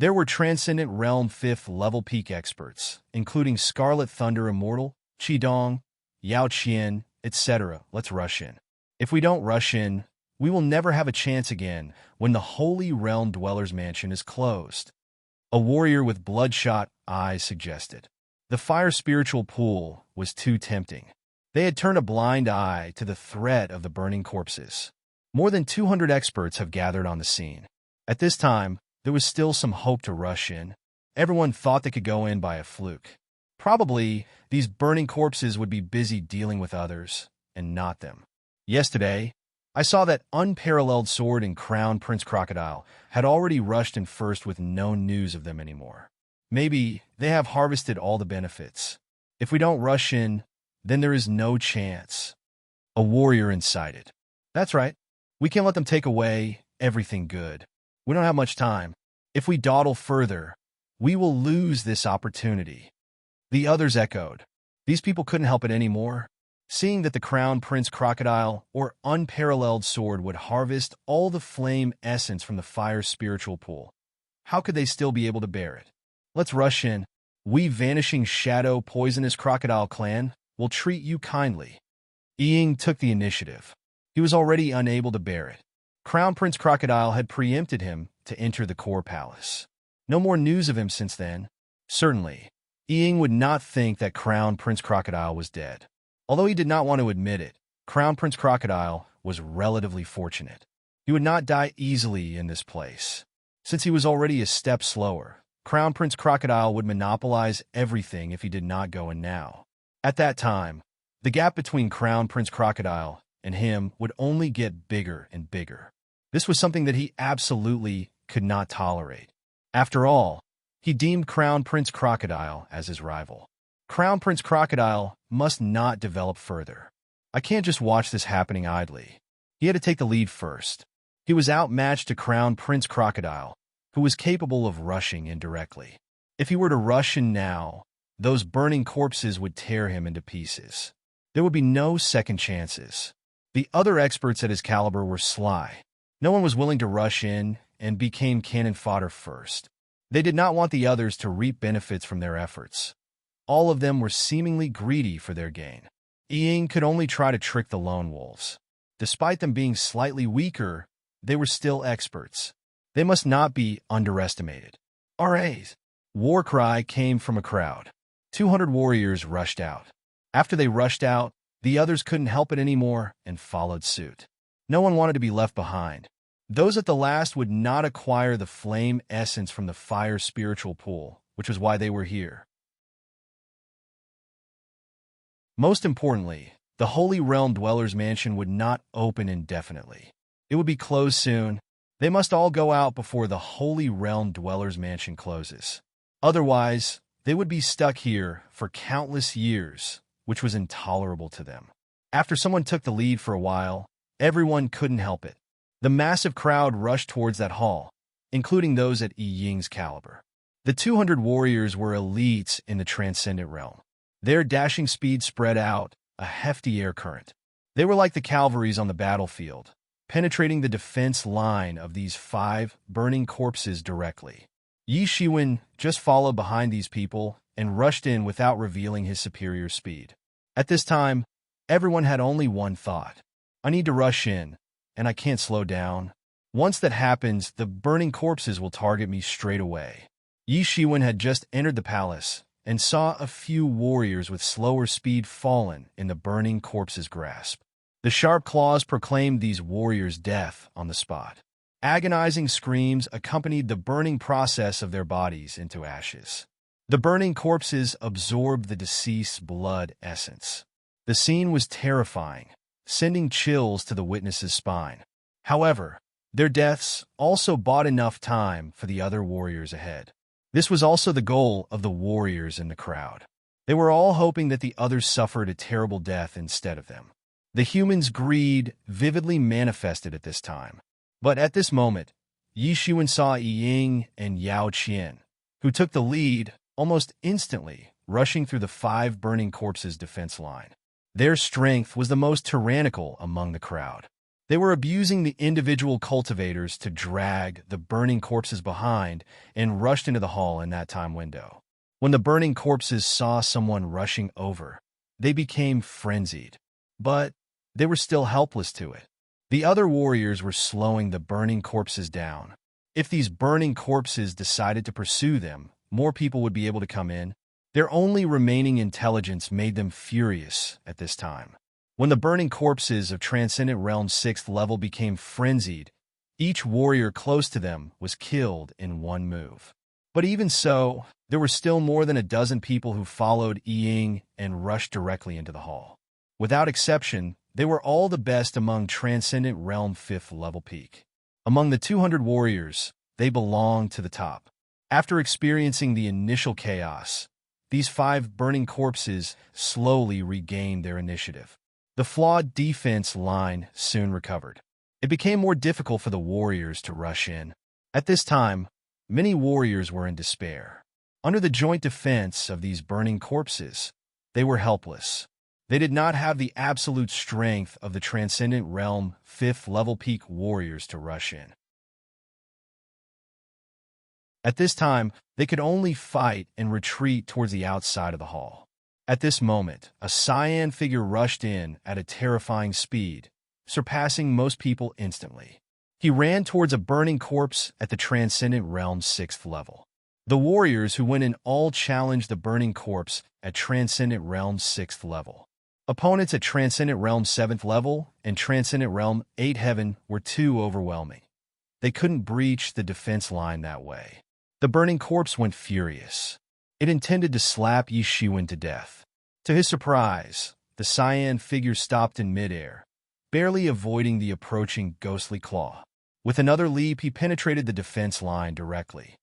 S1: There were Transcendent Realm 5th level peak experts, including Scarlet Thunder Immortal, Qidong, Yao Qian, etc. Let's rush in. If we don't rush in, we will never have a chance again when the Holy Realm Dweller's Mansion is closed. A warrior with bloodshot eyes suggested. The fire spiritual pool was too tempting. They had turned a blind eye to the threat of the burning corpses. More than 200 experts have gathered on the scene. At this time, there was still some hope to rush in. Everyone thought they could go in by a fluke. Probably, these burning corpses would be busy dealing with others, and not them. Yesterday, I saw that unparalleled sword and crown Prince Crocodile had already rushed in first with no news of them anymore. Maybe they have harvested all the benefits. If we don't rush in, then there is no chance. A warrior incited. That's right. We can't let them take away everything good. We don't have much time. If we dawdle further, we will lose this opportunity. The others echoed. These people couldn't help it anymore. Seeing that the Crown Prince Crocodile or unparalleled sword would harvest all the flame essence from the fire spiritual pool, how could they still be able to bear it? Let's rush in. We Vanishing Shadow Poisonous Crocodile Clan will treat you kindly. Ying took the initiative. He was already unable to bear it. Crown Prince Crocodile had preempted him to enter the core palace. No more news of him since then. Certainly, Ying would not think that Crown Prince Crocodile was dead. Although he did not want to admit it, Crown Prince Crocodile was relatively fortunate. He would not die easily in this place. Since he was already a step slower, Crown Prince Crocodile would monopolize everything if he did not go in now. At that time, the gap between Crown Prince Crocodile and him would only get bigger and bigger. This was something that he absolutely could not tolerate. After all, he deemed Crown Prince Crocodile as his rival. Crown Prince Crocodile must not develop further. I can't just watch this happening idly. He had to take the lead first. He was outmatched to Crown Prince Crocodile, who was capable of rushing in directly. If he were to rush in now, those burning corpses would tear him into pieces. There would be no second chances. The other experts at his caliber were sly. No one was willing to rush in and became cannon fodder first. They did not want the others to reap benefits from their efforts. All of them were seemingly greedy for their gain. Ying could only try to trick the lone wolves. Despite them being slightly weaker, they were still experts. They must not be underestimated. RAs. War cry came from a crowd. 200 warriors rushed out. After they rushed out, the others couldn't help it anymore and followed suit. No one wanted to be left behind. Those at the last would not acquire the flame essence from the fire spiritual pool, which was why they were here. Most importantly, the Holy Realm Dweller's Mansion would not open indefinitely. It would be closed soon. They must all go out before the Holy Realm Dweller's Mansion closes. Otherwise, they would be stuck here for countless years, which was intolerable to them. After someone took the lead for a while, everyone couldn't help it. The massive crowd rushed towards that hall, including those at Ying's caliber. The 200 warriors were elites in the Transcendent Realm. Their dashing speed spread out a hefty air current. They were like the cavalries on the battlefield, penetrating the defense line of these 5 burning corpses directly. Yi Shiwen just followed behind these people and rushed in without revealing his superior speed. At this time, everyone had only one thought. I need to rush in, and I can't slow down. Once that happens, the burning corpses will target me straight away. Yi Shiwen had just entered the palace and saw a few warriors with slower speed fallen in the burning corpse's grasp. The sharp claws proclaimed these warriors' death on the spot. Agonizing screams accompanied the burning process of their bodies into ashes. The burning corpses absorbed the deceased's blood essence. The scene was terrifying, sending chills to the witness's spine. However, their deaths also bought enough time for the other warriors ahead. This was also the goal of the warriors in the crowd. They were all hoping that the others suffered a terrible death instead of them. The humans' greed vividly manifested at this time. But at this moment, Yi Shiwen saw Ying and Yao Qian, who took the lead almost instantly, rushing through the 5 burning corpses' defense line. Their strength was the most tyrannical among the crowd. They were abusing the individual cultivators to drag the burning corpses behind and rushed into the hall in that time window. When the burning corpses saw someone rushing over, they became frenzied. But they were still helpless to it. The other warriors were slowing the burning corpses down. If these burning corpses decided to pursue them, more people would be able to come in. Their only remaining intelligence made them furious at this time. When the burning corpses of Transcendent Realm's 6th level became frenzied, each warrior close to them was killed in one move. But even so, there were still more than a dozen people who followed Ying and rushed directly into the hall. Without exception, they were all the best among Transcendent Realm 5th level peak. Among the 200 warriors, they belonged to the top. After experiencing the initial chaos, these 5 burning corpses slowly regained their initiative. The flawed defense line soon recovered. It became more difficult for the warriors to rush in. At this time, many warriors were in despair. Under the joint defense of these burning corpses, they were helpless. They did not have the absolute strength of the Transcendent Realm 5th level peak warriors to rush in. At this time, they could only fight and retreat towards the outside of the hall. At this moment, a cyan figure rushed in at a terrifying speed, surpassing most people instantly. He ran towards a burning corpse at the Transcendent Realm's 6th level. The warriors who went in all challenged the burning corpse at Transcendent Realm's 6th level. Opponents at Transcendent Realm 7th level and Transcendent Realm 8 Heaven were too overwhelming. They couldn't breach the defense line that way. The burning corpse went furious. It intended to slap Yi Shiwen to death. To his surprise, the cyan figure stopped in midair, barely avoiding the approaching ghostly claw. With another leap, he penetrated the defense line directly.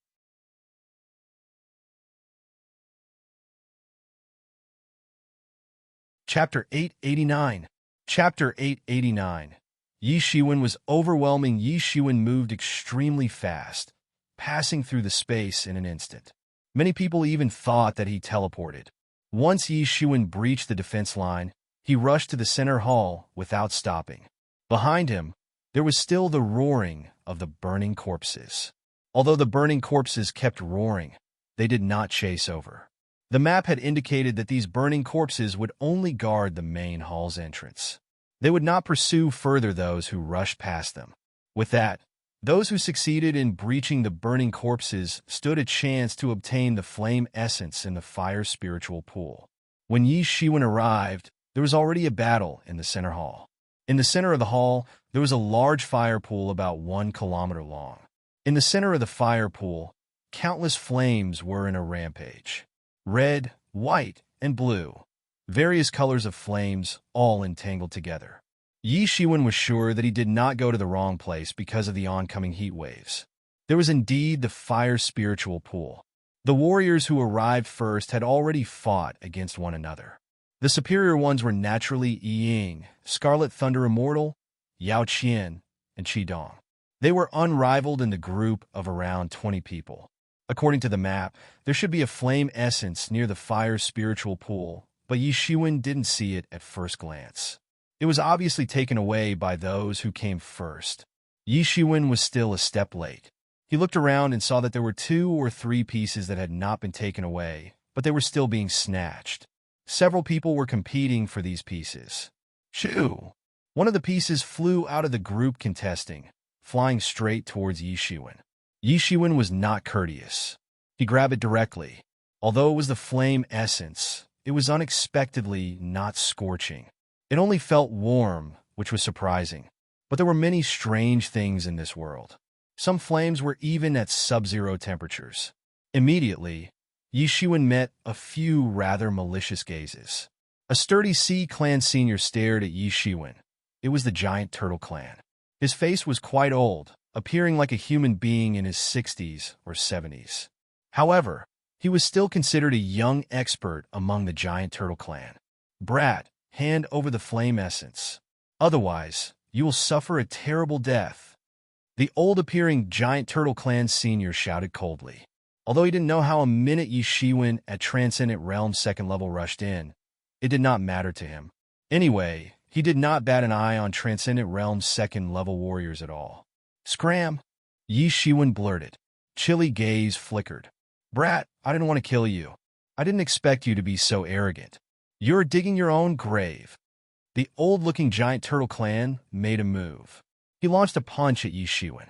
S1: Chapter 889. Chapter 889. Yi Shiwen was overwhelming. Yi Shiwen moved extremely fast, passing through the space in an instant. Many people even thought that he teleported. Once Yi Shiwen breached the defense line, he rushed to the center hall without stopping. Behind him, there was still the roaring of the burning corpses. Although the burning corpses kept roaring, they did not chase over. The map had indicated that these burning corpses would only guard the main hall's entrance. They would not pursue further those who rushed past them. With that, those who succeeded in breaching the burning corpses stood a chance to obtain the flame essence in the fire spiritual pool. When Yi Shiwen arrived, there was already a battle in the center hall. In the center of the hall, there was a large fire pool about 1 kilometer long. In the center of the fire pool, countless flames were in a rampage. Red, white, and blue. Various colors of flames, all entangled together. Yi Shiwen was sure that he did not go to the wrong place because of the oncoming heat waves. There was indeed the fire spiritual pool. The warriors who arrived first had already fought against one another. The superior ones were naturally Ying, Scarlet Thunder Immortal, Yao Qian, and Qidong. They were unrivaled in the group of around 20 people. According to the map, there should be a flame essence near the fire spiritual pool, but Yi Shiwen didn't see it at first glance. It was obviously taken away by those who came first. Yi Shiwen was still a step late. He looked around and saw that there were 2 or 3 pieces that had not been taken away, but they were still being snatched. Several people were competing for these pieces. Shoo! One of the pieces flew out of the group contesting, flying straight towards Yi Shiwen. Yi Shiwen was not courteous. He grabbed it directly. Although it was the flame essence, it was unexpectedly not scorching. It only felt warm, which was surprising. But there were many strange things in this world. Some flames were even at sub-zero temperatures. Immediately, Yi Shiwen met a few rather malicious gazes. A sturdy Sea Clan senior stared at Yi Shiwen. It was the giant turtle clan. His face was quite old, appearing like a human being in his 60s or 70s. However, he was still considered a young expert among the giant turtle clan. Brat, hand over the flame essence. Otherwise, you will suffer a terrible death. The old-appearing giant turtle clan senior shouted coldly. Although he didn't know how a minute Yi Shiwen at Transcendent Realm 2nd level rushed in, it did not matter to him. Anyway, He did not bat an eye on Transcendent Realm's second-level warriors at all. Scram! Yi Shiwen blurted. Chilly gaze flickered. Brat, I didn't want to kill you. I didn't expect you to be so arrogant. You're digging your own grave. The old-looking giant turtle clan made a move. He launched a punch at Yi Shiwen.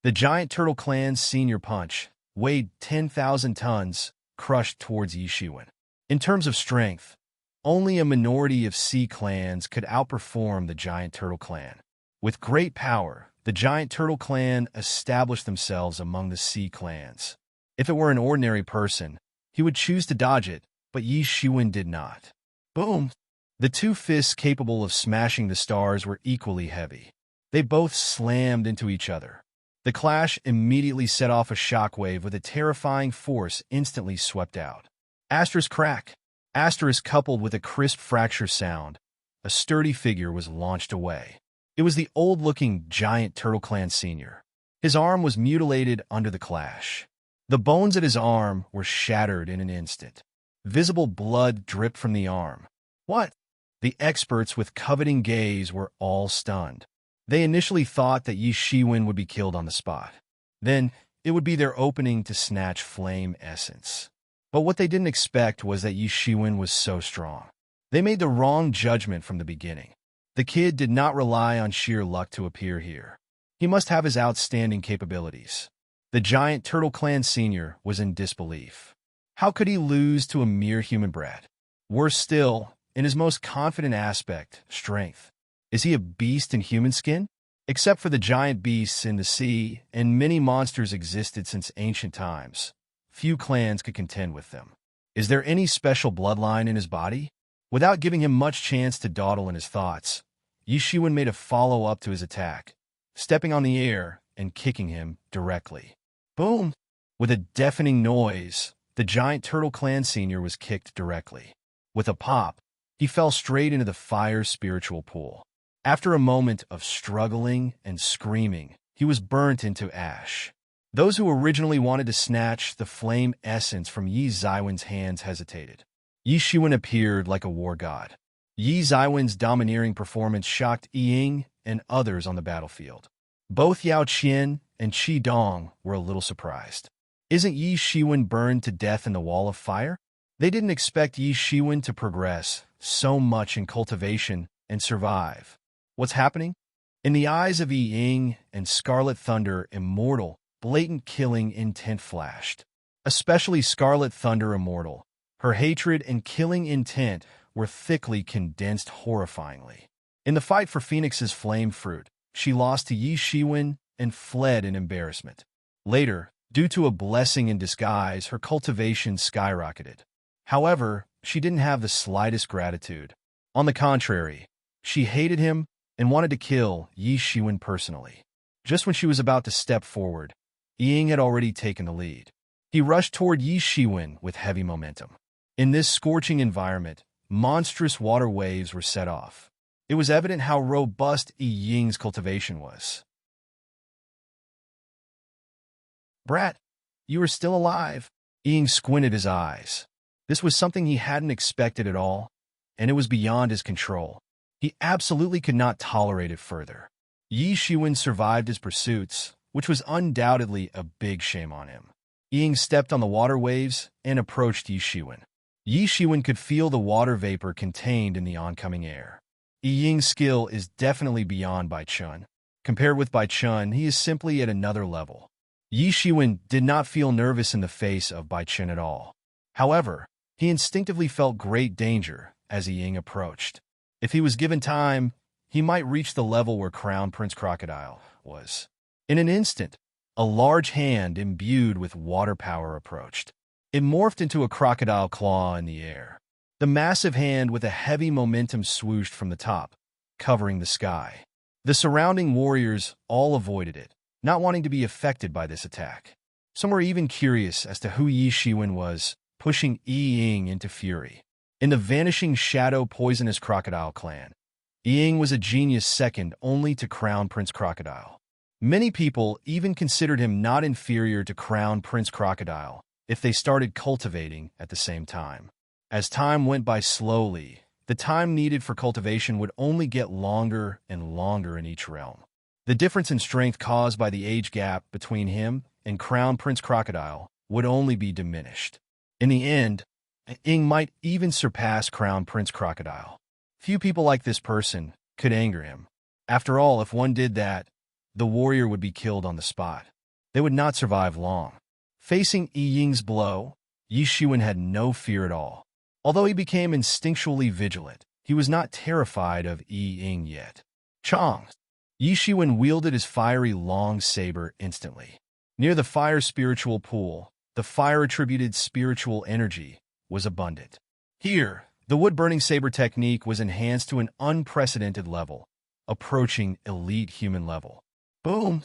S1: The giant turtle clan's senior punch weighed 10,000 tons, crushed towards Yi Shiwen. In terms of strength, only a minority of sea clans could outperform the giant turtle clan. With great power, the giant turtle clan established themselves among the sea clans. If it were an ordinary person, he would choose to dodge it, but Yi Shiwen did not. Boom! The two fists capable of smashing the stars were equally heavy. They both slammed into each other. The clash immediately set off a shockwave with a terrifying force instantly swept out. Asterisk crack. Asterisk coupled with a crisp fracture sound. A sturdy figure was launched away. It was the old-looking giant Turtle Clan Senior. His arm was mutilated under the clash. The bones at his arm were shattered in an instant. Visible blood dripped from the arm. What? The experts with coveting gaze were all stunned. They initially thought that Yi Shiwen would be killed on the spot. Then, it would be their opening to snatch flame essence. But what they didn't expect was that Yi Shiwen was so strong. They made the wrong judgment from the beginning. The kid did not rely on sheer luck to appear here. He must have his outstanding capabilities. The giant Turtle Clan Senior was in disbelief. How could he lose to a mere human brat? Worse still, in his most confident aspect, strength. Is he a beast in human skin? Except for the giant beasts in the sea, and many monsters existed since ancient times. Few clans could contend with them. Is there any special bloodline in his body? Without giving him much chance to dawdle in his thoughts, Yi Shiwen made a follow-up to his attack, stepping on the air and kicking him directly. Boom! With a deafening noise, the giant Turtle Clan Senior was kicked directly. With a pop, he fell straight into the fire's spiritual pool. After a moment of struggling and screaming, he was burnt into ash. Those who originally wanted to snatch the flame essence from Yi Zaiwen's hands hesitated. Yi Shiwen appeared like a war god. Yi Zaiwen's domineering performance shocked Ying and others on the battlefield. Both Yao Qian and Qi Dong were a little surprised. Isn't Yi Shiwen burned to death in the wall of fire? They didn't expect Yi Shiwen to progress so much in cultivation and survive. What's happening? In the eyes of Yi Ying and Scarlet Thunder Immortal, blatant killing intent flashed. Especially Scarlet Thunder Immortal. Her hatred and killing intent were thickly condensed horrifyingly. In the fight for Phoenix's flame fruit, she lost to Yi Shiwen and fled in embarrassment. Later, due to a blessing in disguise, her cultivation skyrocketed. However, she didn't have the slightest gratitude. On the contrary, she hated him and wanted to kill Yi Shiwen personally. Just when she was about to step forward, Ying had already taken the lead. He rushed toward Yi Shiwen with heavy momentum. In this scorching environment, monstrous water waves were set off. It was evident how robust Yi Ying's cultivation was. Brat, you are still alive. Ying squinted his eyes. This was something he hadn't expected at all, and it was beyond his control. He absolutely could not tolerate it further. Yi Shiwen survived his pursuits, which was undoubtedly a big shame on him. Ying stepped on the water waves and approached Yi Shiwen. Yi Shiwen could feel the water vapor contained in the oncoming air. Yi Ying's skill is definitely beyond Bai Chun. Compared with Bai Chun, he is simply at another level. Yi Shiwen did not feel nervous in the face of Bai Chun at all. However, he instinctively felt great danger as Yi Ying approached. If he was given time, he might reach the level where Crown Prince Crocodile was. In an instant, a large hand imbued with water power approached. It morphed into a crocodile claw in the air. The massive hand with a heavy momentum swooshed from the top, covering the sky. The surrounding warriors all avoided it, not wanting to be affected by this attack. Some were even curious as to who Yi Shiwen was, pushing Yi Ying into fury. In the vanishing shadow poisonous crocodile clan, Yi Ying was a genius second only to Crown Prince Crocodile. Many people even considered him not inferior to Crown Prince Crocodile if they started cultivating at the same time. As time went by slowly, the time needed for cultivation would only get longer and longer in each realm. The difference in strength caused by the age gap between him and Crown Prince Crocodile would only be diminished. In the end, Ying might even surpass Crown Prince Crocodile. Few people like this person could anger him. After all, if one did that, the warrior would be killed on the spot. They would not survive long. Facing Yi Ying's blow, Yi Shiwen had no fear at all. Although he became instinctually vigilant, he was not terrified of Yi Ying yet. Chong! Yi Shiwen wielded his fiery long saber instantly. Near the fire spiritual pool, the fire-attributed spiritual energy was abundant. Here, the wood-burning saber technique was enhanced to an unprecedented level, approaching elite human level. Boom!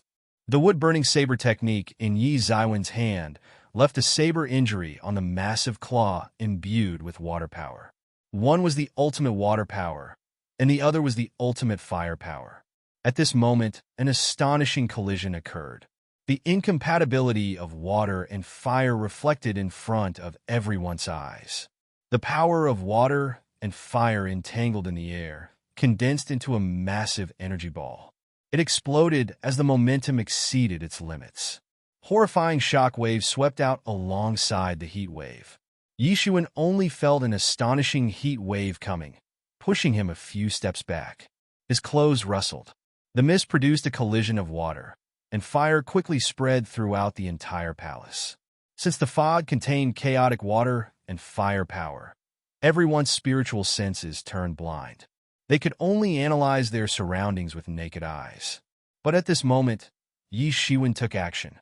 S1: The wood-burning saber technique in Yi Zaiwen's hand left a saber injury on the massive claw imbued with water power. One was the ultimate water power, and the other was the ultimate fire power. At this moment, an astonishing collision occurred. The incompatibility of water and fire reflected in front of everyone's eyes. The power of water and fire entangled in the air, condensed into a massive energy ball. It exploded as the momentum exceeded its limits. Horrifying shock waves swept out alongside the heat wave. Yi Shiwen only felt an astonishing heat wave coming, pushing him a few steps back. His clothes rustled. The mist produced a collision of water, and fire quickly spread throughout the entire palace. Since the fog contained chaotic water and fire power, everyone's spiritual senses turned blind. They could only analyze their surroundings with naked eyes. But at this moment, Yi Shiwen took action.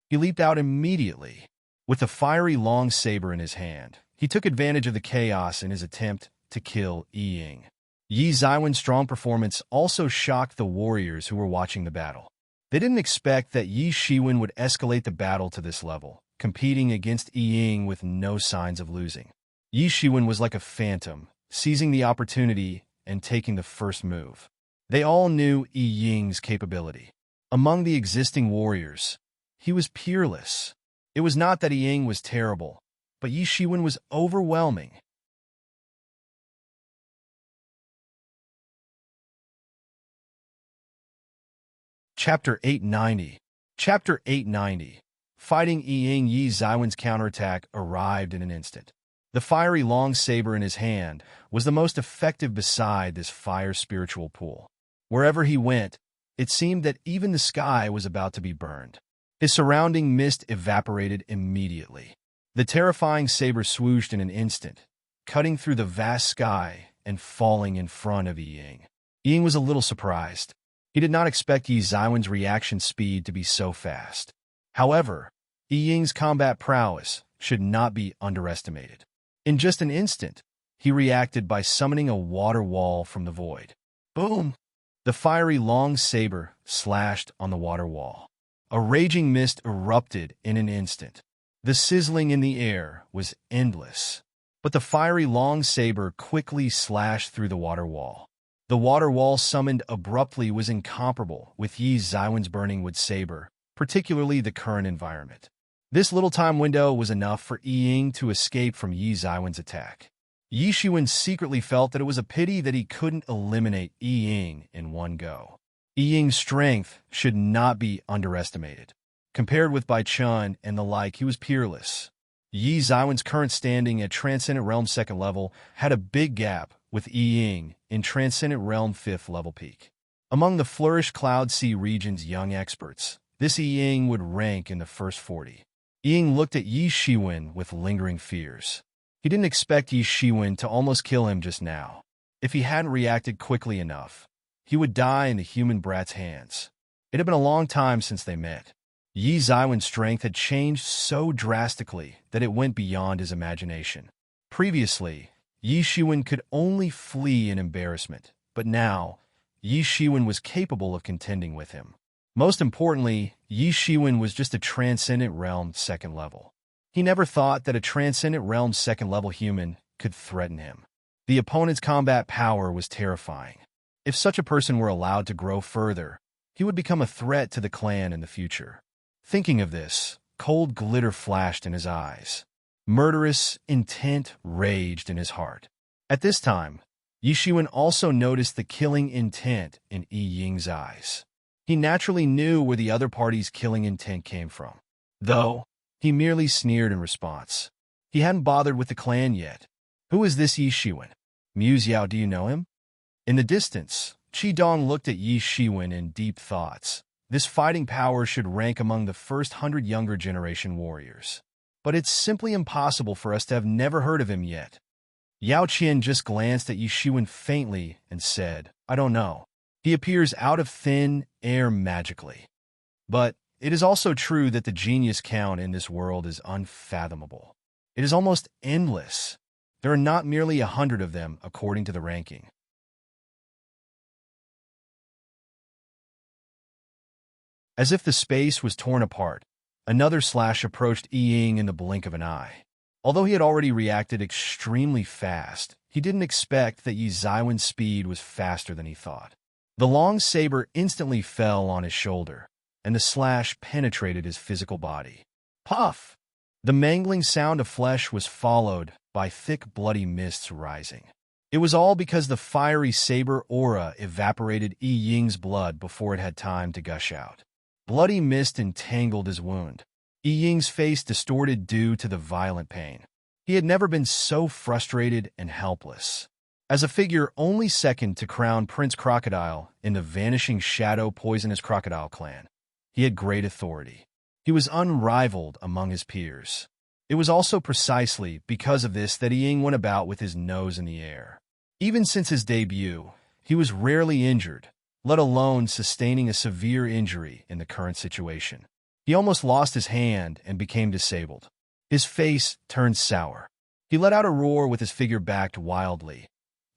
S1: He leaped out immediately. With a fiery long saber in his hand, he took advantage of the chaos in his attempt to kill Yi Ying. Yi Zaiwen's strong performance also shocked the warriors who were watching the battle. They didn't expect that Yi Shiwen would escalate the battle to this level, competing against Yi Ying with no signs of losing. Yi Shiwen was like a phantom, seizing the opportunity and taking the first move. They all knew Yi Ying's capability. Among the existing warriors, he was peerless. It was not that Yi Ying was terrible, but Yi Shiwen was overwhelming. Chapter 890. Chapter 890. Fighting Yi Zaiwen's counterattack arrived in an instant. The fiery long saber in his hand was the most effective beside this fire spiritual pool. Wherever he went, it seemed that even the sky was about to be burned. His surrounding mist evaporated immediately. The terrifying saber swooshed in an instant, cutting through the vast sky and falling in front of Yi Ying. Yi Ying was a little surprised. He did not expect Yi Zaiwen's reaction speed to be so fast. However, Yi Ying's combat prowess should not be underestimated. In just an instant, he reacted by summoning a water wall from the void. Boom! The fiery long saber slashed on the water wall. A raging mist erupted in an instant. The sizzling in the air was endless, but the fiery long saber quickly slashed through the water wall. The water wall summoned abruptly was incomparable with Yi Zaiwen's burning wood saber, particularly the current environment. This little time window was enough for Yi Ying to escape from Yi Zaiwen's attack. Yi Shiwen secretly felt that it was a pity that he couldn't eliminate Yi Ying in one go. Yi Ying's strength should not be underestimated. Compared with Bai Chun and the like, he was peerless. Yi Zaiwen's current standing at Transcendent Realm 2nd level had a big gap with Yi Ying in Transcendent Realm 5th level peak. Among the Flourish Cloud Sea region's young experts, this Yi Ying would rank in the first 40. Yi Ying looked at Yi Shiwen with lingering fears. He didn't expect Yi Shiwen to almost kill him just now. If he hadn't reacted quickly enough, he would die in the human brat's hands. It had been a long time since they met. Yi Zaiwen's strength had changed so drastically that it went beyond his imagination. Previously, Yi Shiwen could only flee in embarrassment, but now, Yi Shiwen was capable of contending with him. Most importantly, Yi Shiwen was just a Transcendent Realm 2nd level. He never thought that a Transcendent Realm 2nd level human could threaten him. The opponent's combat power was terrifying. If such a person were allowed to grow further, he would become a threat to the clan in the future. Thinking of this, Cold glitter flashed in his eyes. Murderous intent raged in his heart. At this time, Yi Shiwen also noticed the killing intent in Yi Ying's eyes. He naturally knew where the other party's killing intent came from, though he merely sneered in response. He hadn't bothered with the clan yet. Who is this Yi Shiwen? Mu Xiao, do you know him? In the distance, Qi Dong looked at Yi Shiwen in deep thoughts. This fighting power should rank among the first 100 younger generation warriors. But it's simply impossible for us to have never heard of him yet. Yao Qian just glanced at Yi Shiwen faintly and said, I don't know. He appears out of thin air magically. But it is also true that the genius count in this world is unfathomable. It is almost endless. There are not merely 100 of them according to the ranking. As if the space was torn apart, another slash approached Yi Ying in the blink of an eye. Although he had already reacted extremely fast, he didn't expect that Yi Zaiwen's speed was faster than he thought. The long saber instantly fell on his shoulder, and the slash penetrated his physical body. Puff! The mangling sound of flesh was followed by thick bloody mists rising. It was all because the fiery saber aura evaporated Yi Ying's blood before it had time to gush out. Bloody mist entangled his wound. Yi Ying's face distorted due to the violent pain. He had never been so frustrated and helpless. As a figure only second to crown Prince Crocodile in the Vanishing Shadow Poisonous Crocodile clan, he had great authority. He was unrivaled among his peers. It was also precisely because of this that Yi Ying went about with his nose in the air. Even since his debut, he was rarely injured, let alone sustaining a severe injury in the current situation. He almost lost his hand and became disabled. His face turned sour. He let out a roar with his figure backed wildly,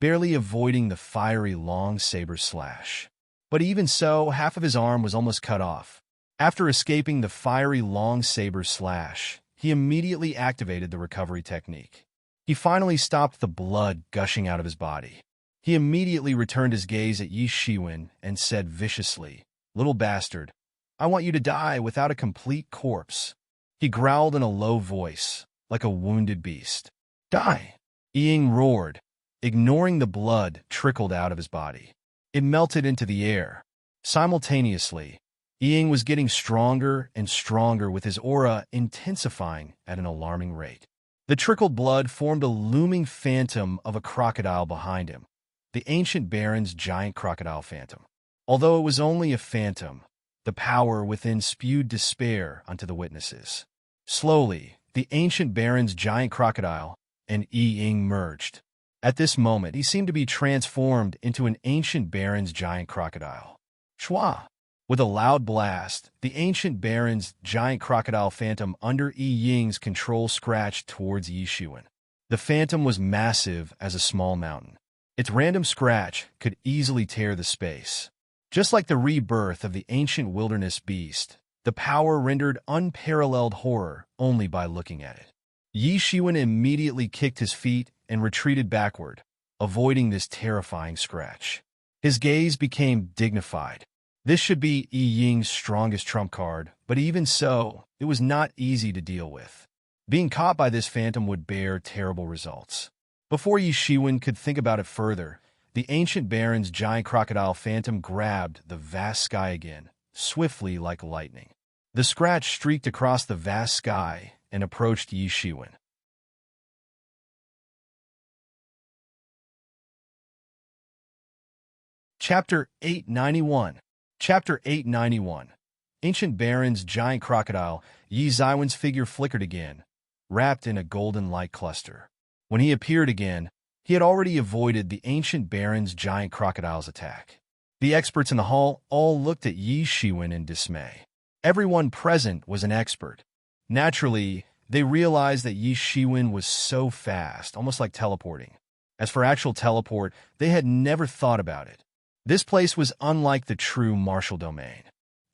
S1: barely avoiding the fiery long saber slash. But even so, half of his arm was almost cut off. After escaping the fiery long saber slash, he immediately activated the recovery technique. He finally stopped the blood gushing out of his body. He immediately returned his gaze at Yi Shiwen and said viciously, "Little bastard, I want you to die without a complete corpse." He growled in a low voice, like a wounded beast. "Die!" Yi Ying roared, ignoring the blood trickled out of his body. It melted into the air. Simultaneously, Yi Ying was getting stronger and stronger with his aura intensifying at an alarming rate. The trickled blood formed a looming phantom of a crocodile behind him, the ancient baron's giant crocodile phantom. Although it was only a phantom, the power within spewed despair onto the witnesses. Slowly, the ancient baron's giant crocodile and Yi Ying merged. At this moment, he seemed to be transformed into an ancient baron's giant crocodile. Shwa! With a loud blast, the ancient baron's giant crocodile phantom under Yi Ying's control scratched towards Yi Shiwen. The phantom was massive as a small mountain. Its random scratch could easily tear the space. Just like the rebirth of the ancient wilderness beast, the power rendered unparalleled horror only by looking at it. Yi Shiwen immediately kicked his feet and retreated backward, avoiding this terrifying scratch. His gaze became dignified. This should be Yi Ying's strongest trump card, but even so, it was not easy to deal with. Being caught by this phantom would bear terrible results. Before Yi Shiwen could think about it further, the ancient baron's giant crocodile phantom grabbed the vast sky again, swiftly like lightning. The scratch streaked across the vast sky and approached Yi Shiwen. Chapter 891. Chapter 891. Ancient Baron's giant crocodile, Yi Zaiwen's figure flickered again, wrapped in a golden light cluster. When he appeared again, he had already avoided the ancient Baron's giant crocodile's attack. The experts in the hall all looked at Yi Shiwen in dismay. Everyone present was an expert. Naturally, they realized that Yi Shiwen was so fast, almost like teleporting. As for actual teleport, they had never thought about it. This place was unlike the true martial domain.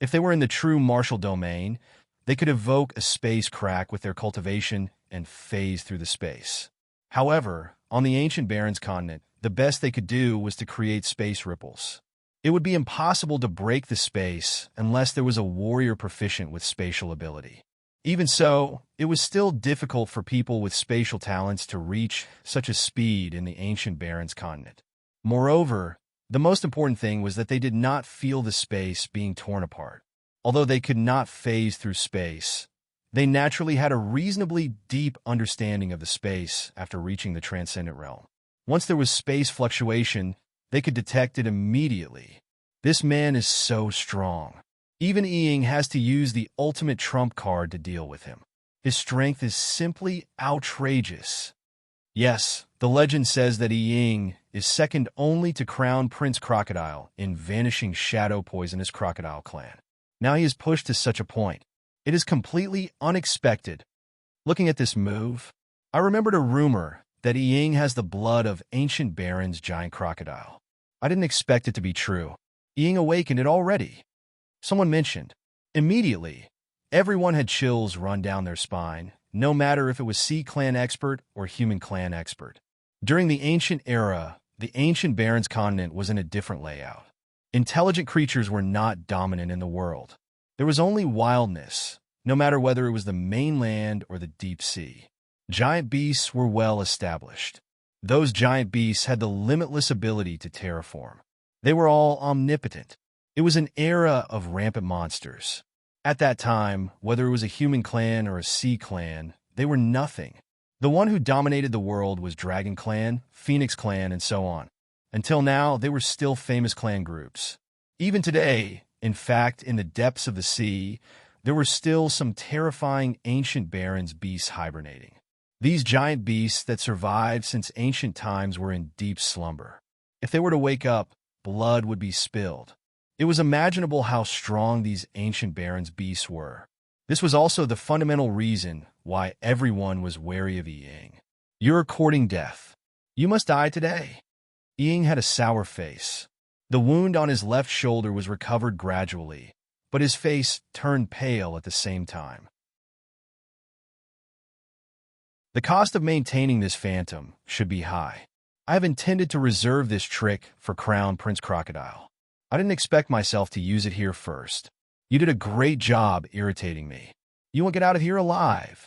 S1: If they were in the true martial domain, they could evoke a space crack with their cultivation and phase through the space. However, on the ancient Baron's continent, the best they could do was to create space ripples. It would be impossible to break the space unless there was a warrior proficient with spatial ability. Even so, it was still difficult for people with spatial talents to reach such a speed in the ancient Barrens continent. Moreover, the most important thing was that they did not feel the space being torn apart. Although they could not phase through space, they naturally had a reasonably deep understanding of the space after reaching the transcendent realm. Once there was space fluctuation, they could detect it immediately. This man is so strong. Even Ying has to use the ultimate trump card to deal with him. His strength is simply outrageous. Yes, the legend says that Ying is second only to Crown Prince Crocodile in Vanishing Shadow Poisonous Crocodile Clan. Now he is pushed to such a point. It is completely unexpected. Looking at this move, I remembered a rumor that Ying has the blood of ancient Baron's giant crocodile. I didn't expect it to be true. Ying awakened it already. Someone mentioned. Immediately, everyone had chills run down their spine, no matter if it was Sea Clan expert or Human Clan expert. During the ancient era, the ancient Barrens continent was in a different layout. Intelligent creatures were not dominant in the world. There was only wildness, no matter whether it was the mainland or the deep sea. Giant beasts were well established. Those giant beasts had the limitless ability to terraform. They were all omnipotent. It was an era of rampant monsters. At that time, whether it was a human clan or a sea clan, they were nothing. The one who dominated the world was Dragon Clan, Phoenix Clan, and so on. Until now, they were still famous clan groups. Even today, in fact, in the depths of the sea, there were still some terrifying ancient Barrens beasts hibernating. These giant beasts that survived since ancient times were in deep slumber. If they were to wake up, blood would be spilled. It was imaginable how strong these ancient Barrens beasts were. This was also the fundamental reason why everyone was wary of Ying. You're courting death. You must die today. Ying had a sour face. The wound on his left shoulder was recovered gradually, but his face turned pale at the same time. The cost of maintaining this phantom should be high. I have intended to reserve this trick for Crown Prince Crocodile. I didn't expect myself to use it here first. You did a great job irritating me. You won't get out of here alive.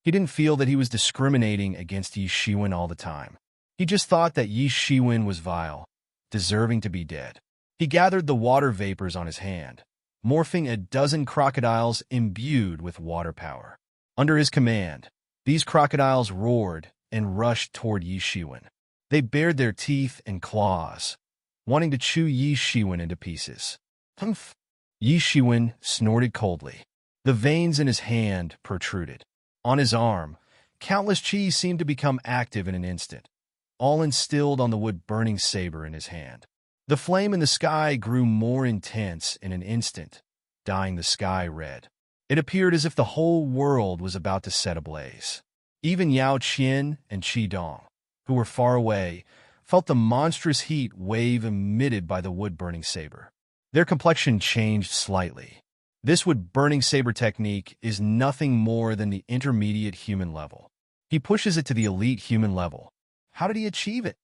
S1: He didn't feel that he was discriminating against Yi Shiwen all the time. He just thought that Yi Shiwen was vile, deserving to be dead. He gathered the water vapors on his hand, morphing a dozen crocodiles imbued with water power. Under his command, these crocodiles roared and rushed toward Yi Shiwen. They bared their teeth and claws, wanting to chew Yi Shiwen into pieces. Humph! Yi Shiwen snorted coldly. The veins in his hand protruded. On his arm, countless chi seemed to become active in an instant, all instilled on the wood-burning saber in his hand. The flame in the sky grew more intense in an instant, dyeing the sky red. It appeared as if the whole world was about to set ablaze. Even Yao Qian and Qi Dong, who were far away, felt the monstrous heat wave emitted by the wood-burning saber. Their complexion changed slightly. This wood-burning saber technique is nothing more than the intermediate human level. He pushes it to the elite human level. How did he achieve it?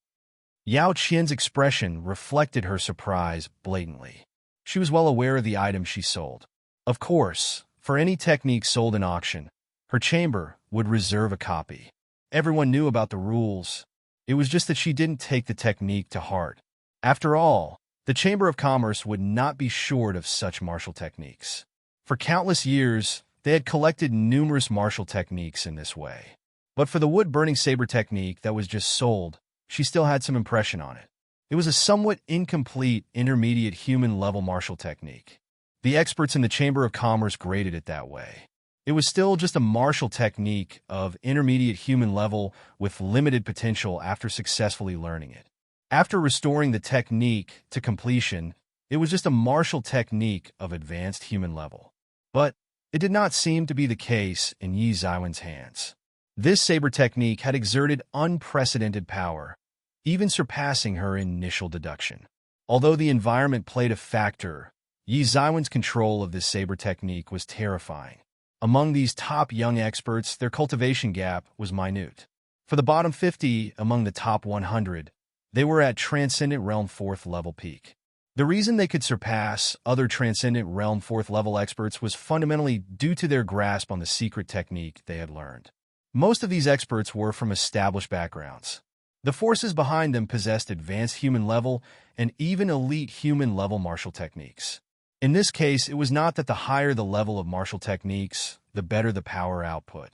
S1: Yao Qian's expression reflected her surprise blatantly. She was well aware of the item she sold. Of course, for any technique sold in auction, her chamber would reserve a copy. Everyone knew about the rules. It was just that she didn't take the technique to heart. After all, the Chamber of Commerce would not be short of such martial techniques. For countless years, they had collected numerous martial techniques in this way. But for the wood-burning saber technique that was just sold, she still had some impression on it. It was a somewhat incomplete intermediate human-level martial technique. The experts in the Chamber of Commerce graded it that way. It was still just a martial technique of intermediate human level with limited potential after successfully learning it. After restoring the technique to completion, it was just a martial technique of advanced human level. But it did not seem to be the case in Yi Xiwen's hands. This saber technique had exerted unprecedented power, even surpassing her initial deduction. Although the environment played a factor, Yi Xiwen's control of this saber technique was terrifying. Among these top young experts, their cultivation gap was minute. For the bottom 50 among the top 100, they were at Transcendent Realm 4th level peak. The reason they could surpass other Transcendent Realm 4th level experts was fundamentally due to their grasp on the secret technique they had learned. Most of these experts were from established backgrounds. The forces behind them possessed advanced human level and even elite human level martial techniques. In this case, it was not that the higher the level of martial techniques, the better the power output.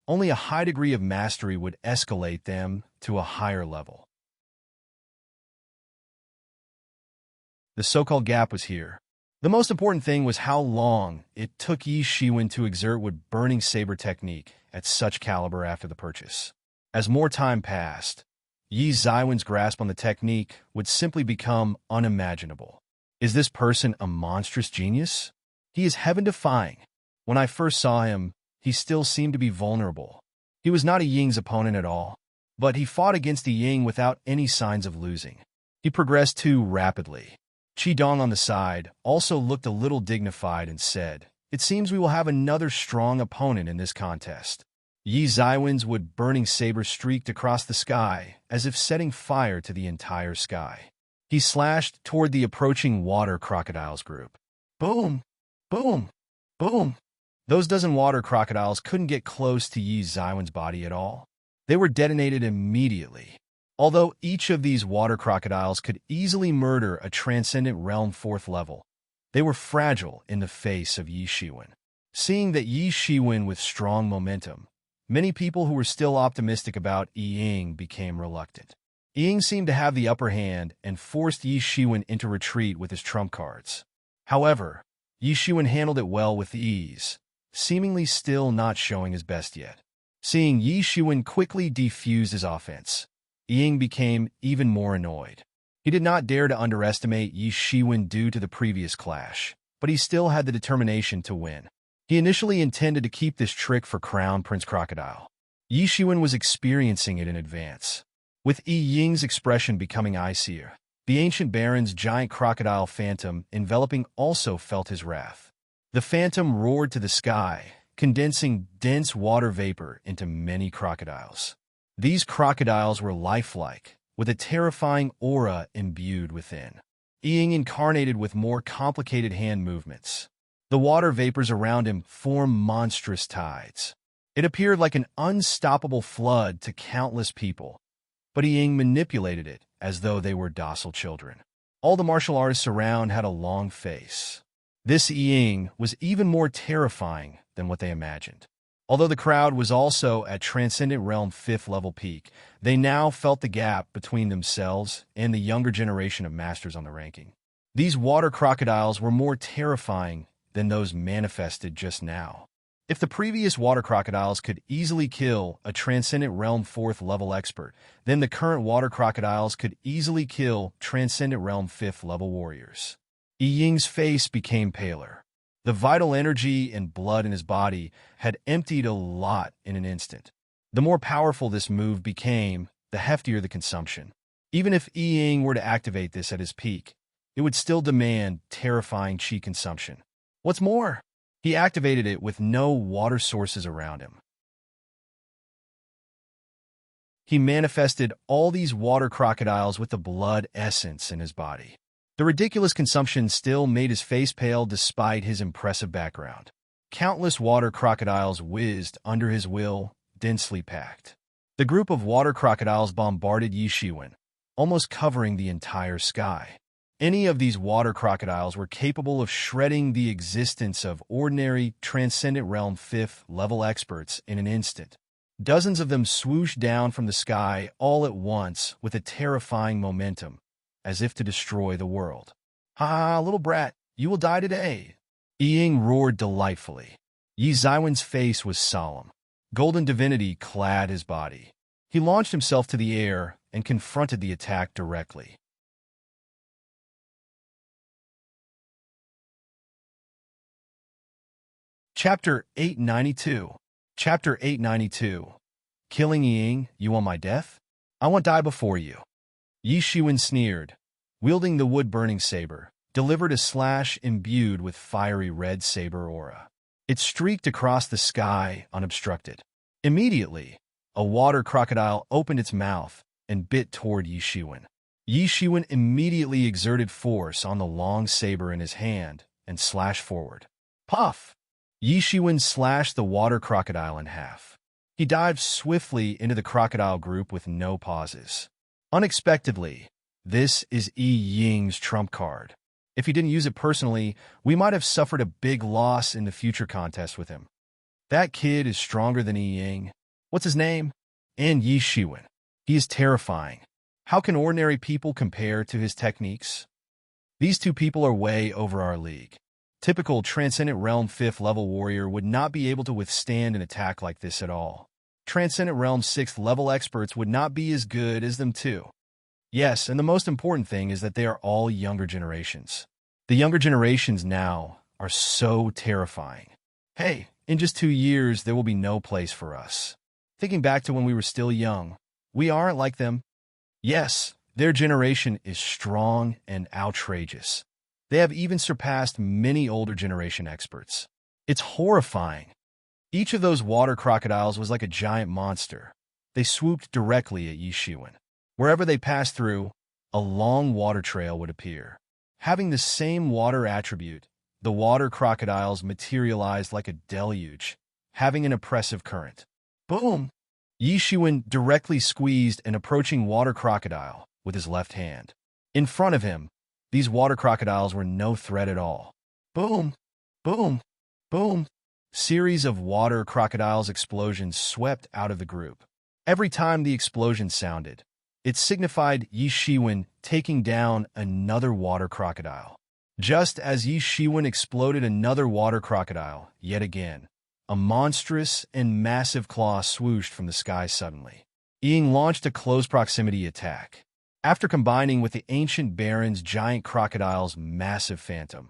S1: Only a high degree of mastery would escalate them to a higher level. The so-called gap was here. The most important thing was how long it took Yi Shiwen to exert Wood Burning Saber technique at such caliber after the purchase. As more time passed, Yi Zaiwen's grasp on the technique would simply become unimaginable. Is this person a monstrous genius? He is heaven-defying. When I first saw him, he still seemed to be vulnerable. He was not a Ying's opponent at all, but he fought against a Ying without any signs of losing. He progressed too rapidly. Qidong on the side also looked a little dignified and said, "It seems we will have another strong opponent in this contest." Yi Zaiwen's Wood Burning Saber streaked across the sky as if setting fire to the entire sky. He slashed toward the approaching water crocodiles group. Boom! Boom! Boom! Those dozen water crocodiles couldn't get close to Yi Zaiwen's body at all. They were detonated immediately. Although each of these water crocodiles could easily murder a Transcendent Realm 4th level, they were fragile in the face of Yi Shiwen. Seeing that Yi Shiwen with strong momentum, many people who were still optimistic about Ying became reluctant. Ying seemed to have the upper hand and forced Yi Shiwen into retreat with his trump cards. However, Yi Shiwen handled it well with ease, seemingly still not showing his best yet. Seeing Yi Shiwen quickly defuse his offense, Ying became even more annoyed. He did not dare to underestimate Yi Shiwen due to the previous clash, but he still had the determination to win. He initially intended to keep this trick for Crown Prince Crocodile. Yi Shiwen was experiencing it in advance. With Yi Ying's expression becoming icier, the ancient baron's giant crocodile phantom enveloping also felt his wrath. The phantom roared to the sky, condensing dense water vapor into many crocodiles. These crocodiles were lifelike, with a terrifying aura imbued within. Ying incarnated with more complicated hand movements. The water vapors around him formed monstrous tides. It appeared like an unstoppable flood to countless people, but Ying manipulated it as though they were docile children. All the martial artists around had a long face. This Ying was even more terrifying than what they imagined. Although the crowd was also at Transcendent Realm 5th level peak, they now felt the gap between themselves and the younger generation of masters on the ranking. These water crocodiles were more terrifying than those manifested just now. If the previous water crocodiles could easily kill a Transcendent Realm 4th level expert, then the current water crocodiles could easily kill Transcendent Realm 5th level warriors. Yi Ying's face became paler. The vital energy and blood in his body had emptied a lot in an instant. The more powerful this move became, the heftier the consumption. Even if Yi Ying were to activate this at his peak, it would still demand terrifying qi consumption. What's more, he activated it with no water sources around him. He manifested all these water crocodiles with the blood essence in his body. The ridiculous consumption still made his face pale despite his impressive background. Countless water crocodiles whizzed under his will, densely packed. The group of water crocodiles bombarded Yi Shiwen, almost covering the entire sky. Any of these water crocodiles were capable of shredding the existence of ordinary Transcendent Realm 5th level experts in an instant. Dozens of them swooshed down from the sky all at once with a terrifying momentum, as if to destroy the world. "Ha, little brat, you will die today." Ying roared delightfully. Yi Zaiwen's face was solemn. Golden divinity clad his body. He launched himself to the air and confronted the attack directly. Chapter 892. Chapter 892. Killing Ying, you want my death? I won't die before you. Yi Shiwen sneered, wielding the wood-burning saber, delivered a slash imbued with fiery red saber aura. It streaked across the sky unobstructed. Immediately, a water crocodile opened its mouth and bit toward Yi Shiwen. Yi Shiwen immediately exerted force on the long saber in his hand and slashed forward. Puff! Yi Shiwen slashed the water crocodile in half. He dived swiftly into the crocodile group with no pauses. Unexpectedly, this is Yi Ying's trump card. If he didn't use it personally, we might have suffered a big loss in the future contest with him. That kid is stronger than Yi Ying. What's his name? And Yi Shiwen. He is terrifying. How can ordinary people compare to his techniques? These two people are way over our league. Typical Transcendent Realm 5th level warrior would not be able to withstand an attack like this at all. Transcendent Realm 6th level experts would not be as good as them too. Yes, and the most important thing is that they are all younger generations. The younger generations now are so terrifying. Hey, in just 2 years, there will be no place for us. Thinking back to when we were still young, we aren't like them. Yes, their generation is strong and outrageous. They have even surpassed many older generation experts. It's horrifying. Each of those water crocodiles was like a giant monster. They swooped directly at Yi Shiwen. Wherever they passed through, a long water trail would appear. Having the same water attribute, the water crocodiles materialized like a deluge, having an oppressive current. Boom! Yi Shiwen directly squeezed an approaching water crocodile with his left hand. In front of him, these water crocodiles were no threat at all. Boom! Boom! Boom! Series of water crocodiles explosions swept out of the group. Every time the explosion sounded, it signified Yi Shiwen taking down another water crocodile. Just as Yi Shiwen exploded another water crocodile, yet again, a monstrous and massive claw swooshed from the sky suddenly. Ying launched a close proximity attack. After combining with the ancient baron's giant crocodile's massive phantom,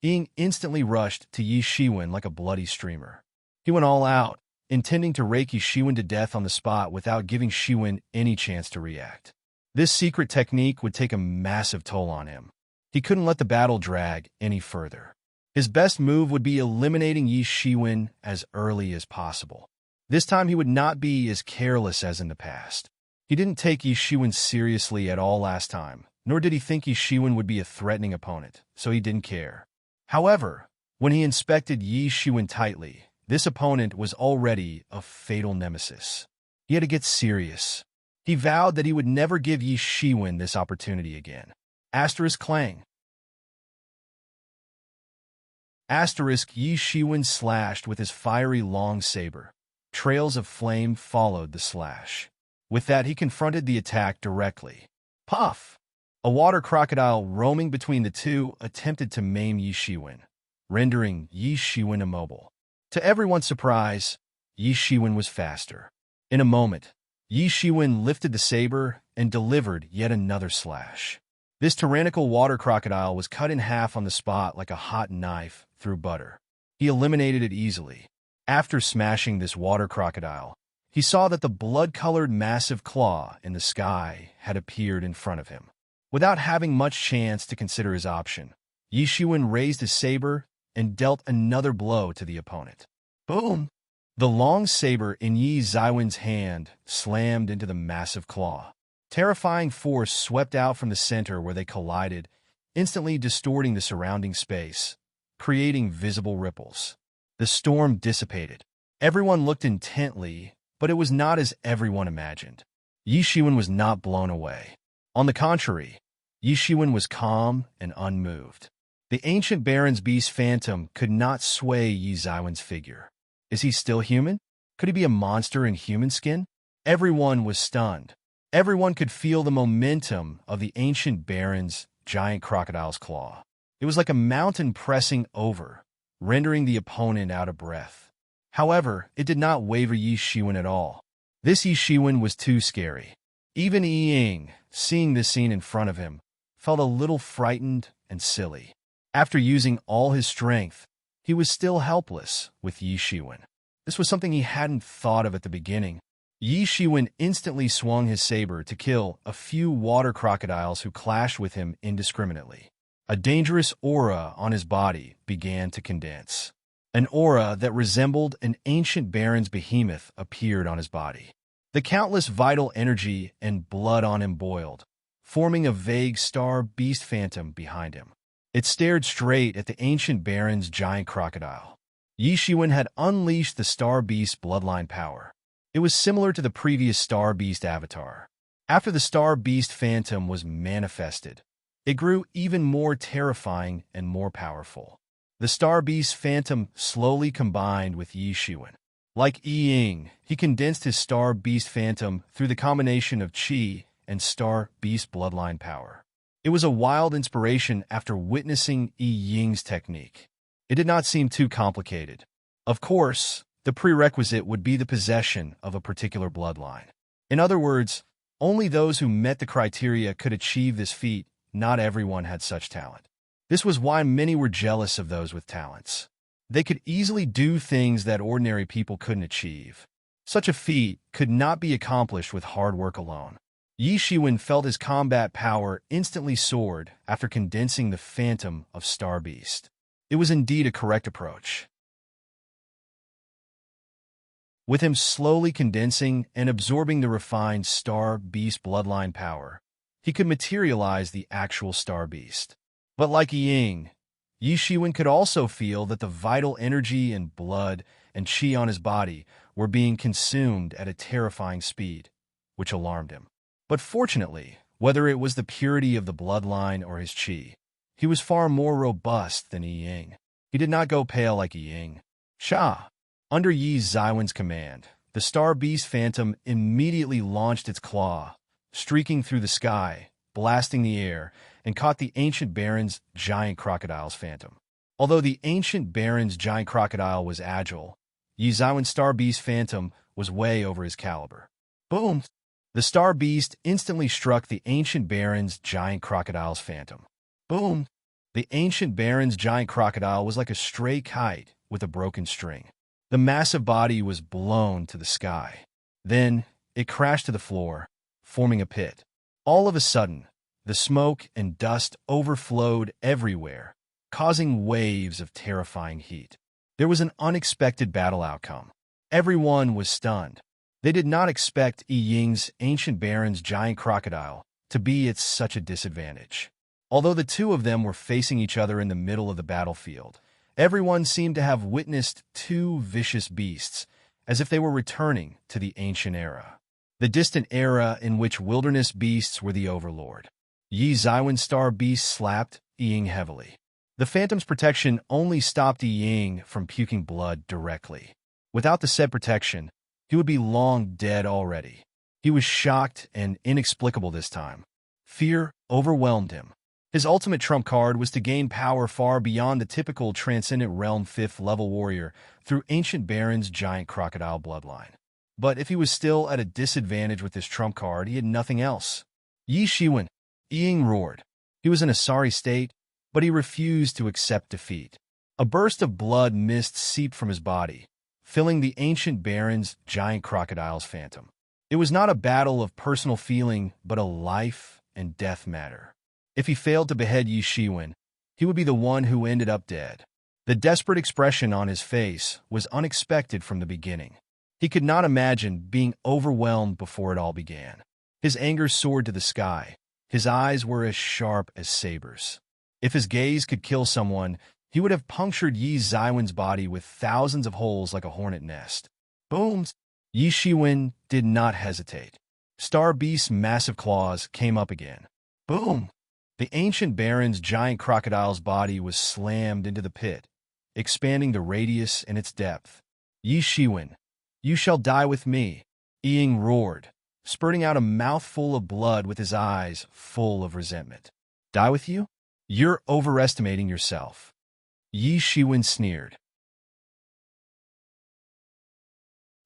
S1: Ying instantly rushed to Yi Shiwen like a bloody streamer. He went all out, intending to rake Yi Shiwen to death on the spot without giving Shiwen any chance to react. This secret technique would take a massive toll on him. He couldn't let the battle drag any further. His best move would be eliminating Yi Shiwen as early as possible. This time he would not be as careless as in the past. He didn't take Yi Shiwen seriously at all last time, nor did he think Yi Shiwen would be a threatening opponent, so he didn't care. However, when he inspected Yi Shiwen tightly, this opponent was already a fatal nemesis. He had to get serious. He vowed that he would never give Yi Shiwen this opportunity again. Asterisk clang. Asterisk Yi Shiwen slashed with his fiery long saber. Trails of flame followed the slash. With that, he confronted the attack directly. Puff! A water crocodile roaming between the two attempted to maim Yi Shiwen, rendering Yi Shiwen immobile. To everyone's surprise, Yi Shiwen was faster. In a moment, Yi Shiwen lifted the saber and delivered yet another slash. This tyrannical water crocodile was cut in half on the spot like a hot knife through butter. He eliminated it easily. After smashing this water crocodile, he saw that the blood-colored massive claw in the sky had appeared in front of him. Without having much chance to consider his option, Yi Shiwen raised his saber and dealt another blow to the opponent. Boom! The long saber in Yi Shiwen's hand slammed into the massive claw. Terrifying force swept out from the center where they collided, instantly distorting the surrounding space, creating visible ripples. The storm dissipated. Everyone looked intently, but it was not as everyone imagined. Yi Shiwen was not blown away. On the contrary, Yi Shiwen was calm and unmoved. The ancient Baron's beast phantom could not sway Yi Shiwen's figure. Is he still human? Could he be a monster in human skin? Everyone was stunned. Everyone could feel the momentum of the ancient Baron's giant crocodile's claw. It was like a mountain pressing over, rendering the opponent out of breath. However, it did not waver Yi Shiwen at all. This Yi Shiwen was too scary. Even Yi Ying, seeing this scene in front of him, felt a little frightened and silly. After using all his strength, he was still helpless with Yi Shiwen. This was something he hadn't thought of at the beginning. Yi Shiwen instantly swung his saber to kill a few water crocodiles who clashed with him indiscriminately. A dangerous aura on his body began to condense. An aura that resembled an ancient baron's behemoth appeared on his body. The countless vital energy and blood on him boiled, forming a vague star beast phantom behind him. It stared straight at the ancient baron's giant crocodile. Yi Shiwen had unleashed the star beast's bloodline power. It was similar to the previous star beast avatar. After the star beast phantom was manifested, it grew even more terrifying and more powerful. The star beast phantom slowly combined with Yi Shiwen. Like Yi Ying, he condensed his star beast phantom through the combination of qi and star beast bloodline power. It was a wild inspiration after witnessing Yi Ying's technique. It did not seem too complicated. Of course, the prerequisite would be the possession of a particular bloodline. In other words, only those who met the criteria could achieve this feat. Not everyone had such talent. This was why many were jealous of those with talents. They could easily do things that ordinary people couldn't achieve. Such a feat could not be accomplished with hard work alone. Yi Shiwen felt his combat power instantly soared after condensing the phantom of Star Beast. It was indeed a correct approach. With him slowly condensing and absorbing the refined Star Beast bloodline power, he could materialize the actual Star Beast. But like Yi Ying, Yi Shiwen could also feel that the vital energy and blood and qi on his body were being consumed at a terrifying speed, which alarmed him. But fortunately, whether it was the purity of the bloodline or his qi, he was far more robust than Yi Ying. He did not go pale like Yi Ying. Sha! Under Yi Zaiwen's command, the Star Beast Phantom immediately launched its claw, streaking through the sky, blasting the air, and caught the Ancient Baron's giant crocodile's phantom. Although the Ancient Baron's giant crocodile was agile, Yi Zaiwen's Star Beast Phantom was way over his caliber. Boom! The Star Beast instantly struck the Ancient Baron's giant crocodile's phantom. Boom! The Ancient Baron's giant crocodile was like a stray kite with a broken string. The massive body was blown to the sky. Then, it crashed to the floor, forming a pit. All of a sudden, the smoke and dust overflowed everywhere, causing waves of terrifying heat. There was an unexpected battle outcome. Everyone was stunned. They did not expect Yi Ying's Ancient Baron's giant crocodile to be at such a disadvantage. Although the two of them were facing each other in the middle of the battlefield, everyone seemed to have witnessed two vicious beasts, as if they were returning to the ancient era. The distant era in which wilderness beasts were the overlord. Yi Zaiwen's Star Beast slapped Yi Ying heavily. The Phantom's protection only stopped Yi Ying from puking blood directly. Without the said protection, he would be long dead already. He was shocked and inexplicable this time. Fear overwhelmed him. His ultimate trump card was to gain power far beyond the typical Transcendent Realm 5th level warrior through Ancient Baron's giant crocodile bloodline. But if he was still at a disadvantage with this trump card, he had nothing else. Yi Shiwen, Yi Ying roared. He was in a sorry state, but he refused to accept defeat. A burst of blood mist seeped from his body, filling the Ancient Baron's giant crocodile's phantom. It was not a battle of personal feeling, but a life and death matter. If he failed to behead Yi Shiwen, he would be the one who ended up dead. The desperate expression on his face was unexpected from the beginning. He could not imagine being overwhelmed before it all began. His anger soared to the sky. His eyes were as sharp as sabers. If his gaze could kill someone, he would have punctured Yi Zaiwen's body with thousands of holes like a hornet nest. Boom! Yi Shiwen did not hesitate. Star Beast's massive claws came up again. Boom! The Ancient Baron's giant crocodile's body was slammed into the pit, expanding the radius and its depth. Yi Shiwen, you shall die with me, Yi Ying roared, spurting out a mouthful of blood with his eyes full of resentment. Die with you? You're overestimating yourself. Yi Shiwen sneered.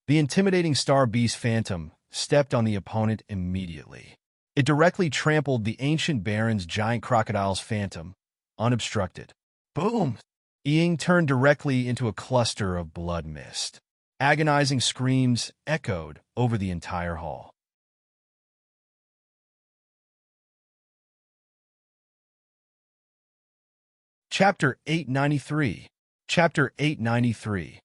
S1: The intimidating Star Beast Phantom stepped on the opponent immediately. It directly trampled the Ancient Baron's giant crocodile's phantom, unobstructed. Boom! Yi Ying turned directly into a cluster of blood mist. Agonizing screams echoed over the entire hall. Chapter 893. Chapter 893.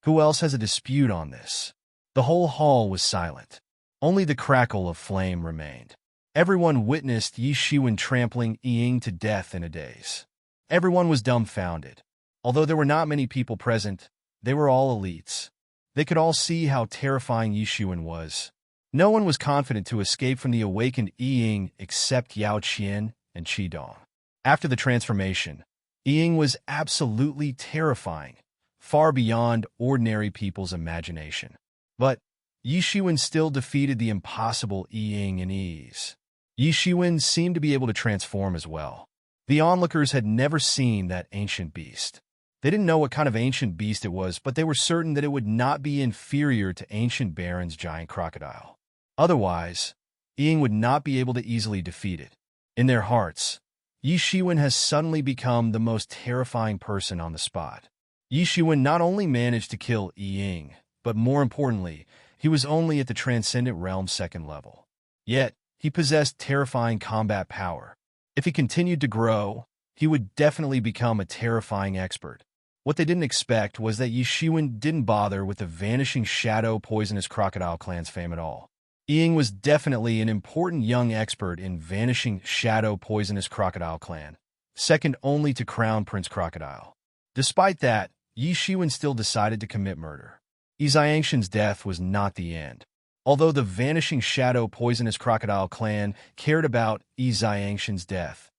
S1: Who else has a dispute on this? The whole hall was silent. Only the crackle of flame remained. Everyone witnessed Yi Shiwen trampling Ying to death in a daze. Everyone was dumbfounded. Although there were not many people present, they were all elites. They could all see how terrifying Yi Shiwen was. No one was confident to escape from the awakened Ying except Yao Qian and Qi Dong. After the transformation, Ying was absolutely terrifying, far beyond ordinary people's imagination. But Yi Shiwen still defeated the impossible Ying in ease. Yi Shiwen seemed to be able to transform as well. The onlookers had never seen that ancient beast. They didn't know what kind of ancient beast it was, but they were certain that it would not be inferior to ancient Baron's giant crocodile. Otherwise, Ying would not be able to easily defeat it. In their hearts, Yi Shiwen has suddenly become the most terrifying person on the spot. Yi Shiwen not only managed to kill Ying, but more importantly, he was only at the Transcendent Realm's 2nd level. Yet, he possessed terrifying combat power. If he continued to grow, he would definitely become a terrifying expert. What they didn't expect was that Yi Shiwen didn't bother with the Vanishing Shadow Poisonous Crocodile clan's fame at all. Ying was definitely an important young expert in Vanishing Shadow Poisonous Crocodile clan, second only to Crown Prince Crocodile. Despite that, Yi Shiwen still decided to commit murder. Yi Xiangshan's death was not the end. Although the Vanishing Shadow Poisonous Crocodile clan cared about Yi Xiangshan's death,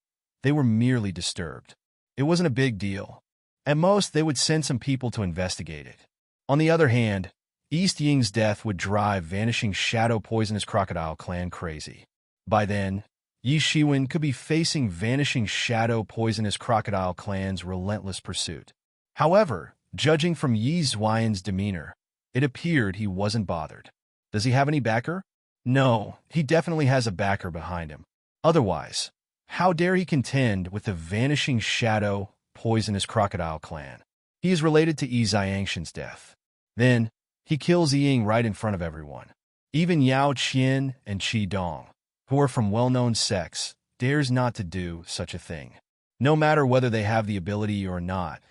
S1: they were merely disturbed. It wasn't a big deal. At most, they would send some people to investigate it. On the other hand, East Ying's death would drive Vanishing Shadow Poisonous Crocodile clan crazy. By then, Yi Shiwen could be facing Vanishing Shadow Poisonous Crocodile clan's relentless pursuit. However, judging from Yi Xuan's demeanor, it appeared he wasn't bothered. Does he have any backer? No, he definitely has a backer behind him. Otherwise, how dare he contend with the Vanishing Shadow Poisonous Crocodile clan? He is related to Yi Xiangshan's death. Then, he kills Ying right in front of everyone. Even Yao Qian and Qi Dong, who are from well-known sects, dares not to do such a thing. No matter whether they have the ability or not,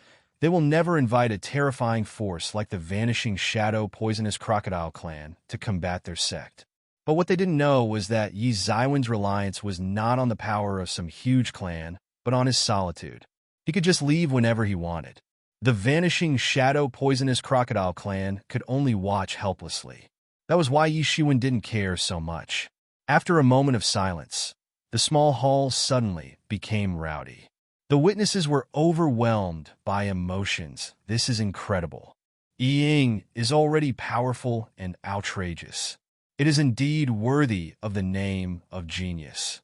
S1: they will never invite a terrifying force like the Vanishing Shadow Poisonous Crocodile clan to combat their sect. But what they didn't know was that Yi Xiawen's reliance was not on the power of some huge clan, but on his solitude. He could just leave whenever he wanted. The Vanishing Shadow Poisonous Crocodile clan could only watch helplessly. That was why Yi Shiwen didn't care so much. After a moment of silence, the small hall suddenly became rowdy. The witnesses were overwhelmed by emotions. This is incredible. Ying is already powerful and outrageous. It is indeed worthy of the name of genius.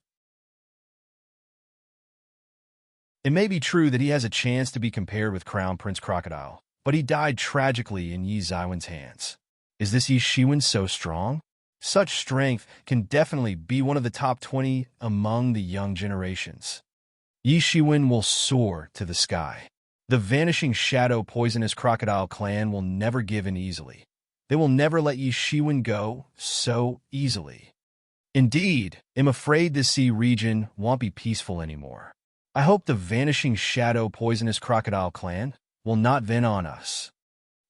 S1: It may be true that he has a chance to be compared with Crown Prince Crocodile, but he died tragically in Yi Xiawen's hands. Is this Yi Shiwen so strong? Such strength can definitely be one of the top 20 among the young generations. Yi Shiwen will soar to the sky. The Vanishing Shadow Poisonous Crocodile clan will never give in easily. They will never let Yi Shiwen go so easily. Indeed, I'm afraid this sea region won't be peaceful anymore. I hope the Vanishing Shadow Poisonous Crocodile clan will not vent on us.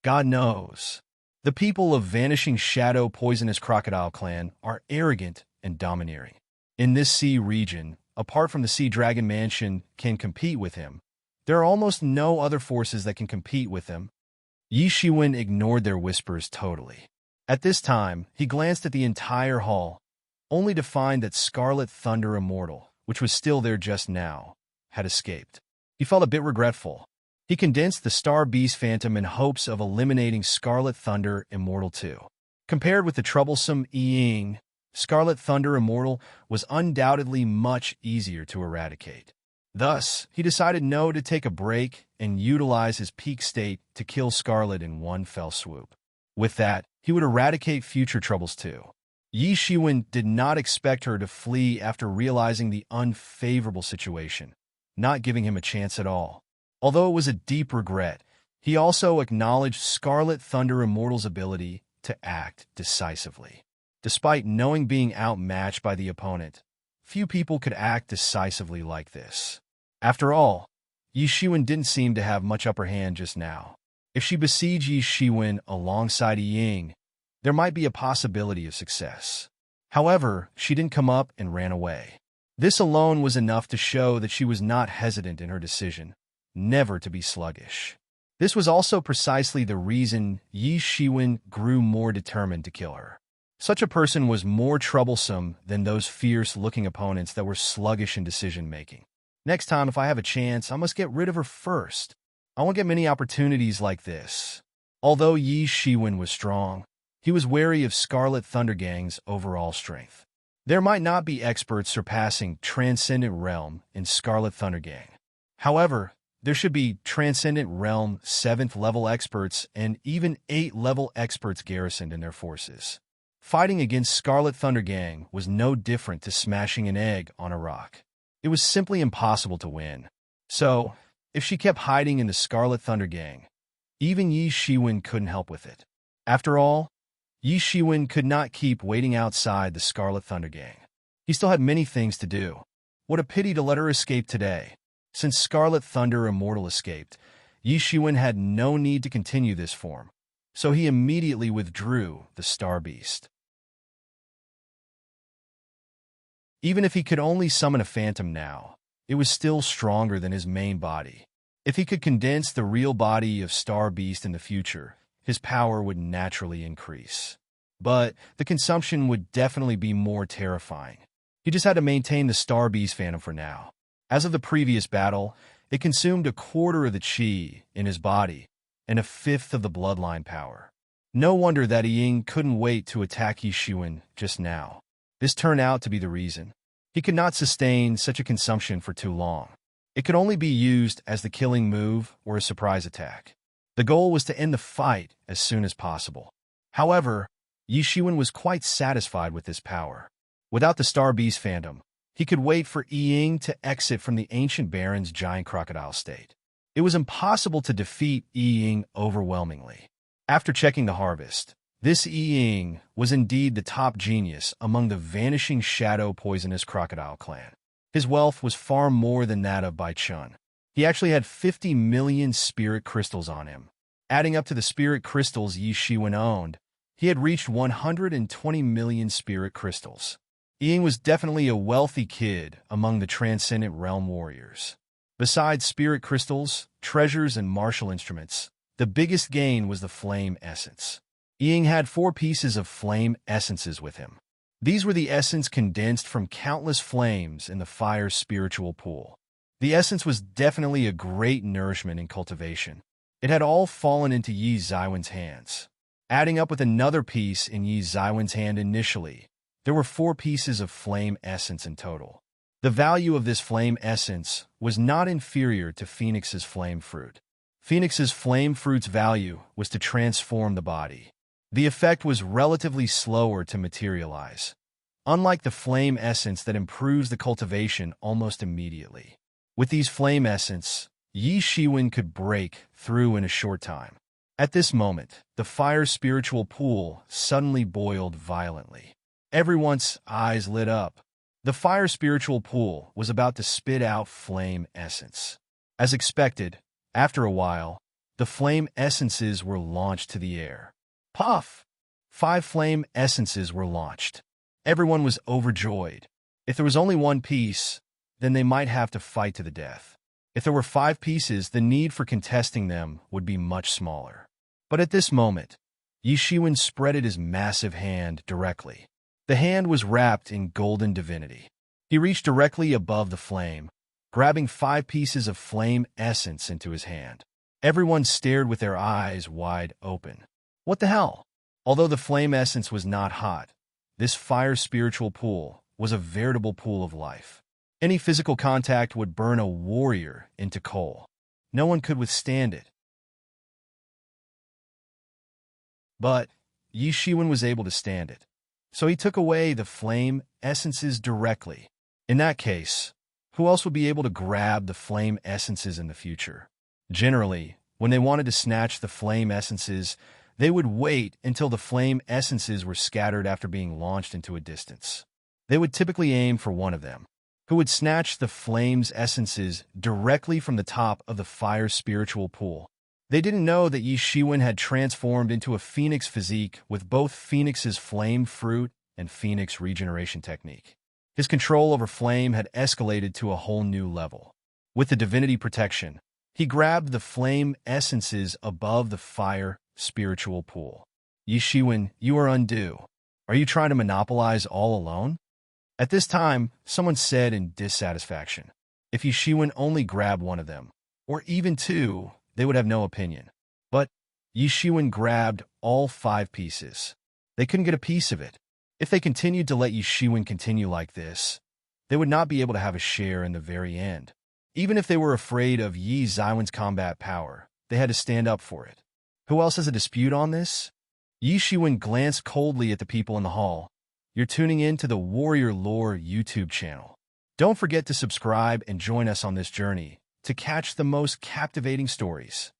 S1: God knows. The people of Vanishing Shadow Poisonous Crocodile clan are arrogant and domineering. In this sea region, apart from the Sea Dragon Mansion can compete with him, there are almost no other forces that can compete with him. Yi Shiwen ignored their whispers totally. At this time, he glanced at the entire hall, only to find that Scarlet Thunder Immortal, which was still there just now, had escaped. He felt a bit regretful. He condensed the Star Beast Phantom in hopes of eliminating Scarlet Thunder Immortal too. Compared with the troublesome Ying, Scarlet Thunder Immortal was undoubtedly much easier to eradicate. Thus, he decided to take a break and utilize his peak state to kill Scarlet in one fell swoop. With that, he would eradicate future troubles too. Yi Shiwen did not expect her to flee after realizing the unfavorable situation, not giving him a chance at all. Although it was a deep regret, he also acknowledged Scarlet Thunder Immortal's ability to act decisively. Despite knowing being outmatched by the opponent, few people could act decisively like this. After all, Yi Shiwen didn't seem to have much upper hand just now. If she besieged Yi Shiwen alongside Ying, there might be a possibility of success. However, she didn't come up and ran away. This alone was enough to show that she was not hesitant in her decision, never to be sluggish. This was also precisely the reason Yi Shiwen grew more determined to kill her. Such a person was more troublesome than those fierce-looking opponents that were sluggish in decision-making. Next time, if I have a chance, I must get rid of her first. I won't get many opportunities like this. Although Yi Shiwen was strong, he was wary of Scarlet Thunder Gang's overall strength. There might not be experts surpassing Transcendent Realm in Scarlet Thunder Gang. However, there should be Transcendent Realm 7th level experts and even 8th level experts garrisoned in their forces. Fighting against Scarlet Thunder Gang was no different to smashing an egg on a rock. It was simply impossible to win. So, if she kept hiding in the Scarlet Thunder Gang, even Yi Shiwen couldn't help with it. After all, Yi Shiwen could not keep waiting outside the Scarlet Thunder Gang. He still had many things to do. What a pity to let her escape today. Since Scarlet Thunder Immortal escaped, Yi Shiwen had no need to continue this form, so he immediately withdrew the Star Beast. Even if he could only summon a phantom now, it was still stronger than his main body. If he could condense the real body of Star Beast in the future, his power would naturally increase. But the consumption would definitely be more terrifying. He just had to maintain the Star Beast phantom for now. As of the previous battle, it consumed a quarter of the chi in his body and a fifth of the bloodline power. No wonder that Ying couldn't wait to attack Yi Shiwen just now. This turned out to be the reason. He could not sustain such a consumption for too long. It could only be used as the killing move or a surprise attack. The goal was to end the fight as soon as possible. However, Yi Shiwen was quite satisfied with this power. Without the Star Beast Phantom, he could wait for Ying to exit from the Ancient Baron's giant crocodile state. It was impossible to defeat Ying overwhelmingly. After checking the harvest, this Ying was indeed the top genius among the Vanishing Shadow Poisonous Crocodile clan. His wealth was far more than that of Bai Chun. He actually had 50 million spirit crystals on him. Adding up to the spirit crystals Yi Shiwen owned, he had reached 120 million spirit crystals. Ying was definitely a wealthy kid among the Transcendent Realm warriors. Besides spirit crystals, treasures, and martial instruments, the biggest gain was the flame essence. Ying had 4 pieces of flame essences with him. These were the essence condensed from countless flames in the fire's spiritual pool. The essence was definitely a great nourishment in cultivation. It had all fallen into Yi Zaiwen's hands. Adding up with another piece in Yi Zaiwen's hand initially, there were 4 pieces of flame essence in total. The value of this flame essence was not inferior to Phoenix's flame fruit. Phoenix's flame fruit's value was to transform the body. The effect was relatively slower to materialize, unlike the flame essence that improves the cultivation almost immediately. With these flame essence, Yi Shiwen could break through in a short time. At this moment, the fire's spiritual pool suddenly boiled violently. Everyone's eyes lit up. The fire spiritual pool was about to spit out flame essence. As expected, after a while, the flame essences were launched to the air. Puff! 5 flame essences were launched. Everyone was overjoyed. If there was only 1 piece, then they might have to fight to the death. If there were 5 pieces, the need for contesting them would be much smaller. But at this moment, Yi Shiwen spreaded his massive hand directly. The hand was wrapped in golden divinity. He reached directly above the flame, grabbing 5 pieces of flame essence into his hand. Everyone stared with their eyes wide open. What the hell? Although the flame essence was not hot, this fire spiritual pool was a veritable pool of life. Any physical contact would burn a warrior into coal. No one could withstand it. But Yi Shiwen was able to stand it. So he took away the flame essences directly. In that case, who else would be able to grab the flame essences in the future? Generally, when they wanted to snatch the flame essences, they would wait until the flame essences were scattered after being launched into a distance. They would typically aim for one of them, who would snatch the flame's essences directly from the top of the fire's spiritual pool. They didn't know that Yi Shiwen had transformed into a phoenix physique with both Phoenix's flame fruit and Phoenix regeneration technique. His control over flame had escalated to a whole new level. With the divinity protection, he grabbed the flame essences above the fire spiritual pool. Yi Shiwen, you are undue. Are you trying to monopolize all alone? At this time, someone said in dissatisfaction. If Yi Shiwen only grabbed one of them, or even two, they would have no opinion. But Yi Shiwen grabbed all 5 pieces. They couldn't get a piece of it. If they continued to let Yi Shiwen continue like this, they would not be able to have a share in the very end. Even if they were afraid of Yi Xiwen's combat power, they had to stand up for it. Who else has a dispute on this? Yi Shiwen glanced coldly at the people in the hall. You're tuning in to the Warrior Lore YouTube channel. Don't forget to subscribe and join us on this journey to catch the most captivating stories.